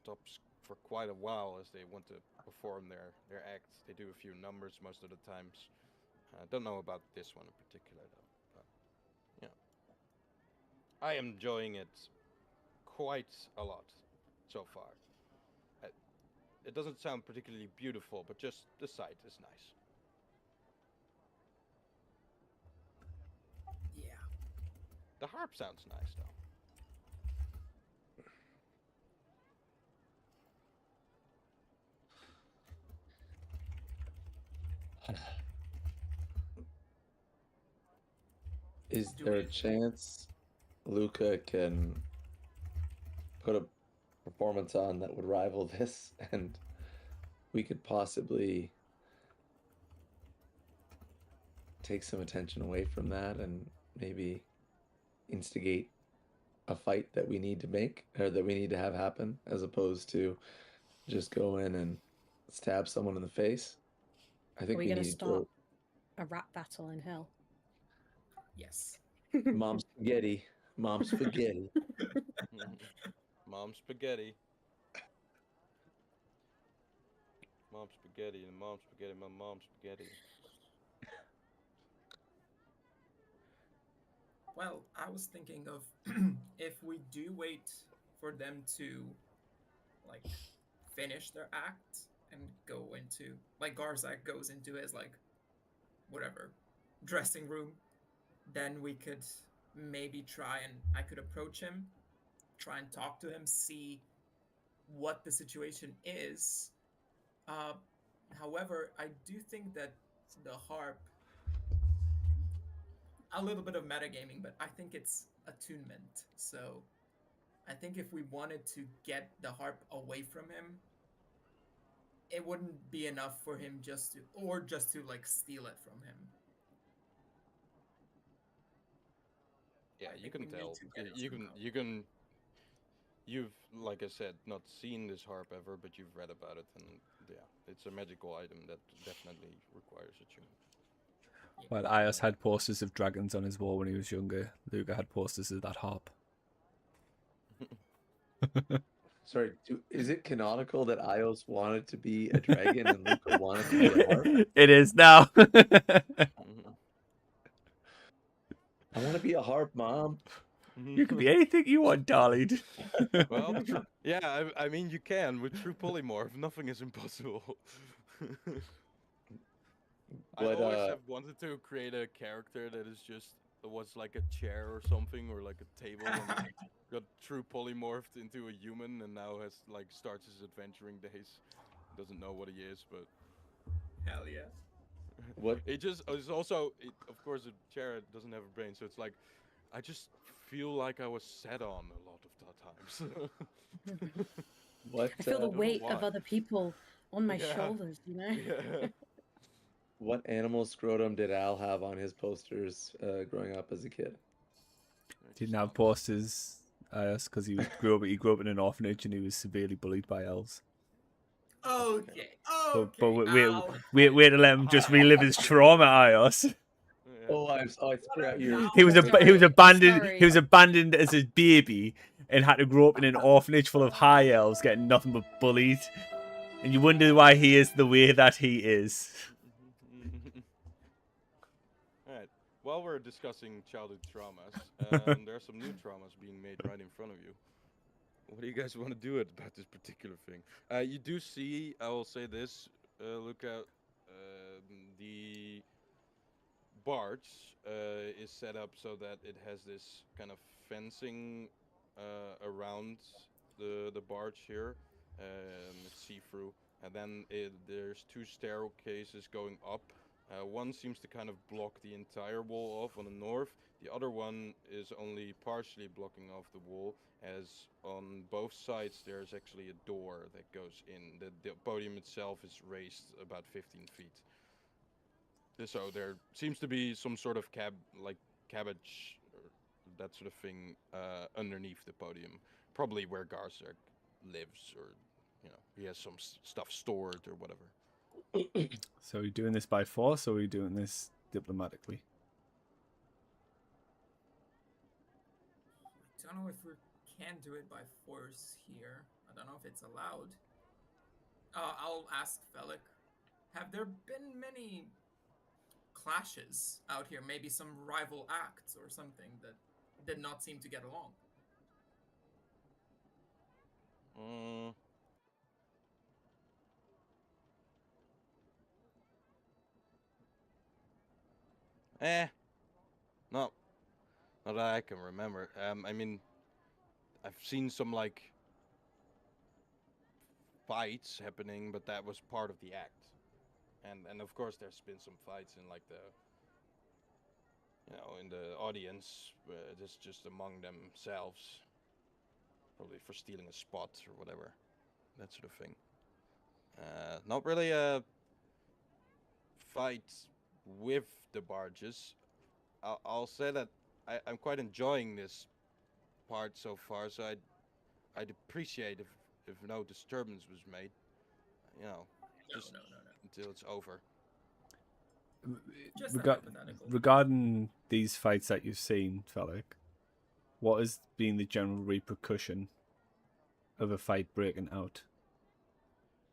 stops for quite a while as they want to perform their act. They do a few numbers most of the times. I don't know about this one in particular though. But yeah, I am enjoying it quite a lot so far. Uh, It doesn't sound particularly beautiful, but just the sight is nice. Yeah. The harp sounds nice though. Is Do there a we? chance Luca can put a performance on that would rival this, and we could possibly take some attention away from that and maybe instigate a fight that we need to make or that we need to have happen as opposed to just go in and stab someone in the face? I Are think we we going to need to start a rap battle in hell? Yes. mom spaghetti, mom spaghetti. Mom spaghetti. Mom spaghetti and mom spaghetti, my mom spaghetti. Well, I was thinking of if we do wait for them to like finish their act and go into like Garzak goes into his like whatever dressing room, then we could maybe try and I could approach him, try and talk to him, see what the situation is. Uh, However, I do think that the harp, a little bit of metagaming, but I think it's attunement. So I think if we wanted to get the harp away from him, it wouldn't be enough for him just to, or just to like steal it from him. Yeah, I you think can we need tell. to get in You some can. cover. You can. You've, like I said, not seen this harp ever, but you've read about it, and yeah, it's a magical item that definitely requires attunement. Yeah. Well, Ios had posters of dragons on his wall when he was younger. Luca had posters of that harp. Sorry, is it canonical that Ios wanted to be a dragon and Luca wanted to be a harp? It is now. I want to be a harp, mom. You can be anything you want, darling. Well, yeah, I mean, you can with true polymorph. Nothing is impossible. I But always have wanted to create a character that is just was like a chair or something, or like a table, and got true polymorphed into a human, and now has like starts his adventuring days. Doesn't know what he is, but Hell yeah. what it just is also, of course, a chair doesn't have a brain, so it's like I just feel like I was sat on a lot of the times. what I feel the don't know weight of why. other people on my Yeah. shoulders, you know? Yeah. what animal scrotum did Al have on his posters growing up as a kid? Didn't have posters, because he grew up in an orphanage and he was severely bullied by elves. Okay. But Okay. Ow. wait to let him just relive his trauma, Ios. Yeah. Oh, I forgot you're. Now- He was Sorry, abandoned. sorry. He was abandoned as a baby and had to grow up in an orphanage full of high elves, getting nothing but bullied. And you wonder why he is the way that he is. Alright. While we're discussing childhood traumas, there are some new traumas being made right in front of you. What do you guys want to do about this particular thing? You do see, I will say this, look at the barge is set up so that it has this kind of fencing around the barge here. It's see-through, and then there's two staircases going up One seems to kind of block the entire wall off on the north. The other one is only partially blocking off the wall, as on both sides there's actually a door that goes in. The podium itself is raised about 15 feet. So there seems to be some sort of cabbage or that sort of thing underneath the podium, probably where Garzak lives, or he has some stuff stored or whatever. So are you doing this by force, or are you doing this diplomatically? I don't know if we can do it by force here. I don't know if it's allowed. I'll ask Felik. Have there been many clashes out here? Maybe some rival acts or something that did not seem to get along? Mm. Eh, no, not that I can remember. I mean, I've seen some fights happening, but that was part of the act. And of course there's been some fights in in the audience, just among themselves, probably for stealing a spot or whatever, that sort of thing. Not really a fight with the barges. I'll say that I'm quite enjoying this part so far, so I'd appreciate if no disturbance was made, just No. until it's over. Just hypothetical. Regarding these fights that you've seen, Felik, what has been the general repercussion of a fight breaking out?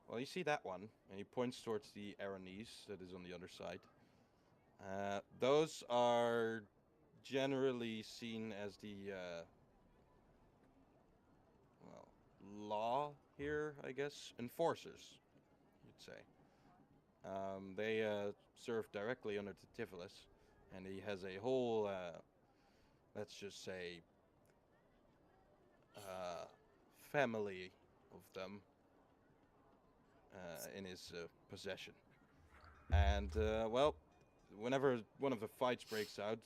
Well, you see that one, and he points towards the Aranese that is on the other side. Those are generally seen as the law here, I guess, enforcers, you'd say. They serve directly under Tiflis, and he has a whole, let's just say, family of them in his possession. And, well, whenever one of the fights breaks out,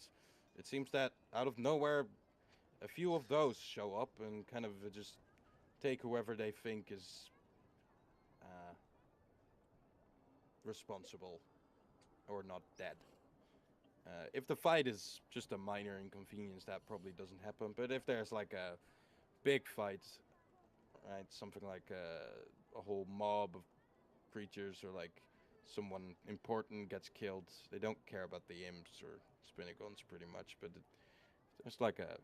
it seems that out of nowhere, a few of those show up and kind of just take whoever they think is responsible or not dead. If the fight is just a minor inconvenience, that probably doesn't happen. But if there's like a big fight, right, something like a whole mob of creatures, or like someone important gets killed, they don't care about the imps or spinagons pretty much. But there's like a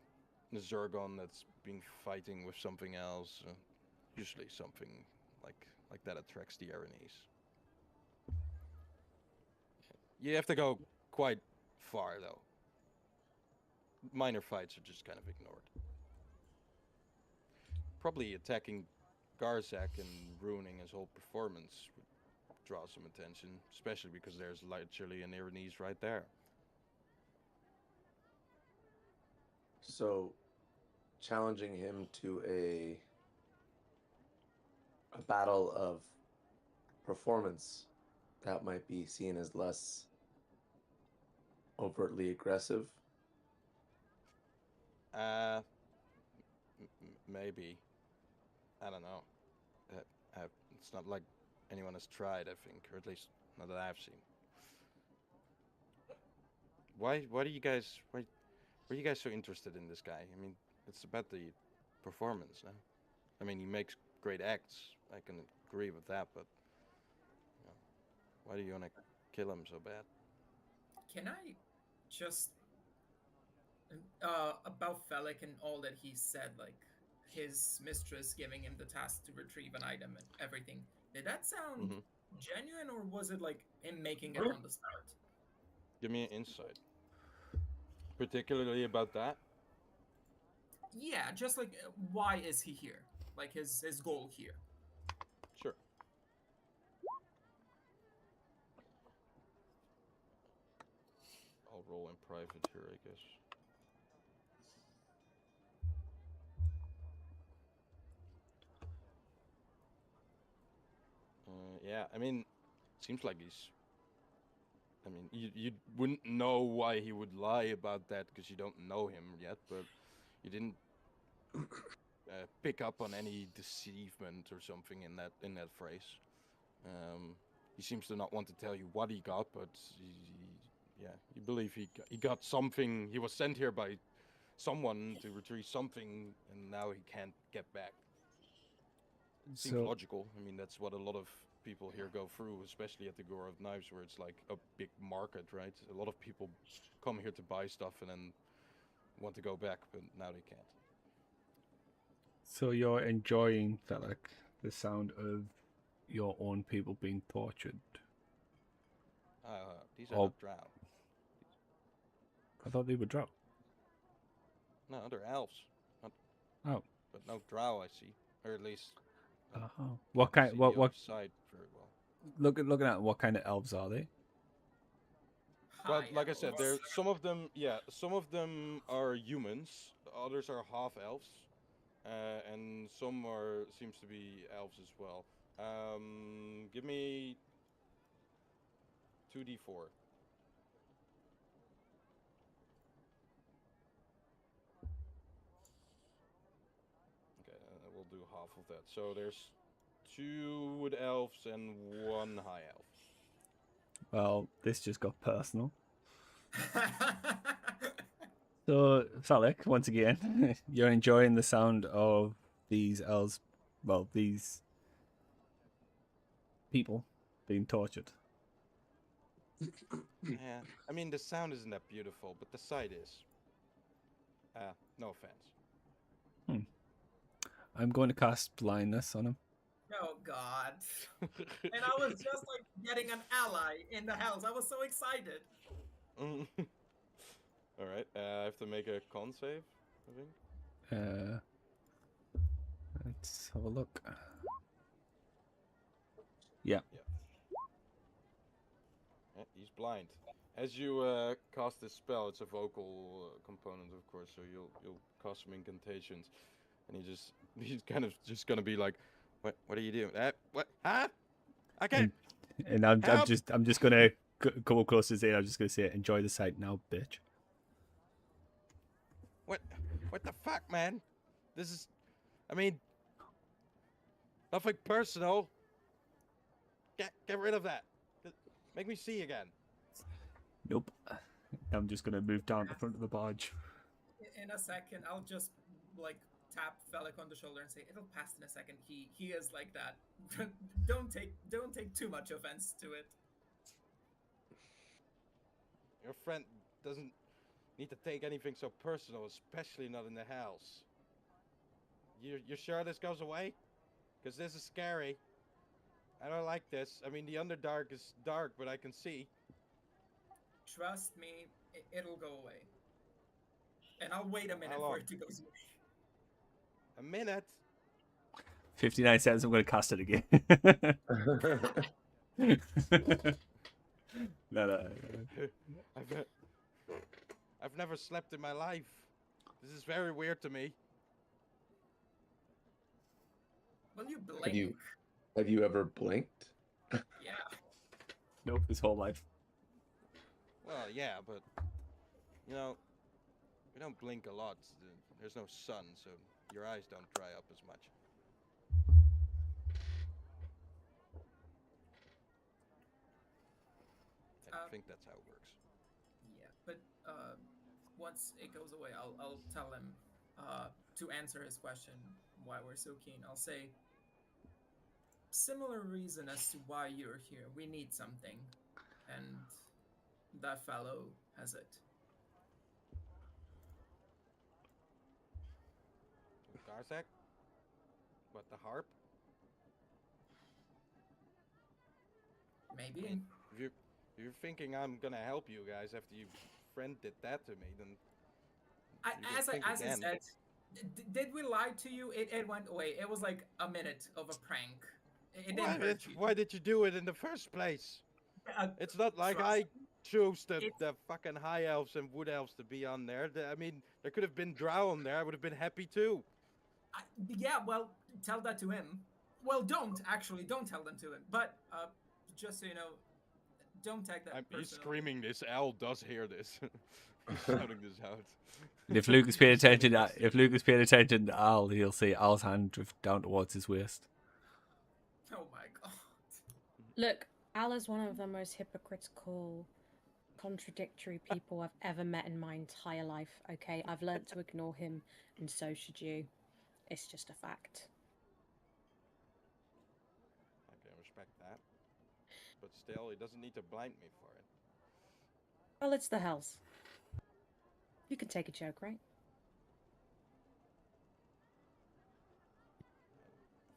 Zergon that's been fighting with something else. Usually something like that attracts the Aranese. You have to go quite far, though. Minor fights are just kind of ignored. Probably attacking Garzak and ruining his whole performance would draw some attention, especially because there's literally an Aranese right there. So, challenging him to a battle of performance that might be seen as less overtly aggressive. Maybe. I don't know. It's not like anyone has tried, I think, or at least not that I've seen. Why do you guys why are you guys so interested in this guy? I mean, it's about the performance, no? I mean, he makes great acts. I can agree with that, but why do you want to kill him so bad? Can I just about Felik and all that he said, like his mistress giving him the task to retrieve an item and everything? Did that sound genuine, or was it like him making it from the start? Give me an insight, particularly about that. Yeah, just like why is he here? Like his goal here. Sure. I'll roll in private here, I guess. Yeah, I mean, seems like he's I mean, you wouldn't know why he would lie about that because you don't know him yet, but you didn't pick up on any deceivement or something in that phrase. He seems to not want to tell you what he got, but yeah, you believe he got something. He was sent here by someone to retrieve something, and now he can't get back. Seems So, logical. I mean, that's what a lot of people here go through, especially at the Gore of Knives, where it's like a big market, right? A lot of people come here to buy stuff and then want to go back, but now they can't. so you're enjoying that, like the sound of your own people being tortured. These are Oh. not drow. I thought they were drow. No, they're elves. Oh. But no drow, I see, or at least. What kind? See What? the What? other side very well. Looking at what kind of elves are they? Well, High like I said, elves. there some of them. Yeah, some of them are humans. The others are half elves, and some seems to be elves as well. Give me 2d4. Okay, we'll do half of that. So there's 2 wood elves and 1 high elf. Well, this just got personal. So, Salik, once again, you're enjoying the sound of these elves, well, these people being tortured. Yeah, I mean the sound isn't that beautiful, but the sight is. No offense. I'm going to cast blindness on him. Oh God! And I was just like getting an ally in the house. I was so excited. All right, I have to make a con save, I think. Let's have a look. Yeah. Yeah, he's blind. As you cast this spell, it's a vocal component, of course. So you'll cast some incantations, and he's kind of just gonna be like, "What are you doing? What? Huh? Okay." And I'm Help! just gonna come up close to Zane. I'm just gonna say, enjoy the sight now, bitch. What the fuck, man? This is, I mean, nothing personal. Get rid of that. Make me see again. Nope. I'm just gonna move down to the front of the barge. In a second, I'll just like tap Felix on the shoulder and say, "It'll pass in a second." He is like that. don't take too much offense to it. Your friend doesn't need to take anything so personal, especially not in the house. You sure this goes away? Because this is scary. I don't like this. I mean, the Underdark is dark, but I can see. Trust me, it'll go away. And I'll wait a minute How for long? it to go away. A minute? 59 seconds. I'm gonna cast it again. No. I've never slept in my life. This is very weird to me. Will you blink? Have you ever blinked? Yeah. Nope. His whole life. Well, yeah, but you know, we don't blink a lot. There's no sun, so your eyes don't dry up as much. I think that's how it works. Yeah, but once it goes away, I'll tell him to answer his question why we're so keen. I'll say similar reason as to why you're here. We need something, and that fellow has it. Garzak? What, the harp? Maybe. I mean, if you're thinking I'm gonna help you guys after your friend did that to me, then As I said, did we lie to you? It went away. It was like a minute of a prank. It didn't hurt you. Why did you do it in the first place? It's not like Trust I chose the It's- fucking high elves and wood elves to be on there. I mean, there could have been drow on there. I would have been happy too. Yeah, well, tell that to him. Well, don't tell them to him. But just so you know, Don't tag that He's person. screaming this. Al does hear this. He's shouting this out. And if Lucas paid He's standing attention, next to if you. Lucas paid attention to Al, he'll see Al's hand drift down towards his waist. Oh my god. Look, Al is one of the most hypocritical, contradictory people I've ever met in my entire life, okay? I've learnt to ignore him, and so should you. It's just a fact. I can respect that. But still, he doesn't need to blind me for it. Well, it's the hells. You can take a joke, right?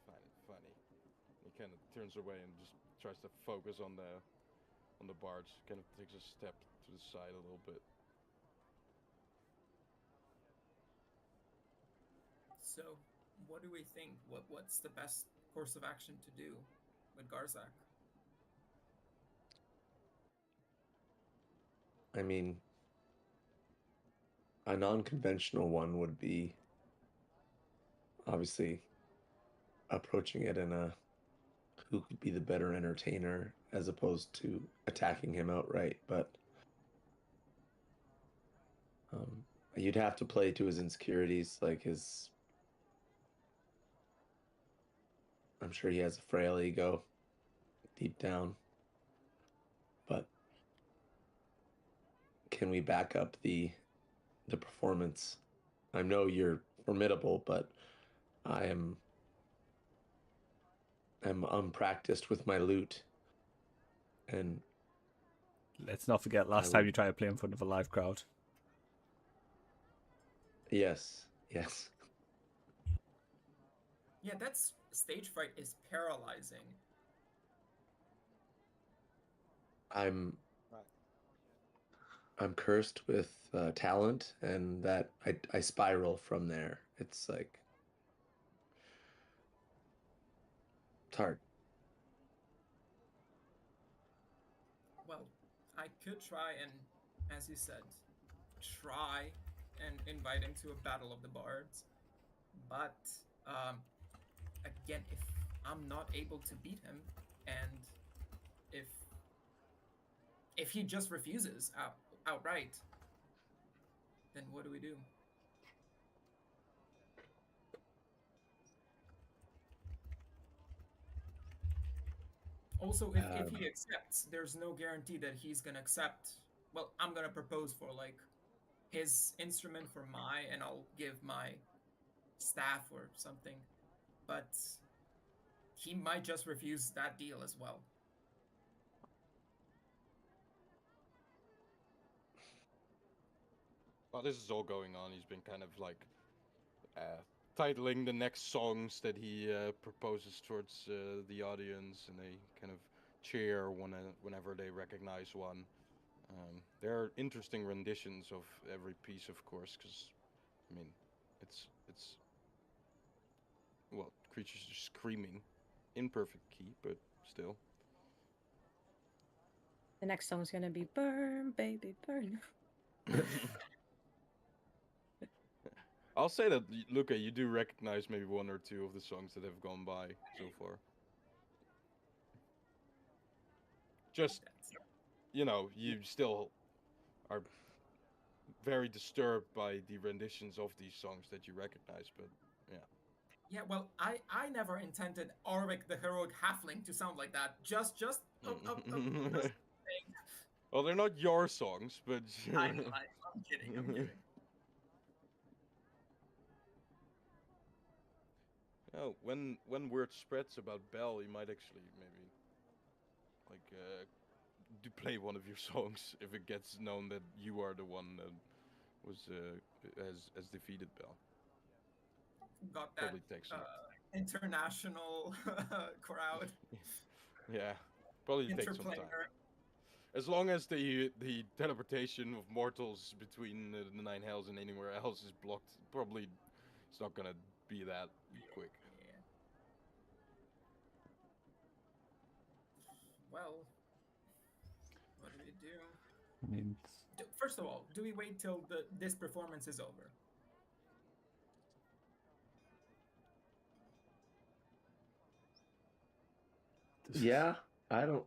I find it funny. He kind of turns away and just tries to focus on the barge. Kind of takes a step to the side a little bit. So, what do we think? What's the best course of action to do with Garzak? I mean, a non-conventional one would be obviously approaching it in a who could be the better entertainer as opposed to attacking him outright. But you'd have to play to his insecurities, like his. I'm sure he has a frail ego deep down. But can we back up the performance? I know you're formidable, but I'm unpracticed with my lute, and Let's not forget last time you tried to play in front of a live crowd. yes. Yeah, that's stage fright is paralyzing. I'm cursed with talent, and that I spiral from there. It's like it's hard. Well, I could try and, as you said, try and invite him to a battle of the bards. But again, if I'm not able to beat him, and if he just refuses outright, then what do we do? Also, if he accepts, there's no guarantee that he's gonna accept. Well, I'm gonna propose for like his instrument for my, and I'll give my staff or something. But he might just refuse that deal as well. While this is all going on, he's been kind of like titling the next songs that he proposes towards the audience, and they kind of cheer whenever they recognize one. There are interesting renditions of every piece, of course, because I mean, it's well, creatures are screaming in perfect key, but still. The next song's gonna be Burn, Baby, Burn. I'll say that, Luca, you do recognize maybe one or two of the songs that have gone by so far. Just, you know, you still are very disturbed by the renditions of these songs that you recognize, but yeah. Yeah, well, I never intended Orvik the heroic halfling to sound like that. Just Well, they're not your songs, but I'm kidding. I'm kidding. Oh, when word spreads about Bell, you might actually maybe like do play one of your songs if it gets known that you are the one that was has defeated Bell. Got that Probably takes some. international crowd. Yeah, probably takes some time. Interplayer. As long as the teleportation of mortals between the Nine Hells and anywhere else is blocked, probably it's not gonna be that quick. Yeah. Well, what do we do? I mean, First of all, do we wait till this performance is over? Yeah, I don't.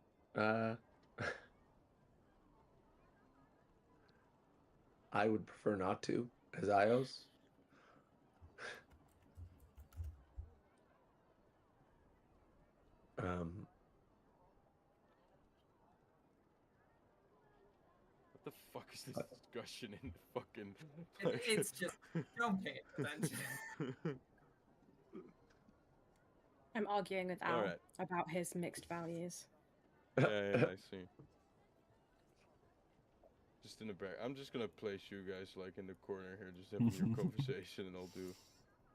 I would prefer not to, as Ios. Um, What the fuck is this Uh, discussion in the fucking? It's just don't pay attention. I'm arguing with All Al right. about his mixed values. Yeah, I see. Just in the back. I'm just gonna place you guys like in the corner here, just having your conversation, and I'll do.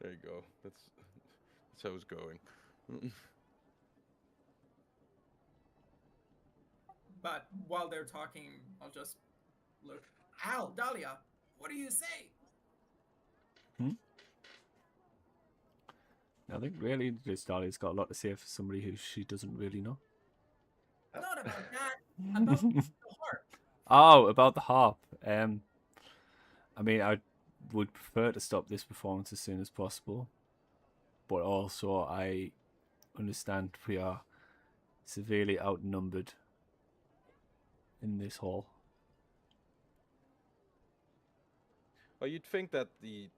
There you go. That's how it's going. But while they're talking, I'll just look. Al, Dahlia, what do you say? I think really this Dahlia's got a lot to say for somebody who she doesn't really know. Not about that. About the harp. Oh, about the harp. I mean, I would prefer to stop this performance as soon as possible, but also I understand we are severely outnumbered in this hall. Well, you'd think that the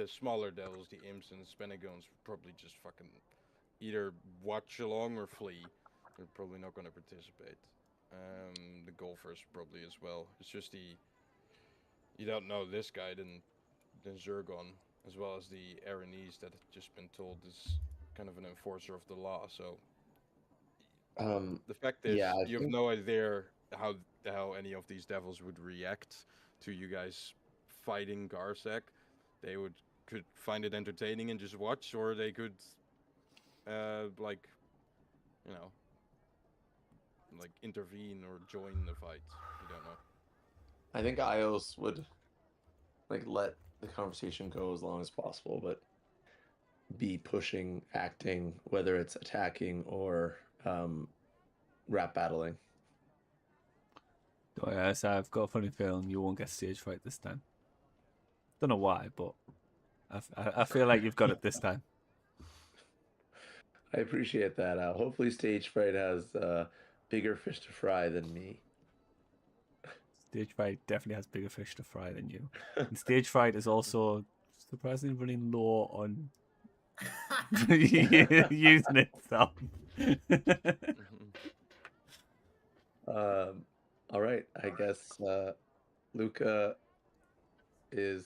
smaller devils, the imps and the spenagons, would probably just fucking either watch along or flee. They're probably not going to participate. The golfers probably as well. It's just you don't know this guy than Zurgon, as well as the Aranese that had just been told is kind of an enforcer of the law. So the fact is, yeah, I you have think no idea how any of these devils would react to you guys fighting Garsek. They could find it entertaining and just watch, or they could, like, you know, like intervene or join the fight. You don't know. I think Ios would like let the conversation go as long as possible, but be pushing, acting, whether it's attacking or rap battling. Oh, yeah, so I've got a funny feeling you won't get stage fright this time. Don't know why, but I feel like you've got it this time. I appreciate that. Hopefully, Stage Fright has bigger fish to fry than me. Stage fright definitely has bigger fish to fry than you. And stage fright is also surprisingly running low on using itself. All right, I guess Luca is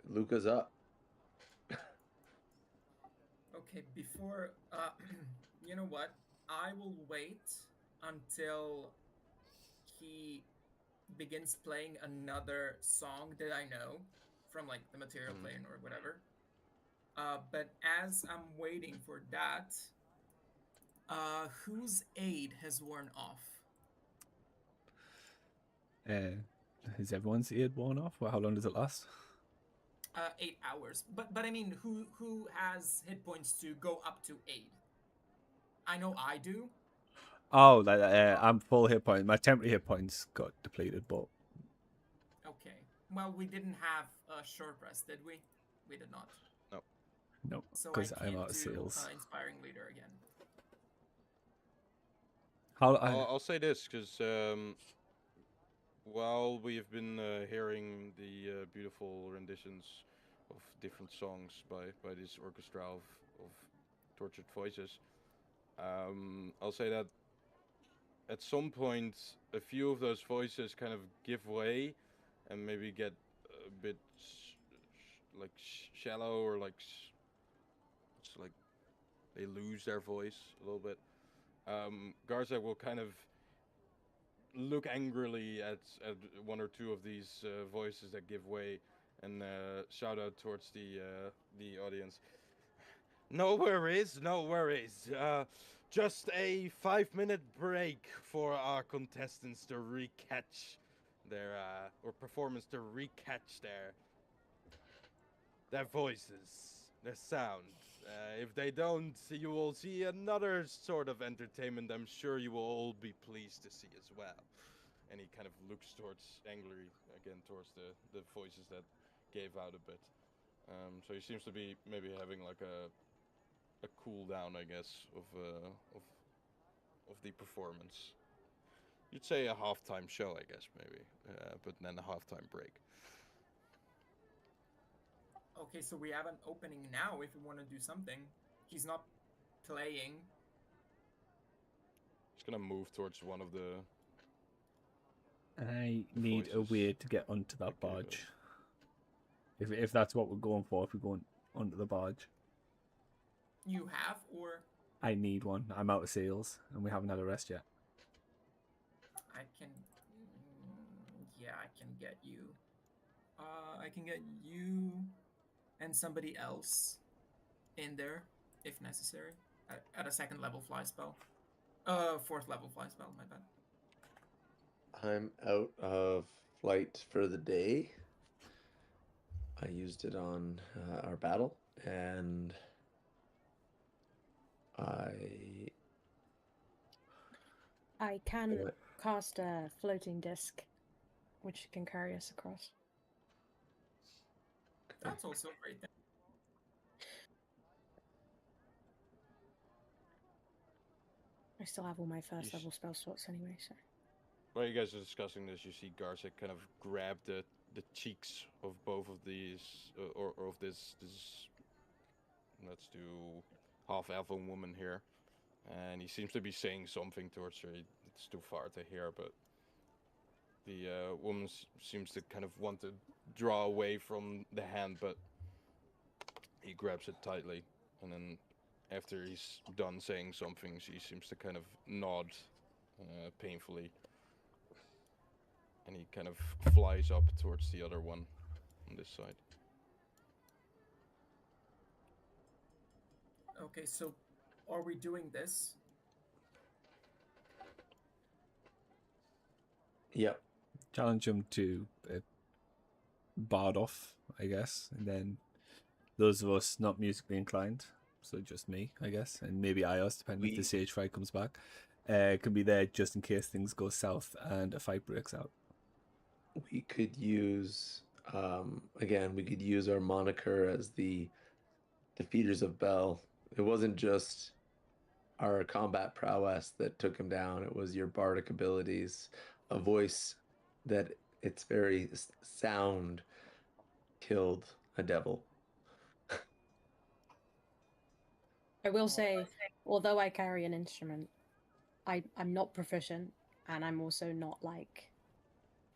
Luca's up. Okay, before you know what? I will wait until he begins playing another song that I know from like the material plane or whatever. But as I'm waiting for that, whose aid has worn off? Has everyone's ear worn off? Well, how long does it last? 8 hours. But I mean, who has hit points to go up to 8? I know I do. Oh, like I'm full hit point. My temporary hit points got depleted, but Okay. Well, we didn't have a short rest, did we? We did not. no, So I because I'm can't out of do seals. inspiring leader again. How? I'll say this because while we've been hearing the beautiful renditions of different songs by this orchestra of tortured voices, I'll say that at some point a few of those voices kind of give way and maybe get a bit like shallow or like it's like they lose their voice a little bit. Garza will kind of look angrily at one or two of these voices that give way and shout out towards the audience. No worries, no worries. Just a 5-minute break for our contestants to recatch their or performance to recatch their voices, their sound. If they don't, you will see another sort of entertainment I'm sure you will all be pleased to see as well. And he kind of looks towards angrily again towards the voices that gave out a bit. So he seems to be maybe having like a cool down, I guess, of the performance. You'd say a halftime show, I guess, maybe, but then a halftime break. Okay, so we have an opening now if we want to do something. He's not playing. He's gonna move towards one of the. I need a Voices. way to get onto that Okay, barge. If that's what we're going for, if we're going onto the barge. You have, or I need one. I'm out of sails, and we haven't had a rest yet. I can. Yeah, I can get you. I can get you and somebody else in there if necessary at a second level fly spell. Fourth level fly spell. My bad. I'm out of flight for the day. I used it on our battle, and I can What? cast a floating disc, which can carry us across. That's also a great thing. I still have all my first Yeesh. level spell slots anyway, so. While you guys are discussing this, you see Garza kind of grab the cheeks of both of these, or of this. Let's do half elven woman here, and he seems to be saying something towards her. It's too far to hear, but the woman seems to kind of want to draw away from the hand, but he grabs it tightly, and then after he's done saying something, she seems to kind of nod painfully, and he kind of flies up towards the other one on this side. Okay, so are we doing this? Yep. Challenge him to bard off, I guess, and then those of us not musically inclined, so just me, I guess, and maybe Ios, depending if the sage fright comes back, can be there just in case things go south and a fight breaks out. We could use again. We could use our moniker as the defeaters of Bel. It wasn't just our combat prowess that took him down. It was your bardic abilities, a voice that it's very sound killed a devil. I will say, although I carry an instrument, I'm not proficient, and I'm also not like.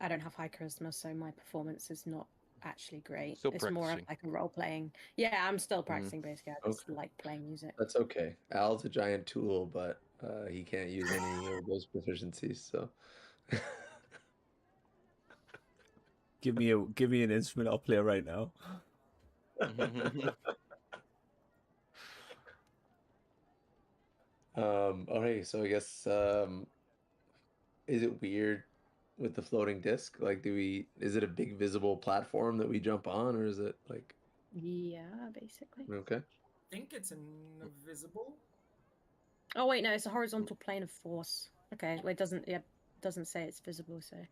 I don't have high charisma, so my performance is not actually great. Still it's more of practicing. like a role playing. Yeah, I'm still practicing basically. I just Okay. like playing music. That's okay. Al's a giant tool, but he can't use any of those proficiencies. So Give me an instrument, I'll play right now. okay, so I guess is it weird with the floating disc? Like, is it a big visible platform that we jump on, or is it like Yeah, basically. okay? I think it's invisible. Oh wait, no, it's a horizontal plane of force. Okay, well, it doesn't say it's visible, so. I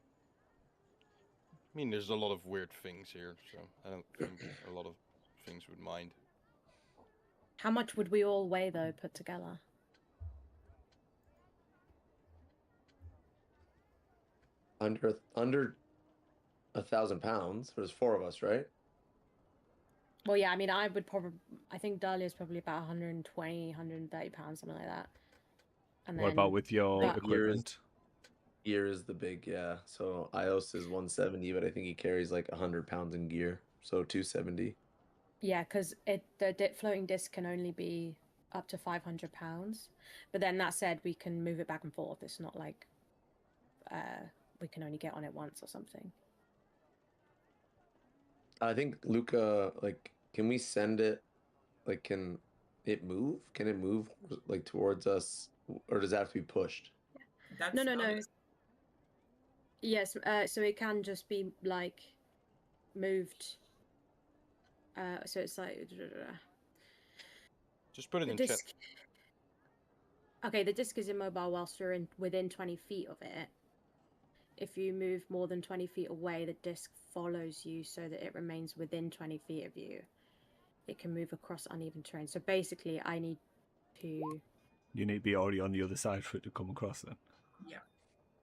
mean, there's a lot of weird things here, so I don't think a lot of things would mind. How much would we all weigh though, put together? Under 1,000 pounds. There's 4 of us, right? Well, yeah, I mean, I think Dahlia's probably about 120, 130 pounds, something like that. And What then about with your But- equipment? Gear is the big, yeah. So Ios is 170, but I think he carries like 100 pounds in gear, so 270. Yeah, because the floating disc can only be up to 500 pounds. But then that said, we can move it back and forth. It's not like we can only get on it once or something. I think Luca, like, can we send it? Like, can it move? Can it move like towards us, or does it have to be pushed? That's No. Dahlia's. Yes, so it can just be like moved. So it's like Just put it the in chat. disc. Okay, the disc is immobile whilst you're within 20 feet of it. If you move more than 20 feet away, the disc follows you so that it remains within 20 feet of you. It can move across uneven terrain. So basically, I need to. You need to be already on the other side for it to come across then. Yeah.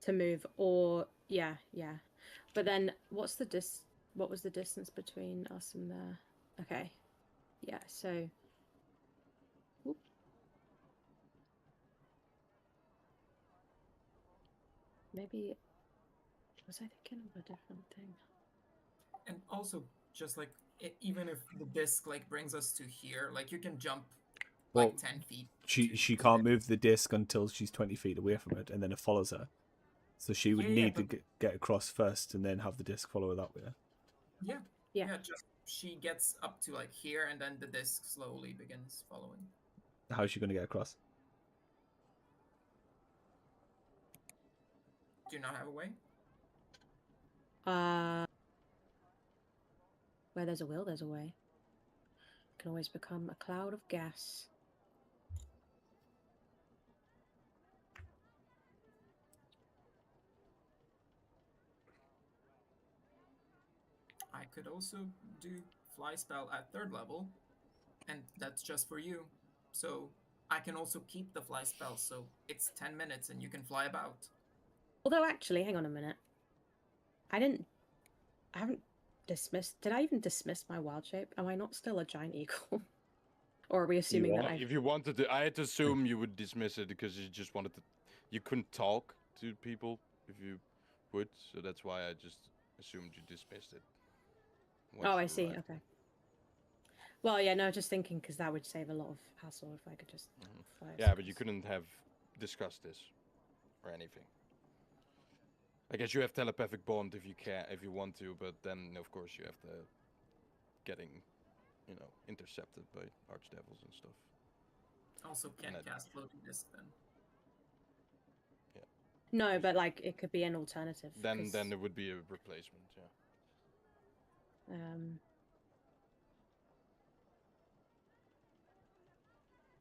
to move, or yeah. But then what was the distance between us and there? Okay. Yeah, so whoop. Maybe was I thinking of a different thing? And also, just like even if the disc like brings us to here, like you can jump like Well, 10 feet. she to can't it. move the disc until she's 20 feet away from it, and then it follows her. So she would Yeah, need to but get across first, and then have the disc follow her that way. yeah, Yeah. just she gets up to like here, and then the disc slowly begins following. How's she going to get across? Do you not have a way? Where there's a will, there's a way. Can always become a cloud of gas. I could also do fly spell at 3rd level, and that's just for you. So I can also keep the fly spell, so it's 10 minutes and you can fly about. Although actually, hang on a minute. I haven't dismissed. Did I even dismiss my wild shape? Am I not still a giant eagle? Or are we assuming that are. I've... If you wanted to, I had to assume you would dismiss it because you just wanted to. You couldn't talk to people if you would, so that's why I just assumed you dismissed it. once Oh, I you see. arrived. Okay. Well, yeah, no, just thinking because that would save a lot of hassle if I could just fly. Yeah, but you couldn't have discussed this or anything. I guess you have telepathic bond if you can, if you want to, but then of course you have to getting, intercepted by archdevils and stuff. Also can't And cast floating disc then. No, but like it could be an alternative. Then 'cause, there would be a replacement. Yeah.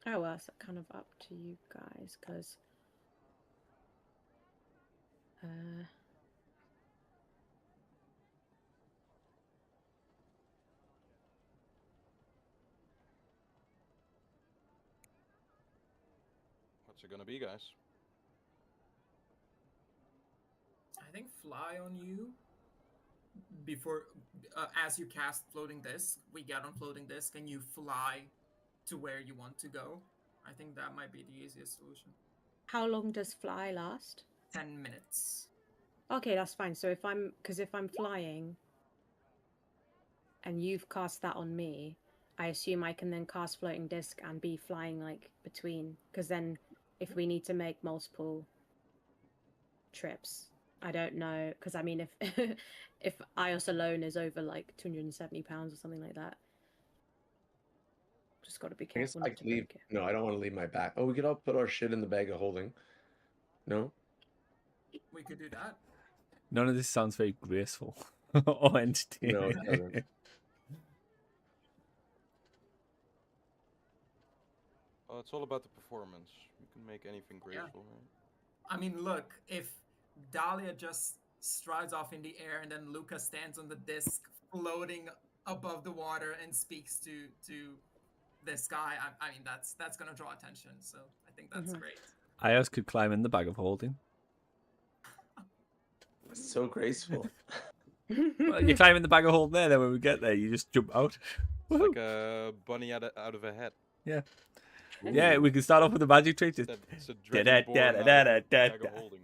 Oh well, it's kind of up to you guys because. What's it gonna be, guys? I think fly on you before as you cast floating disc, we get on floating disc and you fly to where you want to go. I think that might be the easiest solution. How long does fly last? 10 minutes. Okay, that's fine. So if I'm flying and you've cast that on me, I assume I can then cast floating disc and be flying like between. Because then, if we need to make multiple trips, I don't know. Because I mean, if if Ios alone is over like 270 pounds or something like that, just got to be I guess careful I not to could leave. break it. No, I don't want to leave my back. Oh, we could all put our shit in the bag of holding. No? We could do that. None of this sounds very graceful or entertaining. No, it doesn't. Oh, it's all about the performance. You can make anything graceful, right? I mean, look, if Dahlia just strides off in the air and then Luca stands on the disc floating above the water and speaks to this guy, I mean that's gonna draw attention. So I think that's great. Ios could climb in the bag of holding. So graceful. Well, you climb in the bag of holding there, then when we get there, you just jump out. It's like a bunny out of a hat. Yeah. Yeah, we can start off with a magic trick. Just It's a dragon born out of a bag of holding.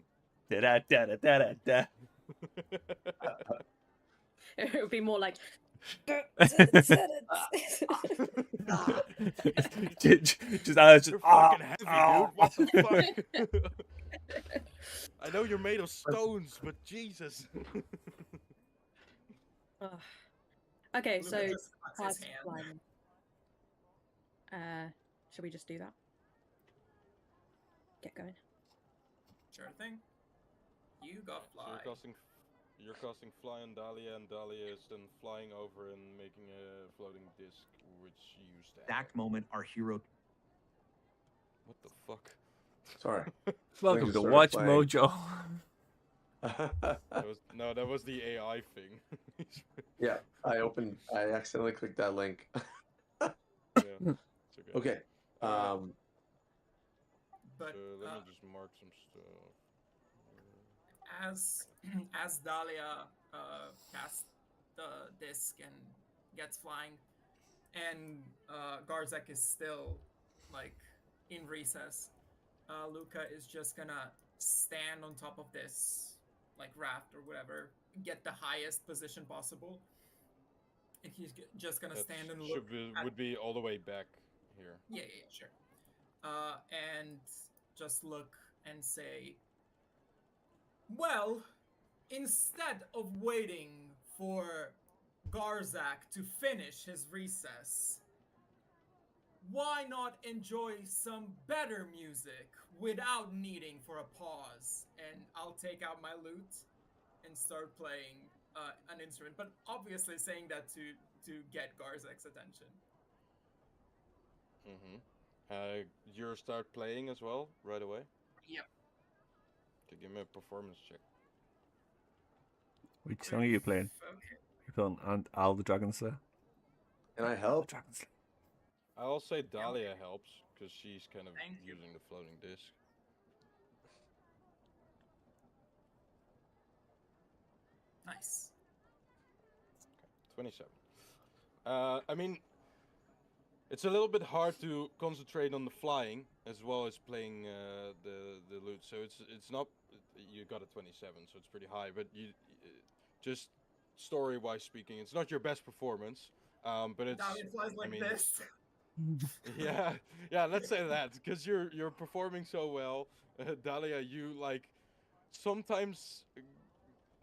It would be more like. just You're fucking heavy, dude. What the fuck? I know you're made of stones, but Jesus. Okay, Luca so just cuts his cast hand. flying. Should we just do that? Get going. Sure thing. You got So fly. you're casting fly on Dahlia, and Dahlia is then flying over and making a floating disc, which you stab. Exact moment our hero. What the fuck? Sorry. welcome Just to started Watch playing. Mojo. That was the AI thing. Yeah, I accidentally clicked that link. Yeah, it's okay. Okay. But So let me just mark some stuff. as as Dahlia casts the disc and gets flying, and Garzek is still like in recess, Luca is just gonna stand on top of this like raft or whatever, get the highest position possible, and he's just gonna That stand and look should be at would be all the way back here. yeah, sure, and just look and say, well, instead of waiting for Garzak to finish his recess, why not enjoy some better music without needing for a pause? And I'll take out my lute and start playing an instrument, but obviously saying that to get Garzak's attention. Mm-hmm. You start playing as well right away. Yep. To give me a performance check. Which song are you playing? Okay. You're playing and Al the Dragon Slayer. Can I Al the help? Dragon Slayer. I'll say Dahlia helps because she's kind of Thank you. using the floating disc. Nice. 27. I mean, it's a little bit hard to concentrate on the flying as well as playing the lute. So it's not you got a 27, so it's pretty high. But you just story wise speaking, it's not your best performance. But it's Dahlia flies I like mean this. yeah let's say that because you're performing so well, Dahlia. You like sometimes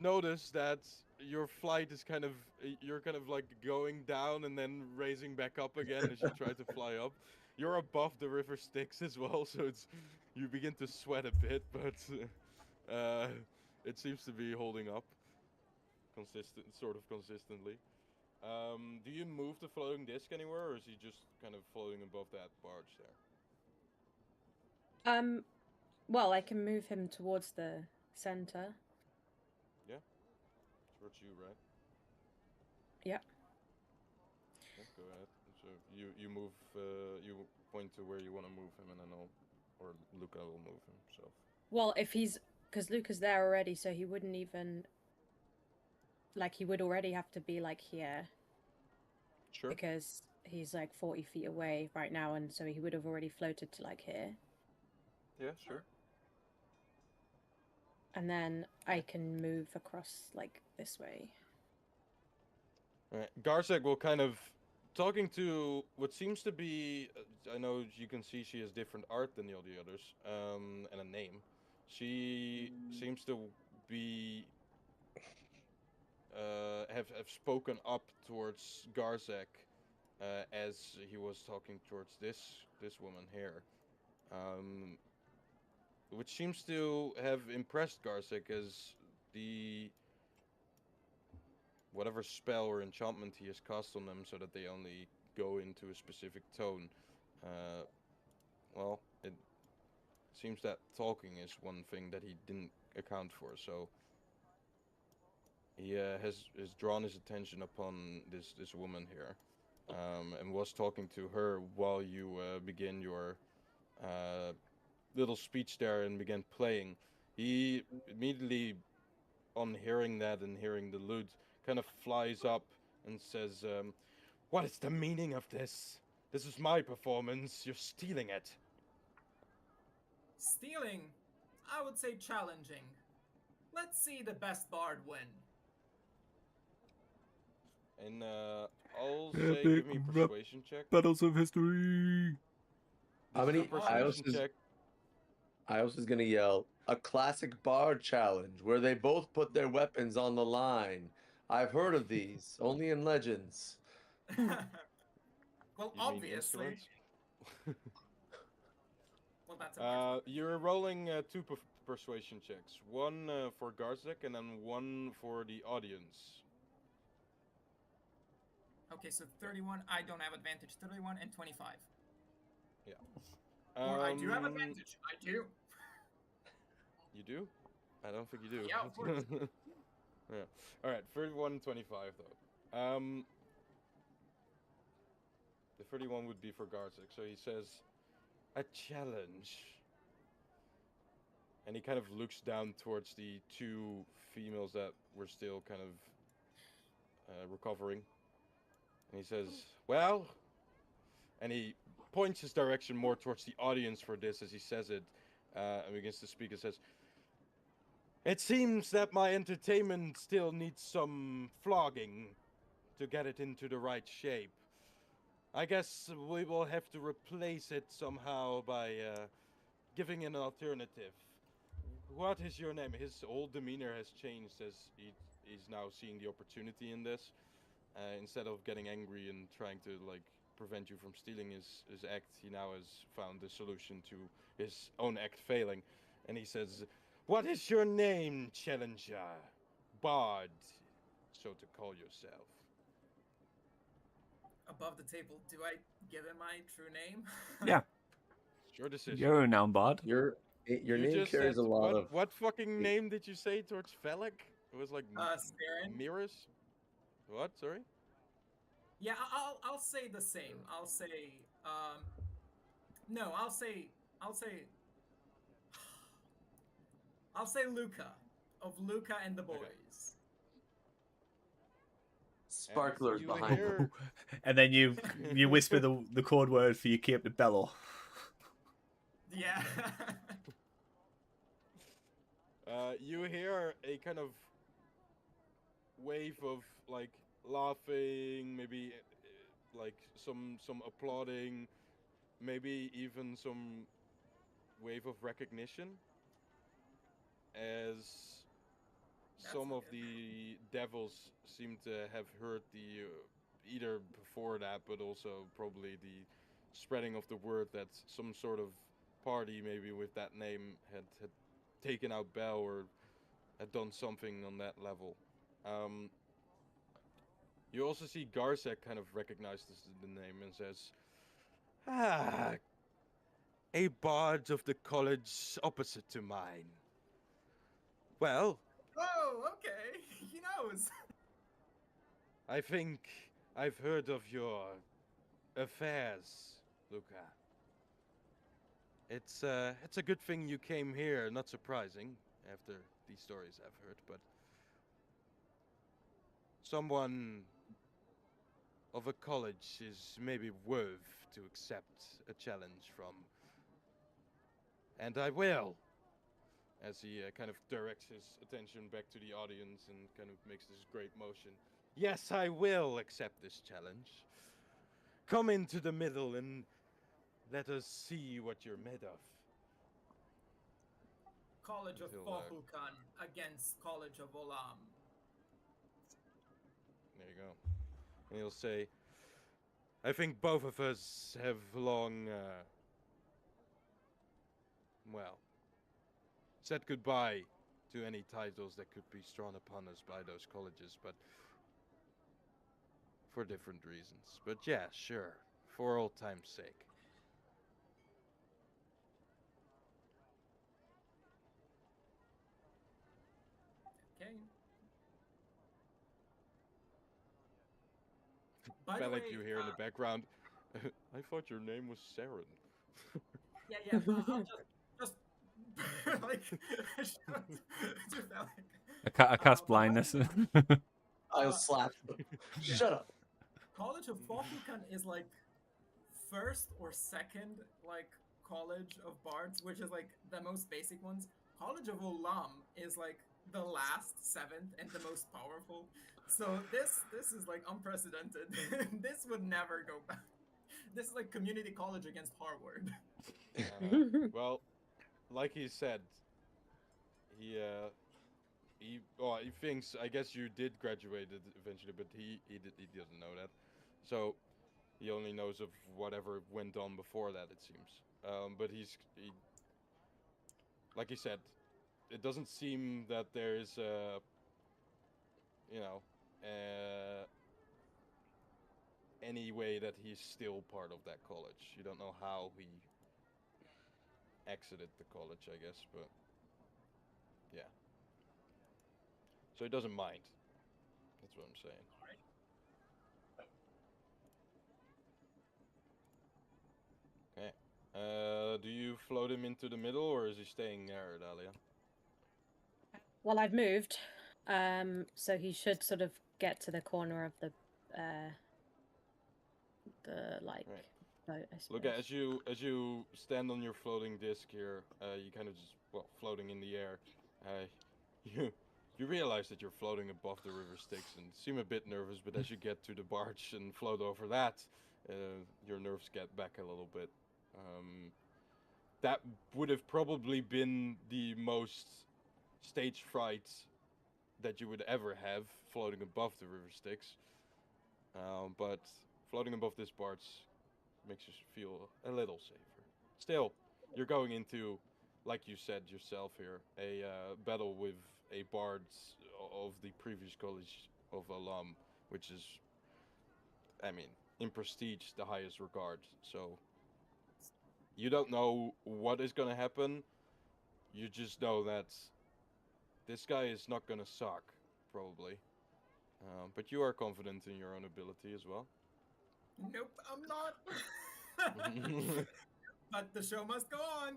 notice that your flight is kind of you're kind of like going down and then raising back up again as you try to fly up. You're above the river Styx as well, so it's you begin to sweat a bit, but uh, it seems to be holding up sort of consistently. Do you move the floating disc anywhere, or is he just kind of floating above that barge there? Well, I can move him towards the center. Yeah, towards you, right? Yeah. Yeah, go ahead. So you move you point to where you want to move him, and then or Luca will move himself. Well, if he's because Luca's there already, so he wouldn't even like he would already have to be like here Sure. because he's like 40 feet away right now, and so he would have already floated to like here. Yeah, sure. And then I can move across like this way. Alright. Garsek will kind of talking to what seems to be. I know you can see she has different art than all the others, and a name. She seems to be have spoken up towards Garzek as he was talking towards this woman here, which seems to have impressed Garzek as the whatever spell or enchantment he has cast on them, so that they only go into a specific tone. Well, it seems that talking is one thing that he didn't account for, so he has drawn his attention upon this woman here, and was talking to her while you begin your little speech there and began playing. He immediately, on hearing that and hearing the lute, kind of flies up and says, "What is the meaning of this? This is my performance. You're stealing it." Stealing, I would say challenging. Let's see the best bard win. And I'll say, give me a persuasion check. Battles of history. How This is a many? persuasion check. Ios is gonna yell a classic bard challenge where they both put their weapons on the line. I've heard of these, only in legends. Well, You mean obviously. instruments? Well, that's a bard's You're rolling two persuasion checks. One for Garzek and then one for the audience. Okay, so 31, I don't have advantage. 31 and 25. Yeah. Or I do have advantage. I do. You do? I don't think you do. Yeah, of course. Yeah. All right, 31 and 25 though. The 31 would be for Garzek. So he says, "A challenge." and he kind of looks down towards the two females that were still kind of recovering, and he says, "Well," and he points his direction more towards the audience for this as he says it, and begins to speak and says, "It seems that my entertainment still needs some flogging to get it into the right shape. I guess we will have to replace it somehow by giving an alternative. What is your name?" His whole demeanor has changed as he's now seeing the opportunity in this. Instead of getting angry and trying to like prevent you from stealing his act, he now has found the solution to his own act failing. And he says, "What is your name, challenger? Bard, so to call yourself." Above the table, do I give him my true name? Yeah, It's your decision. you're a renowned bard. Your You name just carries said, a lot of. what fucking name did you say towards Felix? It was like Saren. Mirrors? What? Sorry? Yeah, I'll say the same. I'll say no, I'll say I'll say Luca of Luca and the Boys. Okay. Sparklers you behind hear- him. And then you whisper the code word for your cape to bellow. Yeah. You hear a kind of wave of like laughing, maybe like some applauding, maybe even some wave of recognition as That's some of good. the devils seem to have heard the either before that, but also probably the spreading of the word that some sort of party maybe with that name had taken out Bell or had done something on that level. You also see Garsek kind of recognizes the name and says, "Ah, a bard of the college opposite to mine. Well, Oh, okay. He knows. I think I've heard of your affairs, Luca. It's a good thing you came here, not surprising after these stories I've heard, but someone of a college is maybe worth to accept a challenge from. And I will." As he kind of directs his attention back to the audience and kind of makes this great motion. "Yes, I will accept this challenge. Come into the middle and let us see what you're made of." College of Until, Fohukan against College of Olam. There you go. And he'll say, "I think both of us have long, well, said goodbye to any titles that could be thrown upon us by those colleges, but for different reasons. But yeah, sure, for old time's sake." Okay. By the Felt like way, you hear in the background, "I thought your name was Saren." yeah, I'll just like to Felix. I cast by the blindness. way, I'll slap him. yeah. Shut up. College of Fohukan is like first or second like college of bards, which is like the most basic ones. College of Olam is like the last seventh and the most powerful. So this is like unprecedented. This would never go back. This is like community college against Harvard. Well, like he said, he he thinks, I guess you did graduate eventually, but he doesn't know that. So he only knows of whatever went on before that, it seems. But he, like he said, it doesn't seem that there is you know, any way that he's still part of that college. You don't know how he exited the college, I guess, but yeah. So he doesn't mind. That's what I'm saying. Okay. Do you float him into the middle, or is he staying there, Dahlia? Well, I've moved, so he should sort of get to the corner of the like Right. boat, I Look, suppose. as you stand on your floating disc here, you kind of just floating in the air. Uh, you you realize that you're floating above the river Styx and seem a bit nervous, but as you get to the barge and float over that, your nerves get back a little bit. That would have probably been the most stage fright that you would ever have floating above the river Styx. But floating above this barge makes you feel a little safer. Still, you're going into, like you said yourself here, a battle with a bard of the previous college of alum, which is, I mean, in prestige, the highest regard. So you don't know what is gonna happen. You just know that this guy is not gonna suck, probably. But you are confident in your own ability as well. Nope, I'm not. But the show must go on.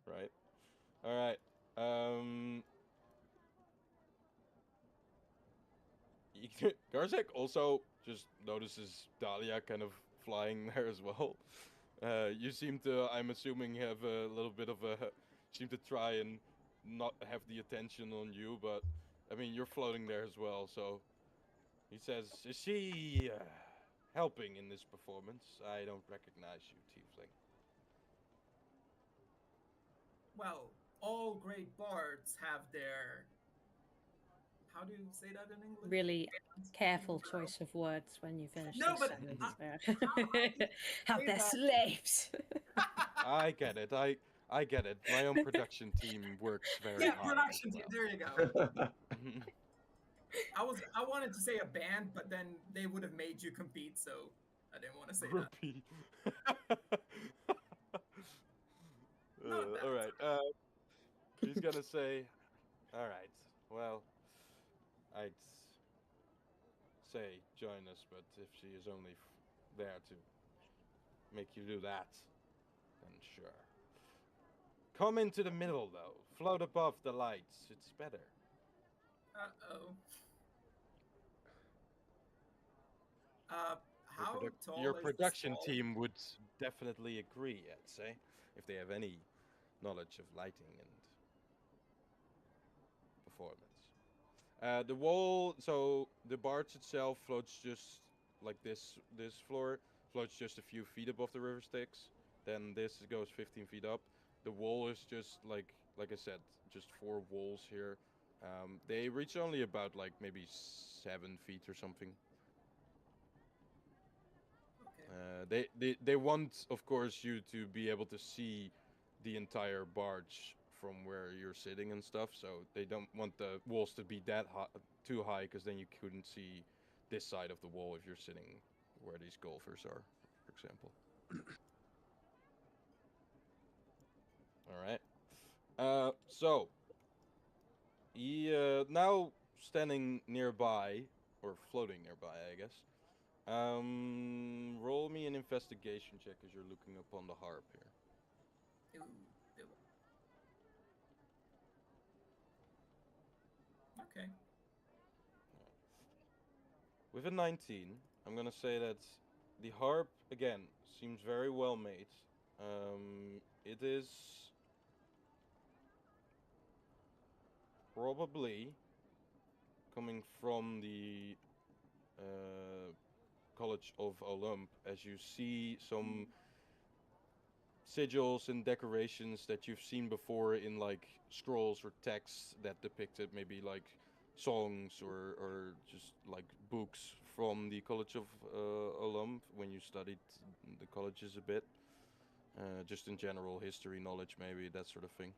Right. All right. Um, Garzek also just notices Dahlia kind of flying there as well. You seem to, I'm assuming, have a little bit of a, seem to try and not have the attention on you, but I mean, you're floating there as well, so he says, is she helping in this performance? I don't recognize you, Tiefling. Well, all great bards have their. How do you say that in English? Really careful Even though- choice of words when you finish No, this but sentence how there. do you Have say their that? slaves. I get it. I get it. My own production team works very Yeah, hard. production as team. well. There you go. Mhm. I wanted to say a band, but then they would have made you compete, so I didn't want to say that. Groupie. Not that. All right. He's gonna say, "All right. Well, I'd say join us, but if she is only there to make you do that, then sure. Come into the middle, though. Float above the lights. It's better." Uh-oh. Uh, how Your tall is this production wall? team would definitely agree, I'd say, if they have any knowledge of lighting and performance. The wall, so the barge itself floats just like this. This floor floats just a few feet above the river Styx. Then this goes 15 feet up. The wall is just like I said, just four walls here. They reach only about like maybe 7 feet or something. Okay. They want, of course, you to be able to see the entire barge from where you're sitting and stuff. So they don't want the walls to be that high, too high, because then you couldn't see this side of the wall if you're sitting where these golfers are, for example. All right. So he now standing nearby or floating nearby, I guess. Roll me an investigation check as you're looking upon the harp here. Ooh, do it. Okay. With a 19, I'm gonna say that the harp again seems very well made. It is probably coming from the College of Olymp, as you see some sigils and decorations that you've seen before in like scrolls or texts that depicted maybe like songs or just like books from the College of Olymp when you studied the colleges a bit. Just in general history knowledge, maybe that sort of thing.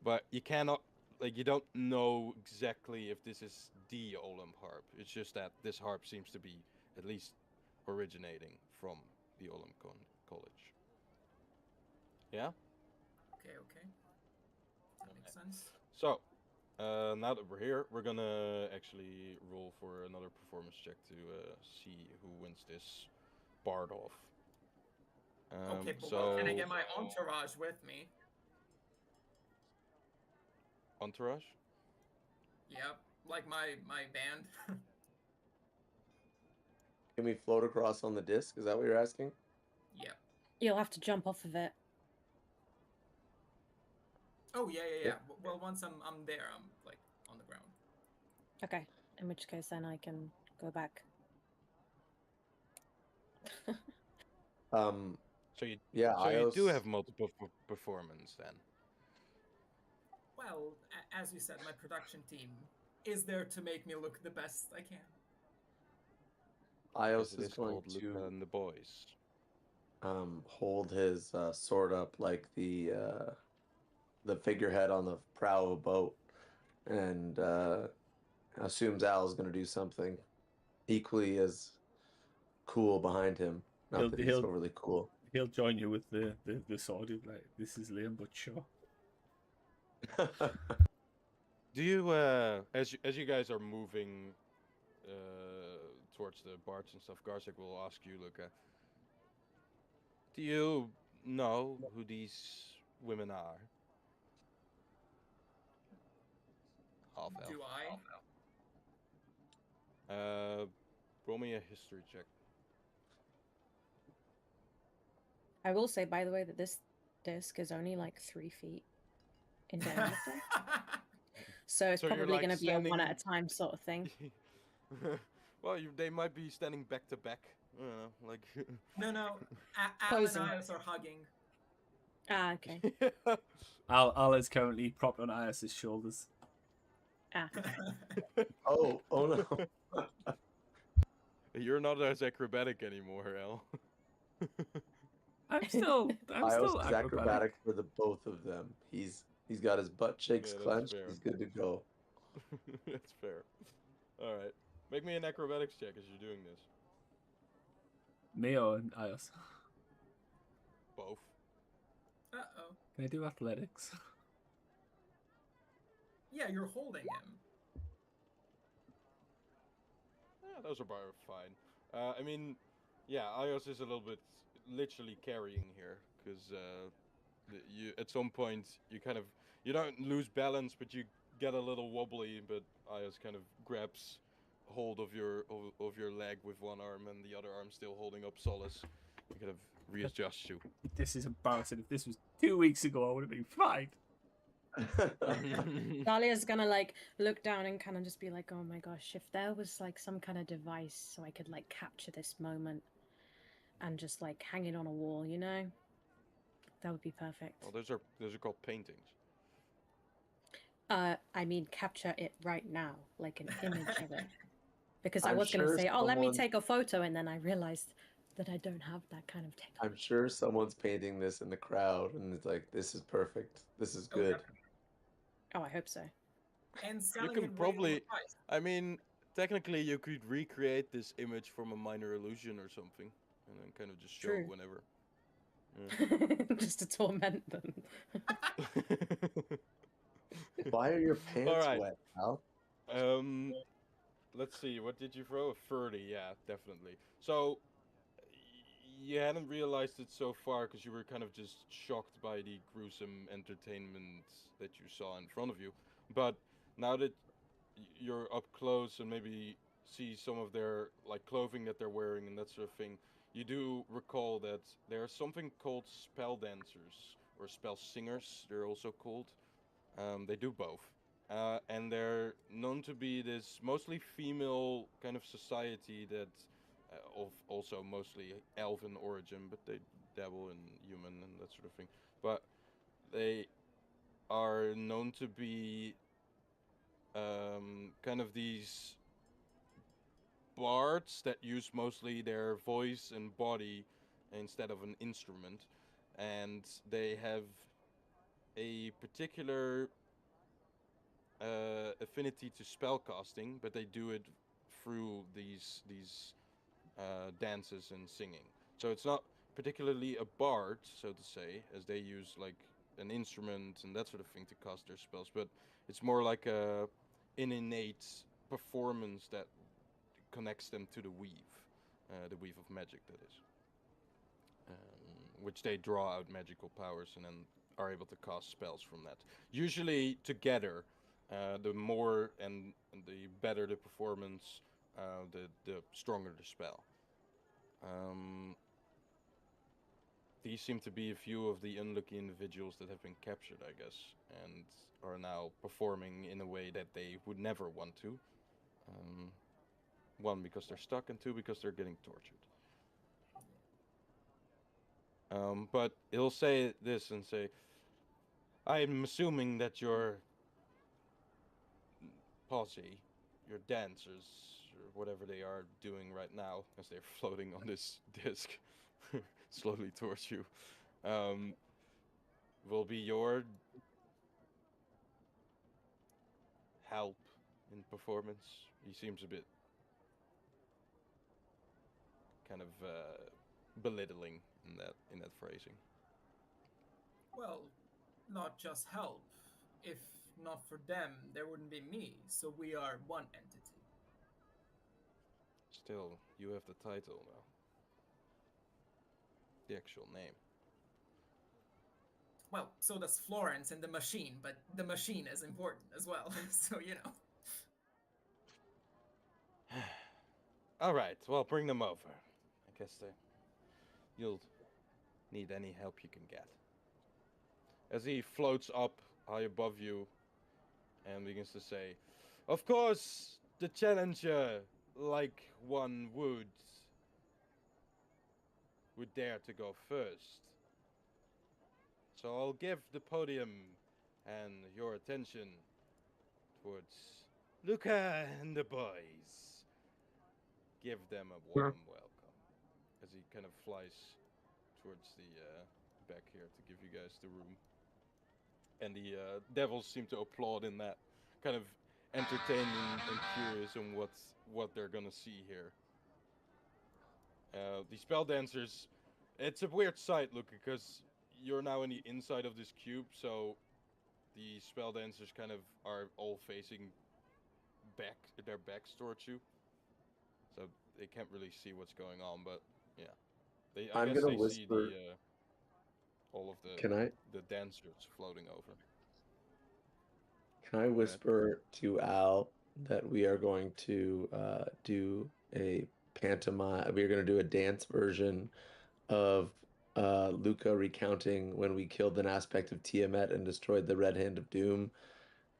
But you cannot, like, you don't know exactly if this is the Olymp harp. It's just that this harp seems to be at least originating from the College. Yeah. Okay. Okay. That makes sense. So, now that we're here, we're gonna actually roll for another performance check to see who wins this bard off. Okay, but so can I get my entourage with me? entourage. Yep, like my band. Can we float across on the disc? Is that what you're asking? Yep. You'll have to jump off of it. Oh yeah, yeah, Yeah. yeah. Well, once I'm there, I'm like on the ground. Okay. In which case, then I can go back. Um, So you yeah, so you do Ios. have multiple performance then. Well, as you said, my production team is there to make me look the best I can. As Ios it is is going called Luca to and the Boys. hold his sword up like the figurehead on the prow of a boat, and assumes Al's going to do something equally as cool behind him. Not He'll that he's he'll overly cool. he'll join you with the sword. He'll be like, this is lame, but sure. Do you as you guys are moving towards the barge and stuff, Garsik will ask you, Luca. Do you know who these women are? Half elf. Do I? Roll me a history check. I will say, by the way, that this disc is only like 3 feet in diameter. So it's So you're, probably like, going to be a one at standing- a time sort of thing. Well, they might be standing back to back. I don't know, like. No. Al Posing. and Ios are hugging. Ah, okay. Al is currently propped on Ias's shoulders. Ah. oh no. You're not as acrobatic anymore, Al. I'm still Ios is acrobatic. acrobatic for the both of them. He's got his butt cheeks Yeah, that's clenched. fair. He's good to go. That's fair. All right, make me an acrobatics check as you're doing this. Me or Ias? Both. Uh-oh. Can I do athletics? Yeah, you're holding him. Yeah, those are about fine. I mean, yeah, Ios is a little bit literally carrying here because you at some point you don't lose balance, but you get a little wobbly. But Ios kind of grabs hold of your leg with one arm and the other arm still holding up Solace. He kind of readjusts you. This is embarrassing. If this was 2 weeks ago, I would have been fine. Dahlia's gonna like look down and kind of just be like, oh my gosh, if there was like some kind of device so I could like capture this moment and just like hang it on a wall, you know? That would be perfect. Well, those are called paintings. I mean capture it right now, like an image of it. Because I I'm was gonna sure say, oh, let me someone- take a photo, and then I realized that I don't have that kind of technology. I'm sure someone's painting this in the crowd, and it's like, this is perfect. This is Oh, good. Oh, I hope so. And selling can it way probably- lower price. I mean, technically, you could recreate this image from a minor illusion or something, and then kind of just show True. it whenever. Just to torment them. Why are your pants right. wet, Al? Let's see. What did you throw? A 30. Yeah, definitely. So you hadn't realized it so far because you were kind of just shocked by the gruesome entertainment that you saw in front of you. But now that you're up close and maybe see some of their like clothing that they're wearing and that sort of thing, you do recall that there's something called spell dancers or spell singers. They're also called. They do both. And they're known to be this mostly female kind of society that of also mostly elven origin, but they dabble in human and that sort of thing. But they are known to be kind of these bards that use mostly their voice and body instead of an instrument, and they have a particular affinity to spellcasting, but they do it through these dances and singing. So it's not particularly a bard, so to say, as they use like an instrument and that sort of thing to cast their spells, but it's more like an innate performance that connects them to the weave of magic, that is. which they draw out magical powers and then are able to cast spells from that. Usually together, the more and the better the performance, the stronger the spell. These seem to be a few of the unlucky individuals that have been captured, I guess, and are now performing in a way that they would never want to. One, because they're stuck, and two, because they're getting tortured. But he'll say this and say, I'm assuming that your posse, your dancers, or whatever they are doing right now, as they're floating on this disc, slowly towards you, will be your help in performance. He seems a bit kind of belittling in that phrasing. Well, not just help. If not for them, there wouldn't be me. So we are one entity. Still, you have the title now. The actual name. Well, so does Florence and the machine, but the machine is important as well. So, you know. All right, well, bring them over. I guess you'll need any help you can get. As he floats up high above you and begins to say, of course, the challenger, like one would dare to go first. So I'll give the podium and your attention towards Luca and the boys. Give them a warm welcome. As he kind of flies towards the back here to give you guys the room. And the devils seem to applaud in that, kind of entertained and curious on what they're gonna see here. The spell dancers, it's a weird sight, look, because you're now in the inside of this cube, so the spell dancers kind of are all facing their backs towards you, so they can't really see what's going on. But yeah, I I'm guess gonna they whisper. see all of Can I the dancers floating over. can I whisper to Al that we are going to do a pantomime? We are going to do a dance version of Luca recounting when we killed an aspect of Tiamat and destroyed the Red Hand of Doom.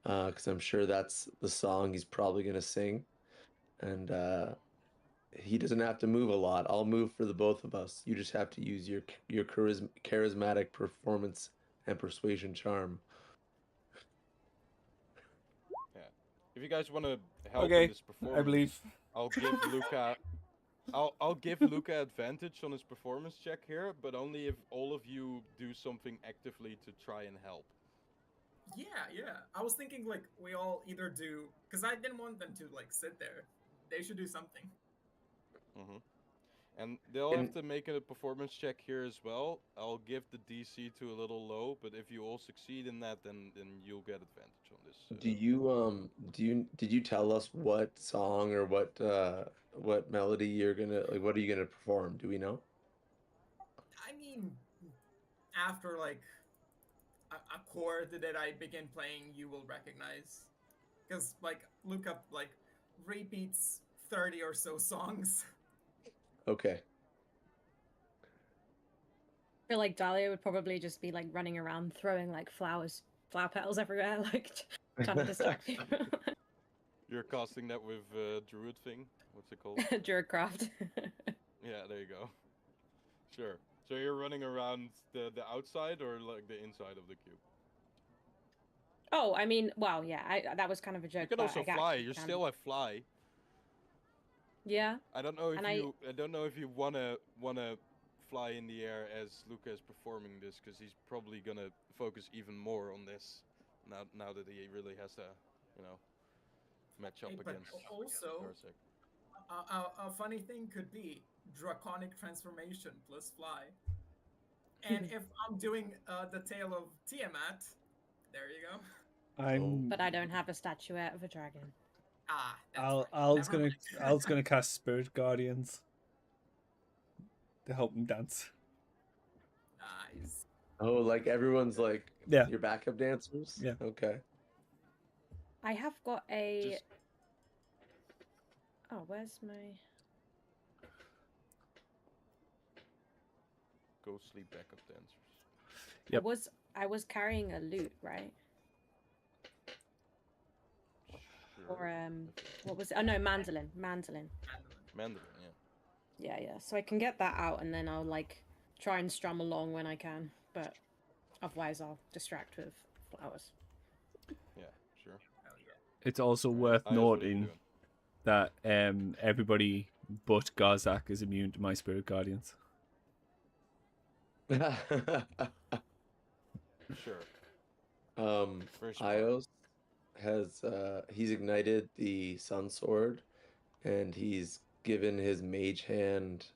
Because I'm sure that's the song he's probably going to sing. And he doesn't have to move a lot. I'll move for the both of us. You just have to use your charismatic performance and persuasion charm. Yeah, if you guys want to help in Okay, this I performance, believe. I'll give Luca. I'll give Luca advantage on his performance check here, but only if all of you do something actively to try and help. Yeah. I was thinking like we all either do, because I didn't want them to like sit there. They should do something. Mm-hmm. And they'll have to make a performance check here as well. I'll give the DC to a little low, but if you all succeed in that, then you'll get advantage on this. Did you tell us what song or what melody you're gonna like? What are you gonna perform? Do we know? I mean, after like a chord that I begin playing, you will recognize. Because like look up like repeats 30 or so songs. Okay. I feel like Dahlia would probably just be like running around throwing like flower petals everywhere, like trying to distract you. You're casting that with Druid thing. What's it called? Druidcraft. Yeah, there you go. Sure. So you're running around the outside or like the inside of the cube? Oh, I mean, well, yeah, that was kind of a joke. You can but also I fly. actually You can. still have fly. Yeah. I don't know if And I don't know if you wanna fly in the air as Luca is performing this, because he's probably gonna focus even more on this now that he really has to, match up Hey, but against also, Darcy. a funny thing could be draconic transformation plus fly. And if I'm doing the tale of Tiamat, there you go. I'm. But I don't have a statuette of a dragon. Ah, that's right. Al's Never gonna mind. Al's gonna cast Spirit Guardians to help him dance. Oh, like everyone's like Yeah. your backup dancers? Yeah. Okay. I have got a. Just Oh, where's my? go sleep backup dancers. Yep. I was carrying a lute, right? Or Sure. what was it? Oh no, mandolin. Mandolin. Mandolin, yeah. Yeah. So I can get that out, and then I'll like try and strum along when I can, but otherwise I'll distract with flowers. Yeah, sure. Hell yeah. It's also Alright, worth Ayos, what are you noting doing? that everybody but Garzak is immune to my spirit guardians. Sure. Very smart. Ios has he's ignited the sun sword and he's given his mage hand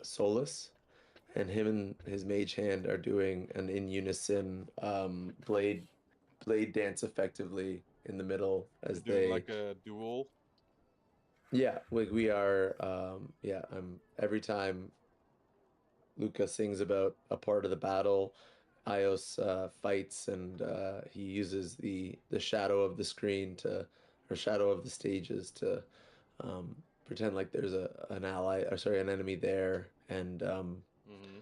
Solus, and him and his mage hand are doing an in unison blade dance effectively in the middle You're as doing they like a duel. yeah, like we are yeah, I'm every time Luca sings about a part of the battle, Ios fights, and he uses the shadow of the screen to, or shadow of the stages to pretend like there's an ally, or sorry, an enemy there, and Mm-hmm.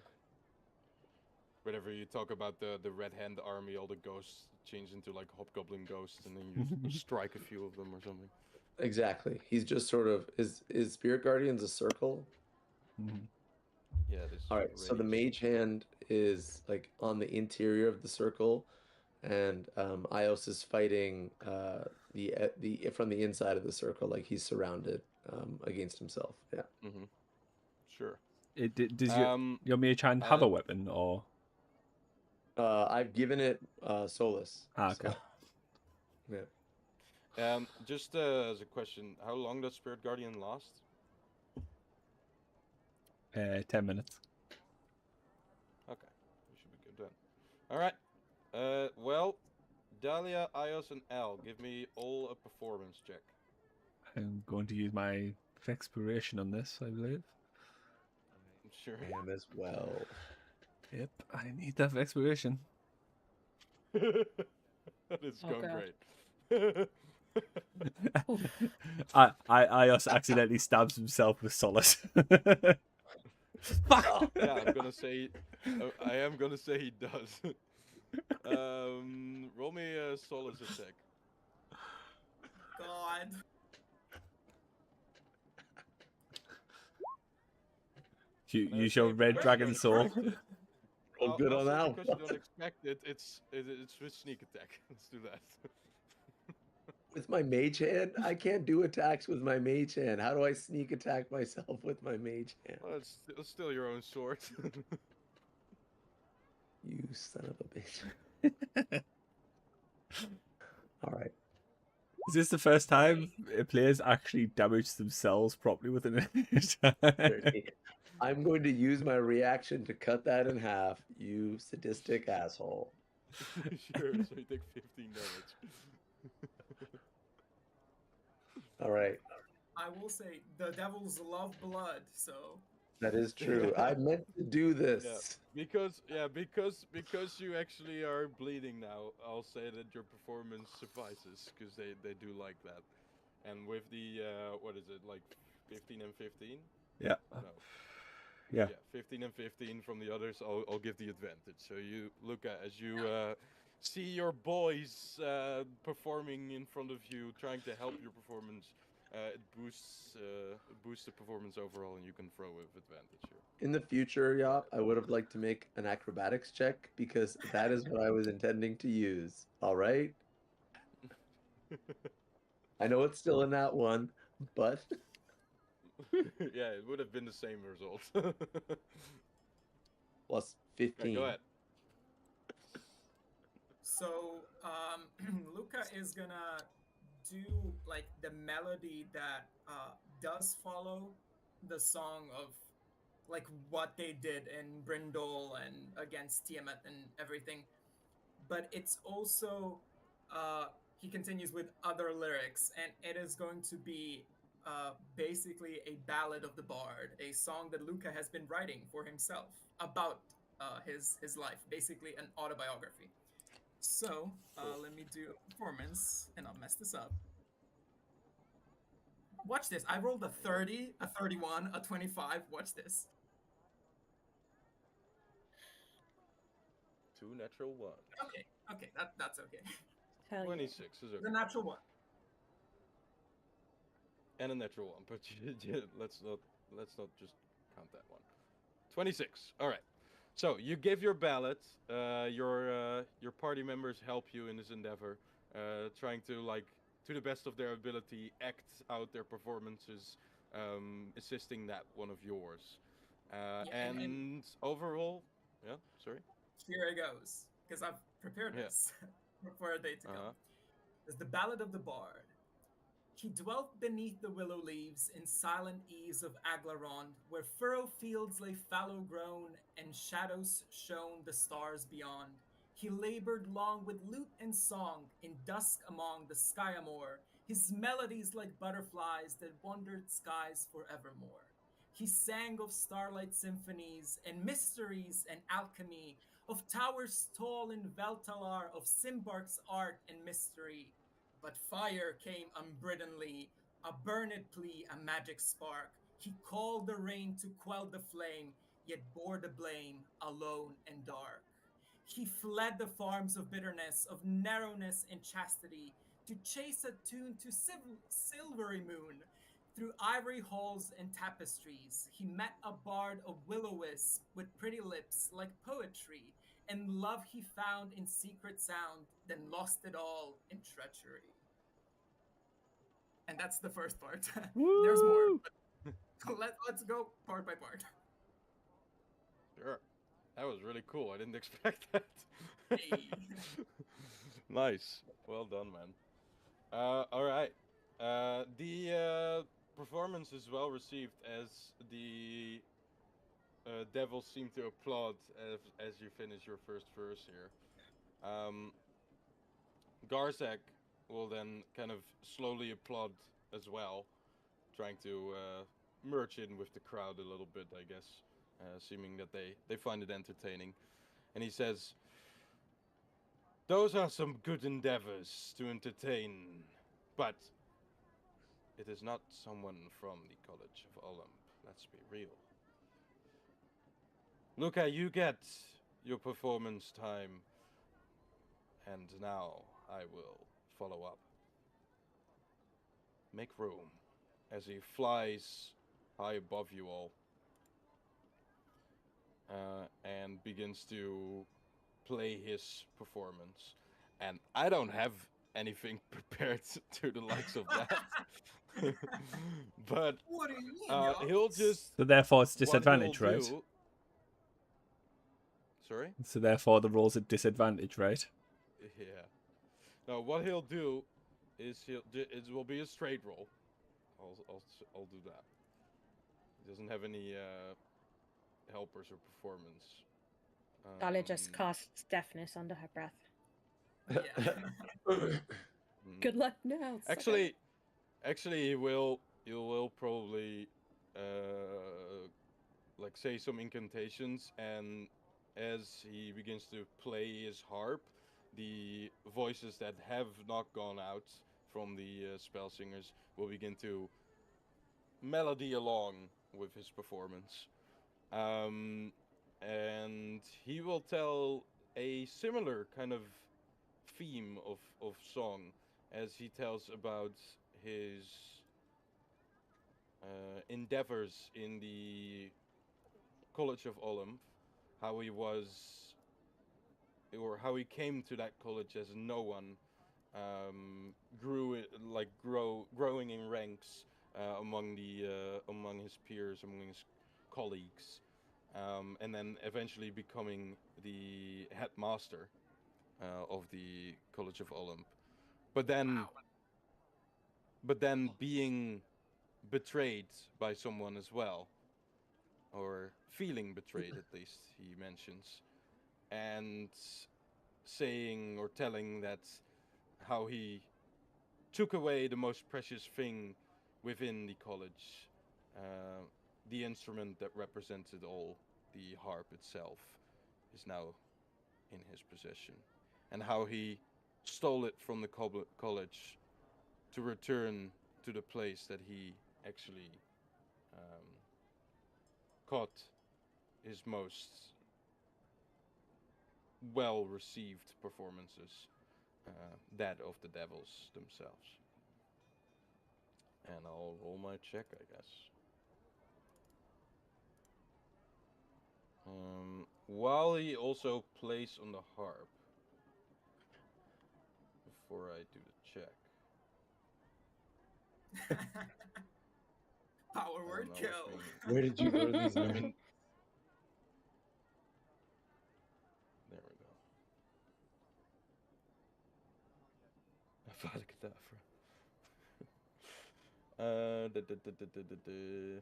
Whenever you talk about the Red Hand army, all the ghosts change into like hobgoblin ghosts, and then you strike a few of them or something. exactly. He's just sort of is Spirit Guardians a circle? Mhm. Yeah, this All right, so the radius. mage hand is like on the interior of the circle, and Ios is fighting the from the inside of the circle, like he's surrounded against himself. Yeah. Mm-hmm. Sure. Does Um, your mage hand have uh, a weapon or? I've given it Solus. Ah, okay. So, yeah. just as a question, how long does Spirit Guardian last? 10 minutes. Okay, we should be good then. All right. Well, Dahlia, Ios, and Al, give me all a performance check. I'm going to use my expiration on this, I believe. Sure. I am as well. Yep, I need that for expiration. It's Oh, going God. great. Ios accidentally stabs himself with solace. Fuck! Yeah, I'm gonna say. I am gonna say he does. Roll me a solace attack. God. You, And I you would show say Red because you Dragon don't Soul. expect it. Roll good I'll on say that because you one. don't expect it. It's with sneak attack. Let's do that. With my mage hand, I can't do attacks with my mage hand. How do I sneak attack myself with my mage hand? Well, it's still your own sword. You son of a bitch. All right. Is this the first time players actually damage themselves properly with an attack? I'm going to use my reaction to cut that in half, you sadistic asshole. Sure. So you take 15 damage. All right. I will say the devils love blood, so That is true. I meant to do Yeah, this. because you actually are bleeding now. I'll say that your performance suffices because they do like that. And with the what is it, like 15 and 15? Yeah. No. Yeah. Yeah, 15 and 15 from the others. I'll give the advantage. So you look at as you see your boys performing in front of you, trying to help your performance. It boosts the performance overall, and you can throw with advantage here. In the future, Yop, I would have liked to make an acrobatics check because that is what I was intending to use. All right? I know it's still in that one, but Yeah, it would have been the same result. plus Yeah, 15. go ahead. so Luca is gonna do like the melody that does follow the song of like what they did in Brindle and against Tiamat and everything, but it's also he continues with other lyrics, and it is going to be basically a ballad of the bard, a song that Luca has been writing for himself about his life, basically an autobiography. So Cool. let me do a performance, and I'll mess this up. Watch this. I rolled a 30, a 31, a 25. Watch this. Two natural ones. Okay, okay, that's okay. Hell yeah. 26 is The okay. natural one. And a natural one, but let's not just count that one. 26. All right. So you give your ballot. Your party members help you in this endeavor, trying to to the best of their ability act out their performances, assisting that one of yours. Yeah, and And overall, yeah. Sorry. here it goes, because I've prepared Yeah. this for a day to Uh come. huh. There's the Ballad of the Bard. He dwelt beneath the willow leaves in silent ease of Aglarond, where furrow fields lay fallow grown, and shadows shone the stars beyond. He labored long with lute and song in dusk among the Skyamore, his melodies like butterflies that wandered skies forevermore. He sang of starlight symphonies and mysteries and alchemy, of towers tall in Veltalar, of Simbark's art and mystery. But fire came unbriddenly, a burned plea, a magic spark. He called the rain to quell the flame, yet bore the blame, alone and dark. He fled the farms of bitterness, of narrowness and chastity, to chase a tune to silvery moon. Through ivory halls and tapestries, he met a bard of will-o-wisp with pretty lips like poetry, and love he found in secret sound, then lost it all in treachery. And that's the first part. There's more, Woo! but let's go part by part. Sure. That was really cool. I didn't expect that. Hey. Nice. Well done, man. All right. The performance is well received as the devils seem to applaud as you finish your first verse here. Um, Garzak will then kind of slowly applaud as well, trying to merge in with the crowd a little bit, I guess, seeming that they find it entertaining. And he says, "Those are some good endeavors to entertain, but it is not someone from the College of Olymp. Let's be real. Luca, you get your performance time, and now I will follow up. Make room," as he flies high above you all and begins to play his performance. And I don't have anything prepared to the likes of that. But What do you mean, y'all? he'll just So therefore it's what disadvantage, he'll right? do. Sorry. So therefore the roll's at disadvantage, right? Yeah. No, what he'll do is it will be a straight roll. I'll do that. He doesn't have any helpers or performance. Dahlia just Um, casts deafness under her breath. Yeah. mm. Good luck now. sucker. Actually, you will probably like say some incantations, and as he begins to play his harp, the voices that have not gone out from the spell singers will begin to melody along with his performance. Um, and he will tell a similar kind of theme of song as he tells about his endeavors in the College of Olymp, how he was, or how he came to that college as no one, growing in ranks among his peers, among his colleagues, and then eventually becoming the headmaster of the College of Olymp. But then, Wow. being betrayed by someone as well, or feeling betrayed at least, he mentions, and saying or telling that how he took away the most precious thing within the college, uh, the instrument that represented all, the harp itself. is now in his possession, and how he stole it from the college to return to the place that he actually um, caught his most well received performances, that of the devils themselves. And I'll roll my check, I guess. While he also plays on the harp, before I do the check. Power I word don't know kill. what's being. Where did you learn these? I names? mean, there we go. Avada Kedavra. Da, da, da, da, da, da, da.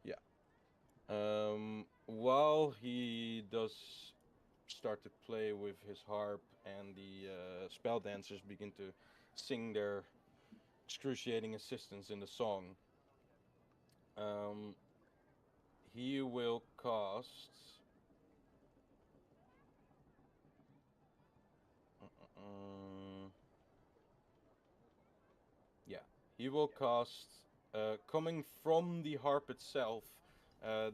Yeah. While he does start to play with his harp and the spell dancers begin to sing their excruciating assistance in the song, um, he will cast. Yeah, he will cast. Coming from the harp itself,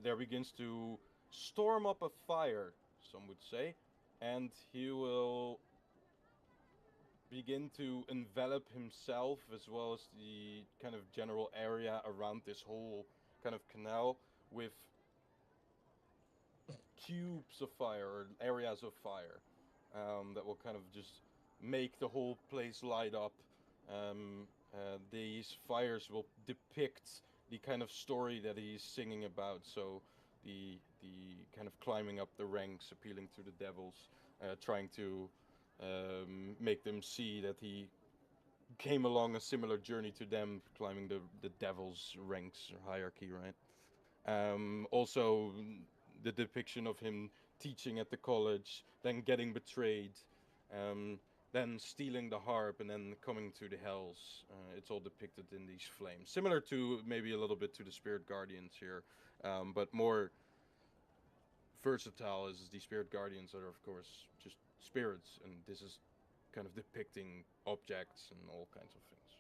there begins to storm up a fire, some would say, and he will begin to envelop himself as well as the kind of general area around this whole kind of canal with cubes of fire or areas of fire that will kind of just make the whole place light up. These fires will depict the kind of story that he's singing about. So the kind of climbing up the ranks, appealing to the devils, trying to make them see that he came along a similar journey to them, climbing the devil's ranks or hierarchy, right? Also, the depiction of him teaching at the college, then getting betrayed, um, then stealing the harp, and then coming to the hells. It's all depicted in these flames, similar to maybe a little bit to the spirit guardians here, but more versatile as the spirit guardians are, of course, just spirits, and this is kind of depicting objects and all kinds of things.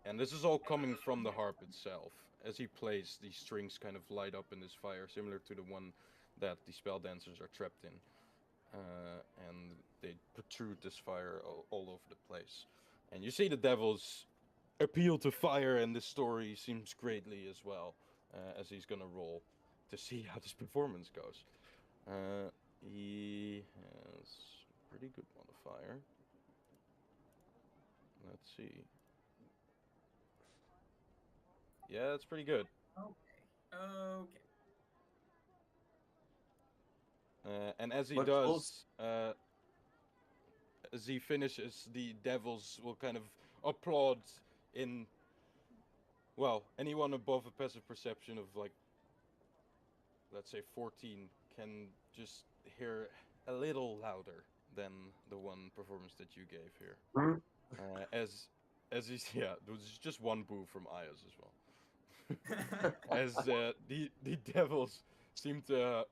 And this is all coming from the harp itself. As he plays, these strings kind of light up in this fire, similar to the one that the spell dancers are trapped in. And they protrude this fire all over the place. And you see the devils appeal to fire, and this story seems greatly as well, as he's gonna roll to see how this performance goes. He has a pretty good modifier. Let's see. Yeah, that's pretty good. Okay. Okay. And as he But does, as he finishes, the devils will kind of applaud in. Well, anyone above a passive perception of like, let's say 14, can just hear a little louder than the one performance that you gave here. As he's yeah, there was just one boo from Ayaz as well. As the devils seem to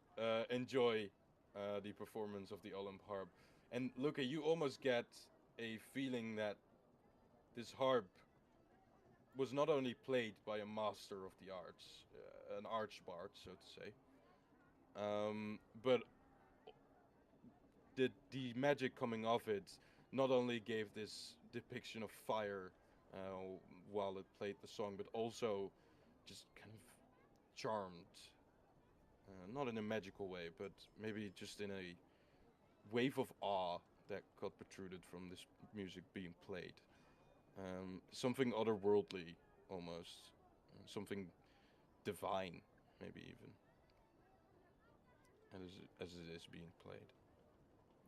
enjoy the performance of the Olymp harp. And Luca, you almost get a feeling that this harp was not only played by a master of the arts, an archbard, so to say, but the magic coming off it not only gave this depiction of fire while it played the song, but also just kind of charmed. Not in a magical way, but maybe just in a wave of awe that got protruded from this music being played. Something otherworldly, almost. Something divine, maybe even, as it is being played.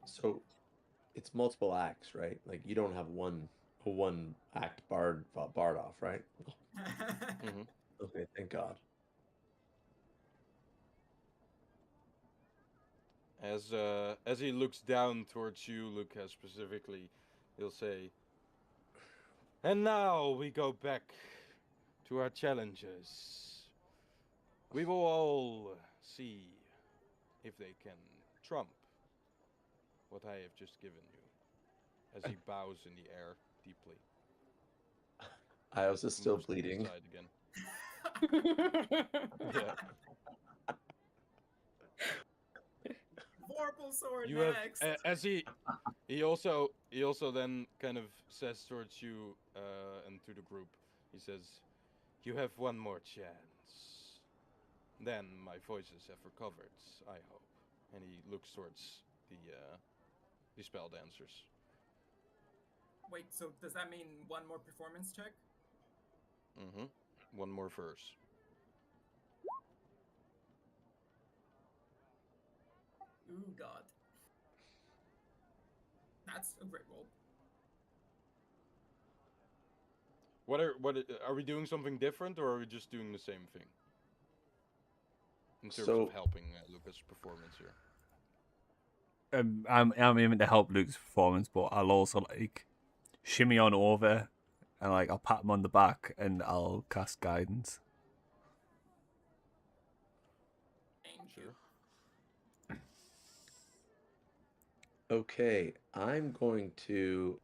So it's multiple acts, right? Like you don't have one act bard off, right? Mm-hmm. Okay, thank God. As he looks down towards you, Luca specifically, he'll say, "And now we go back to our challenges. We will all see if they can trump what I have just given you." As he bows in the air deeply. I was still Moves to the bleeding. side again. Yeah. Vorpal sword You have next. as he also then kind of says towards you and to the group. He says, "You have one more chance. Then my voices have recovered, I hope." And he looks towards the spell dancers. Wait, so does that mean one more performance check? Mm-hmm. One more verse. Ooh, God. That's a great roll. Are we doing something different, or are we just doing the same thing in terms of So helping Lucas' performance here? I'm aiming to help Luke's performance, but I'll also like shimmy on over and like I'll pat him on the back and I'll cast guidance. Thank you. Sure. okay, I'm going to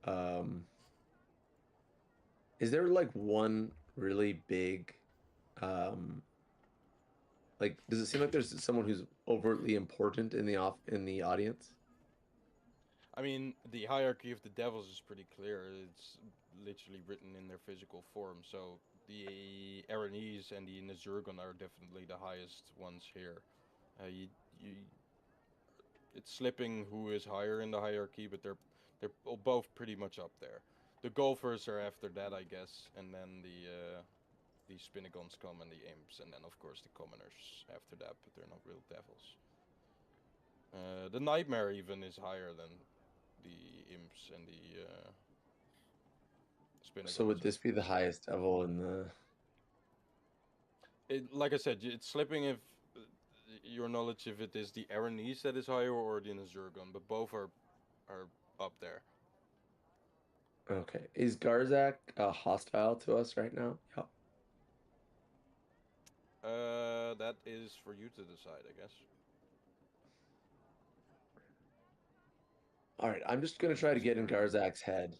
is there like one really big like does it seem like there's someone who's overtly important in the audience? I mean, the hierarchy of the devils is pretty clear. It's literally written in their physical form. So the Aranese and the Nazurgon are definitely the highest ones here. You, you, it's slipping who is higher in the hierarchy, but they're both pretty much up there. The golfers are after that, I guess, and then the Spinnigons come and the imps, and then of course the commoners after that, but they're not real devils. The nightmare even is higher than the imps and the Spinnigons. So would this be the highest devil in the Like I said, it's slipping if your knowledge if it is the Aranese that is higher or the Nazurgon, but both are up there. Okay. Is Garzak hostile to us right now? Yeah. That is for you to decide, I guess. All right, I'm just gonna try to get in Garzak's head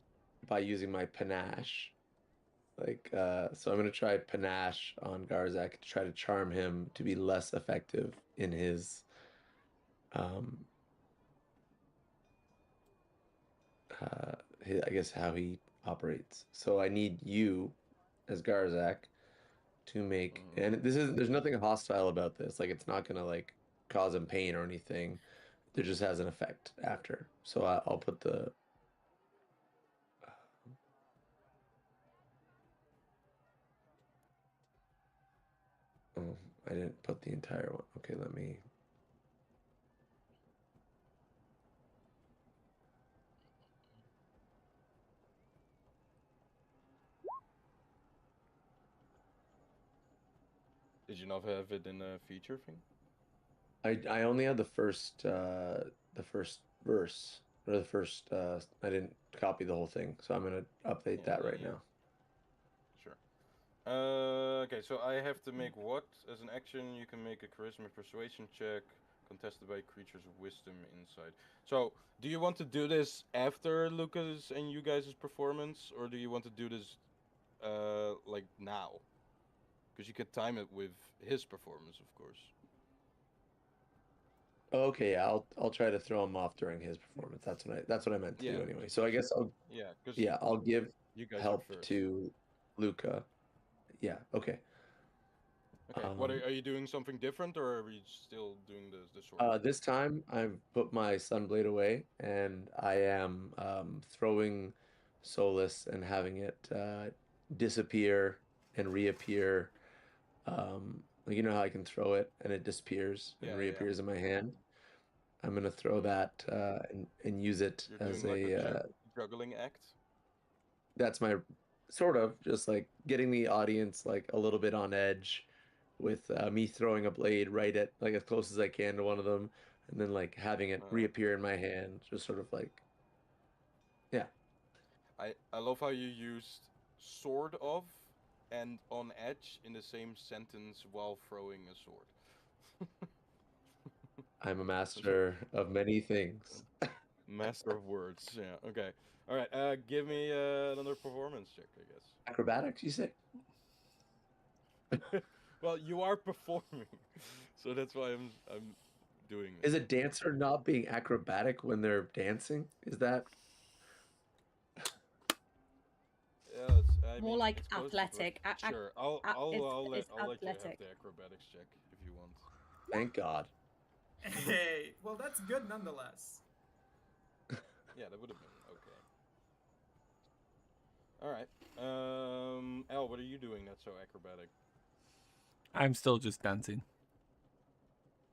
by using my panache. Like, so I'm gonna try panache on Garzak to try to charm him to be less effective in his, um, I guess how he operates. So I need you, as Garzak, to make, and there's nothing hostile about this. Like, it's not gonna like cause him pain or anything. It just has an effect after. So I'll put the Oh, I didn't put the entire one. Okay, let me. Did you not have it in a feature thing? I only had the first verse or the first. I didn't copy the whole thing, so I'm gonna update that right now. Sure. Okay, so I have to make what? As an action, you can make a charisma persuasion check contested by creatures of wisdom inside. So, do you want to do this after Lucas and you guys' performance, or do you want to do this, like now? Because you can time it with his performance, of course. Okay, yeah, I'll try to throw him off during his performance. That's what I meant to do Yeah, anyway. So I guess I'll give you guys are help first. to Luca. Yeah, okay. Okay, what Um, are you doing something different, or are we still doing the sword thing? this time I've put my sunblade away and I am throwing Solus and having it disappear and reappear. Like, you know how I can throw it and it disappears and Yeah, yeah. reappears in my hand. I'm gonna throw Mhm. that and use it You're as doing like a a juggling act. that's my sort of just like getting the audience like a little bit on edge with me throwing a blade right at like as close as I can to one of them, and then like having it Uh, reappear in my hand, just sort of like, yeah. I love how you used sort of and on edge in the same sentence while throwing a sword. I'm a master of many things. Master of words. Yeah. Okay. All right. Give me another performance check, I Acrobatics, you say? guess. Well, you are performing, so that's why I'm doing Is this. a dancer not being acrobatic when they're dancing? Is that Yeah, I More mean, like it's close to athletic. sure. I'll It's I'll let you have athletic. the acrobatics check if you want. thank God? Hey, well, that's good nonetheless. Yeah, that would have been okay. All right. Al, what are you doing that's so acrobatic? I'm still just dancing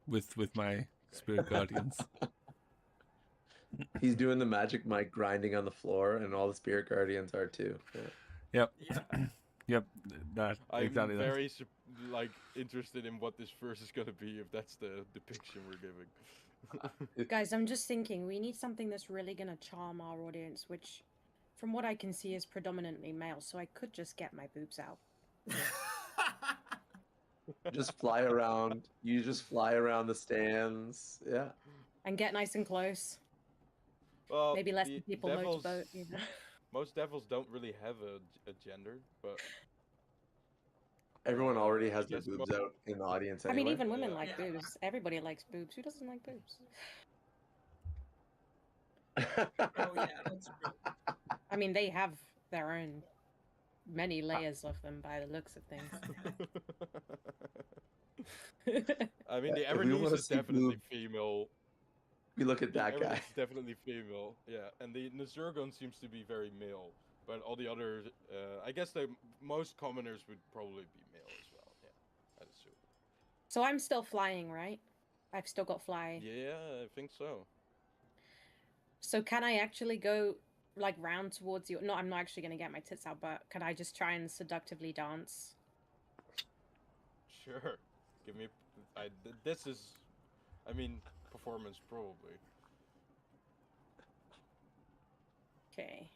with my spirit guardians. He's doing the magic Mike grinding on the floor, and all the spirit guardians are too. Yeah. Yep. Yeah. Yep. That I'm exactly that. very like interested in what this verse is gonna be if that's the depiction we're giving. Guys, I'm just thinking we need something that's really gonna charm our audience, which, from what I can see, is predominantly male. So I could just get my boobs out Just fly around. You just fly around the stands. Yeah. and get nice and close. Well, Maybe let the some people devils, motorboat. You know? most devils don't really have a gender, but Everyone already I has their guess boobs out in the audience I mean, anyway. even women Yeah. like Yeah. boobs. Everybody likes boobs. Who doesn't like boobs? Oh yeah, that's true. I mean, they have their own many layers of them by the looks of things. I mean, the If we want Everneese to is see definitely boob, female. we look at The that guy. Everneese is definitely female. Yeah, and the Nazurgon seems to be very male, but all the others, I guess the most commoners would probably be male as well. Yeah, I'd assume. So I'm still flying, right? I've still got fly. Yeah, I think so. So can I actually go like round towards you? No, I'm not actually gonna get my tits out, but can I just try and seductively dance? Sure. Give me. This is. I mean, performance probably. Okay.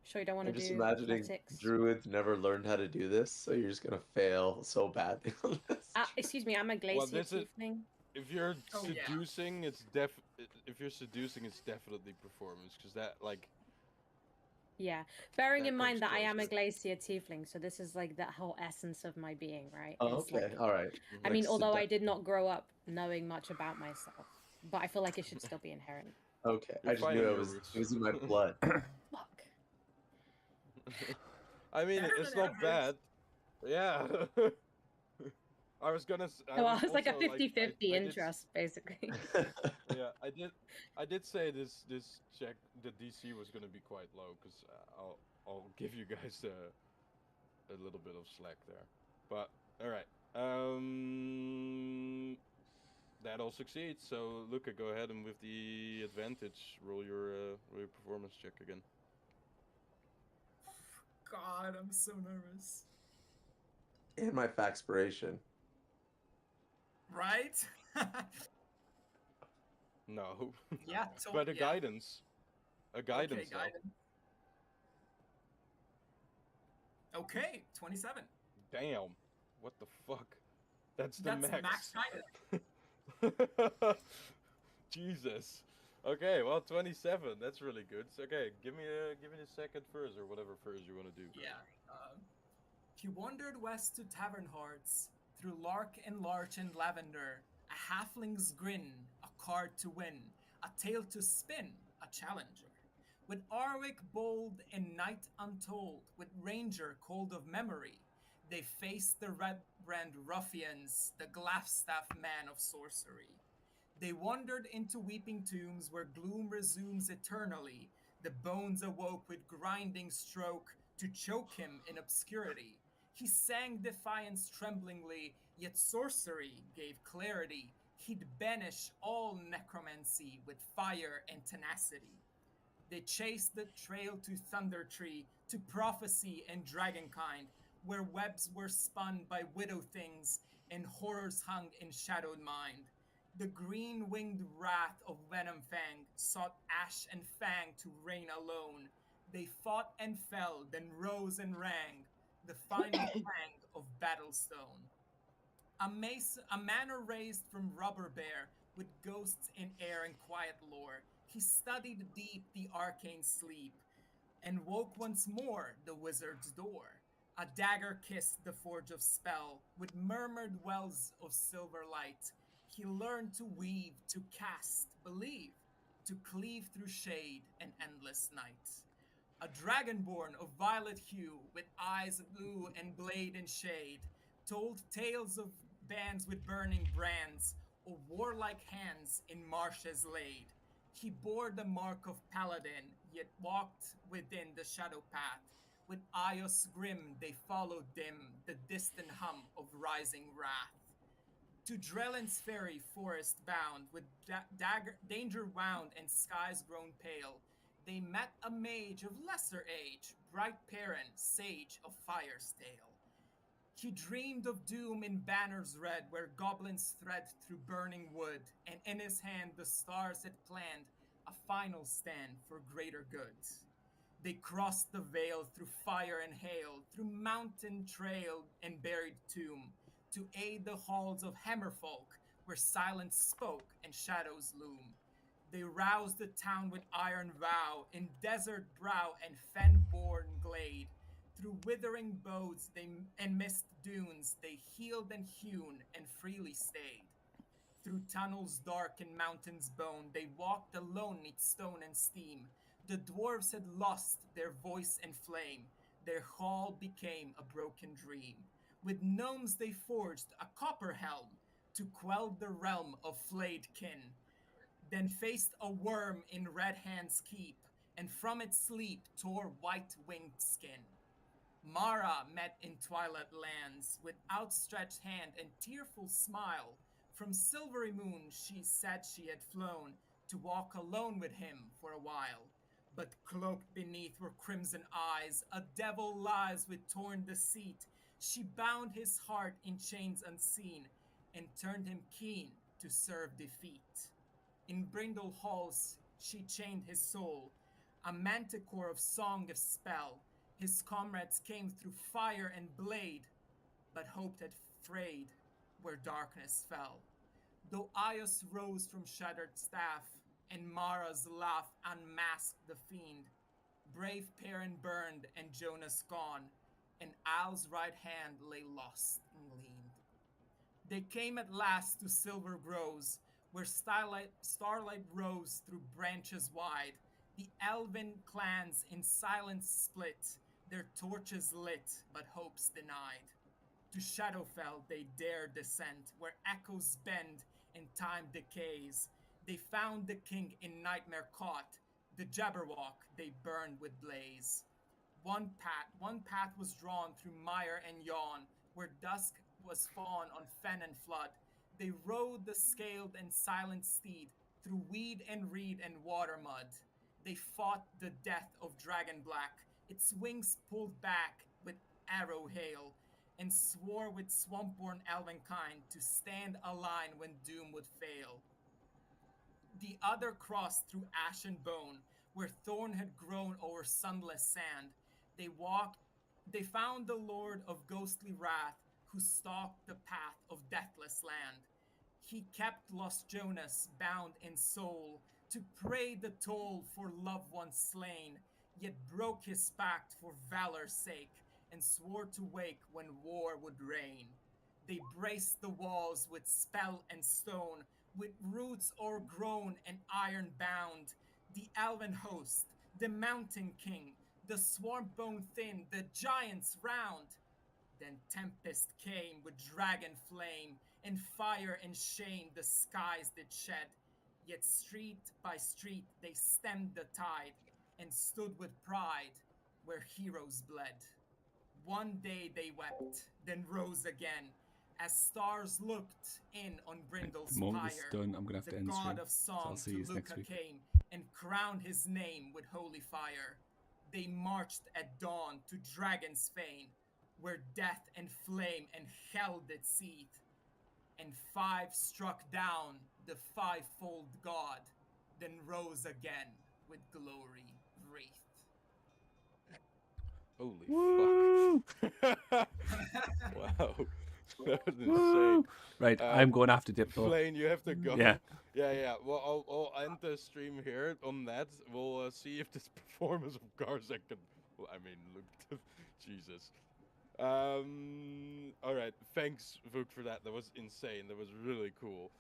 Sure you don't want I'm to just do imagining athletics? druids never learned how to do this, so you're just gonna fail so badly on this. Excuse me, I'm a Well, glacier this is. tiefling. If you're Oh, yeah. seducing, if you're seducing, it's definitely performance, because that like. Yeah. Bearing That in mind comes that I am a closer. glacier tiefling, so this is like the whole essence of my being, right? Oh, It's okay, like, all right. I Like mean, although I seduct- did not grow up knowing much about myself, but I feel like it should still be inherent. Okay, You're I just knew finding it your was roots. it was in my blood. Fuck. I mean, Better it's than not average. bad. Yeah. I was gonna. Well, it's like a also, 50-50 I did interest, basically. Yeah, I did say this check the DC was gonna be quite low because I'll give you guys a little bit of slack there, but all right. That all succeeds. So Luca, go ahead and with the advantage, roll your performance check again. God, I'm so nervous. And my faxpiration. Right? No, Yeah, but a yeah. guidance, Okay, guidance. guidance. Okay, 27. Damn, what the fuck? That's the That's max guidance. Jesus. Okay, well, 27. That's really good. So, okay, give me the second first or whatever first you want to do. Yeah. He wandered west to tavern hearts, through lark and larch and lavender, a halfling's grin, a card to win, a tale to spin, a challenger. With Arwick bold and knight untold, with ranger cold of memory, they faced the red brand ruffians, the Glaffstaff man of sorcery. They wandered into weeping tombs where gloom resumes eternally. The bones awoke with grinding stroke to choke him in obscurity. He sang defiance tremblingly, yet sorcery gave clarity. He'd banish all necromancy with fire and tenacity. They chased the trail to Thunder Tree, to prophecy and dragonkind, where webs were spun by widow things, and horrors hung in shadowed mind. The green-winged wrath of Venom Fang sought Ash and Fang to reign alone. They fought and fell, then rose and rang, the final clang of Battlestone. A manor raised from rubber bear, with ghosts in air and quiet lore. He studied deep the arcane sleep, and woke once more the wizard's door. A dagger kissed the forge of spell, with murmured wells of silver light. He learned to weave, to cast, believe, to cleave through shade and endless night. A dragonborn of violet hue, with eyes blue and blade in shade, told tales of bands with burning brands, of warlike hands in marshes laid. He bore the mark of paladin, yet walked within the shadow path. With eyes grim, they followed dim the distant hum of rising wrath. To Drellin's fairy forest bound, with danger wound and skies grown pale, they met a mage of lesser age, bright Perrin, sage of Fire's tale. He dreamed of doom in banners red, where goblins thread through burning wood, and in his hand the stars had planned a final stand for greater good. They crossed the vale through fire and hail, through mountain trail and buried tomb, to aid the halls of Hammerfolk, where silence spoke and shadows loom. They roused the town with iron vow, in desert brow and fen-born glade. Through withering bows and mist dunes, they healed and hewn and freely stayed. Through tunnels dark and mountains bone, they walked alone 'neath stone and steam. The dwarves had lost their voice and flame. Their hall became a broken dream. With gnomes they forged a copper helm to quell the realm of flayed kin. Then faced a worm in red hands keep, and from its sleep tore white winged skin. Mara met in twilight lands with outstretched hand and tearful smile. From Silvery Moon she said she had flown to walk alone with him for a while. But cloaked beneath her crimson eyes, a devil lies with torn deceit. She bound his heart in chains unseen and turned him keen to serve defeat. In Brindle halls she chained his soul, a manticore of song of spell. His comrades came through fire and blade, but hope had frayed where darkness fell. Though Aios rose from shattered staff, and Mara's laugh unmasked the fiend, brave Perrin burned and Jonas gone, and Al's right hand lay lost and leaned. They came at last to Silver Groves, where starlight rose through branches wide. The elven clans in silence split, their torches lit, but hopes denied. To Shadowfell they dare descend, where echoes bend and time decays. They found the king in nightmare caught, the Jabberwock they burned with blaze. One path was drawn through mire and yawn, where dusk was fawn on fen and flood. They rode the scaled and silent steed through weed and reed and water mud. They fought the death of Dragon Black, its wings pulled back with arrow hail, and swore with swamp-born elvenkind to stand a line when doom would fail. The other crossed through ash and bone, where thorn had grown over sunless sand. They walked, they found the Lord of ghostly wrath, who stalked the path of deathless land. He kept lost Jonas bound in soul, to pray the toll for loved ones slain, yet broke his pact for valor's sake, and swore to wake when war would reign. They braced the walls with spell and stone, with roots o'ergrown and iron bound. The elven host, the mountain king, the swamp bone thin, the giants round. Then tempest came with dragon flame, and fire and shame the skies did shed. Yet street by street they stemmed the tide, and stood with pride where heroes bled. One day they wept, then rose again, as stars looked in on Brindle's The moment this is pyre. done, I'm gonna have to The end the god stream. of So I'll song see to you next Luca week. came and crowned his name with holy fire. They marched at dawn to Dragon's fane, where death and flame and hell did seethe. and 5 struck down the fivefold god, then rose again with glory wreathed. Holy Woo! fuck. Wow. That was Woo! insane. Right, I'm going after Dip though. Flane, you have to go. Yeah. Yeah. Well, I'll end the stream here on that. We'll see if this performance of Garzek can. Well, I mean, look, Jesus. All right. Thanks, Vuk, for that. That was insane. That was really cool.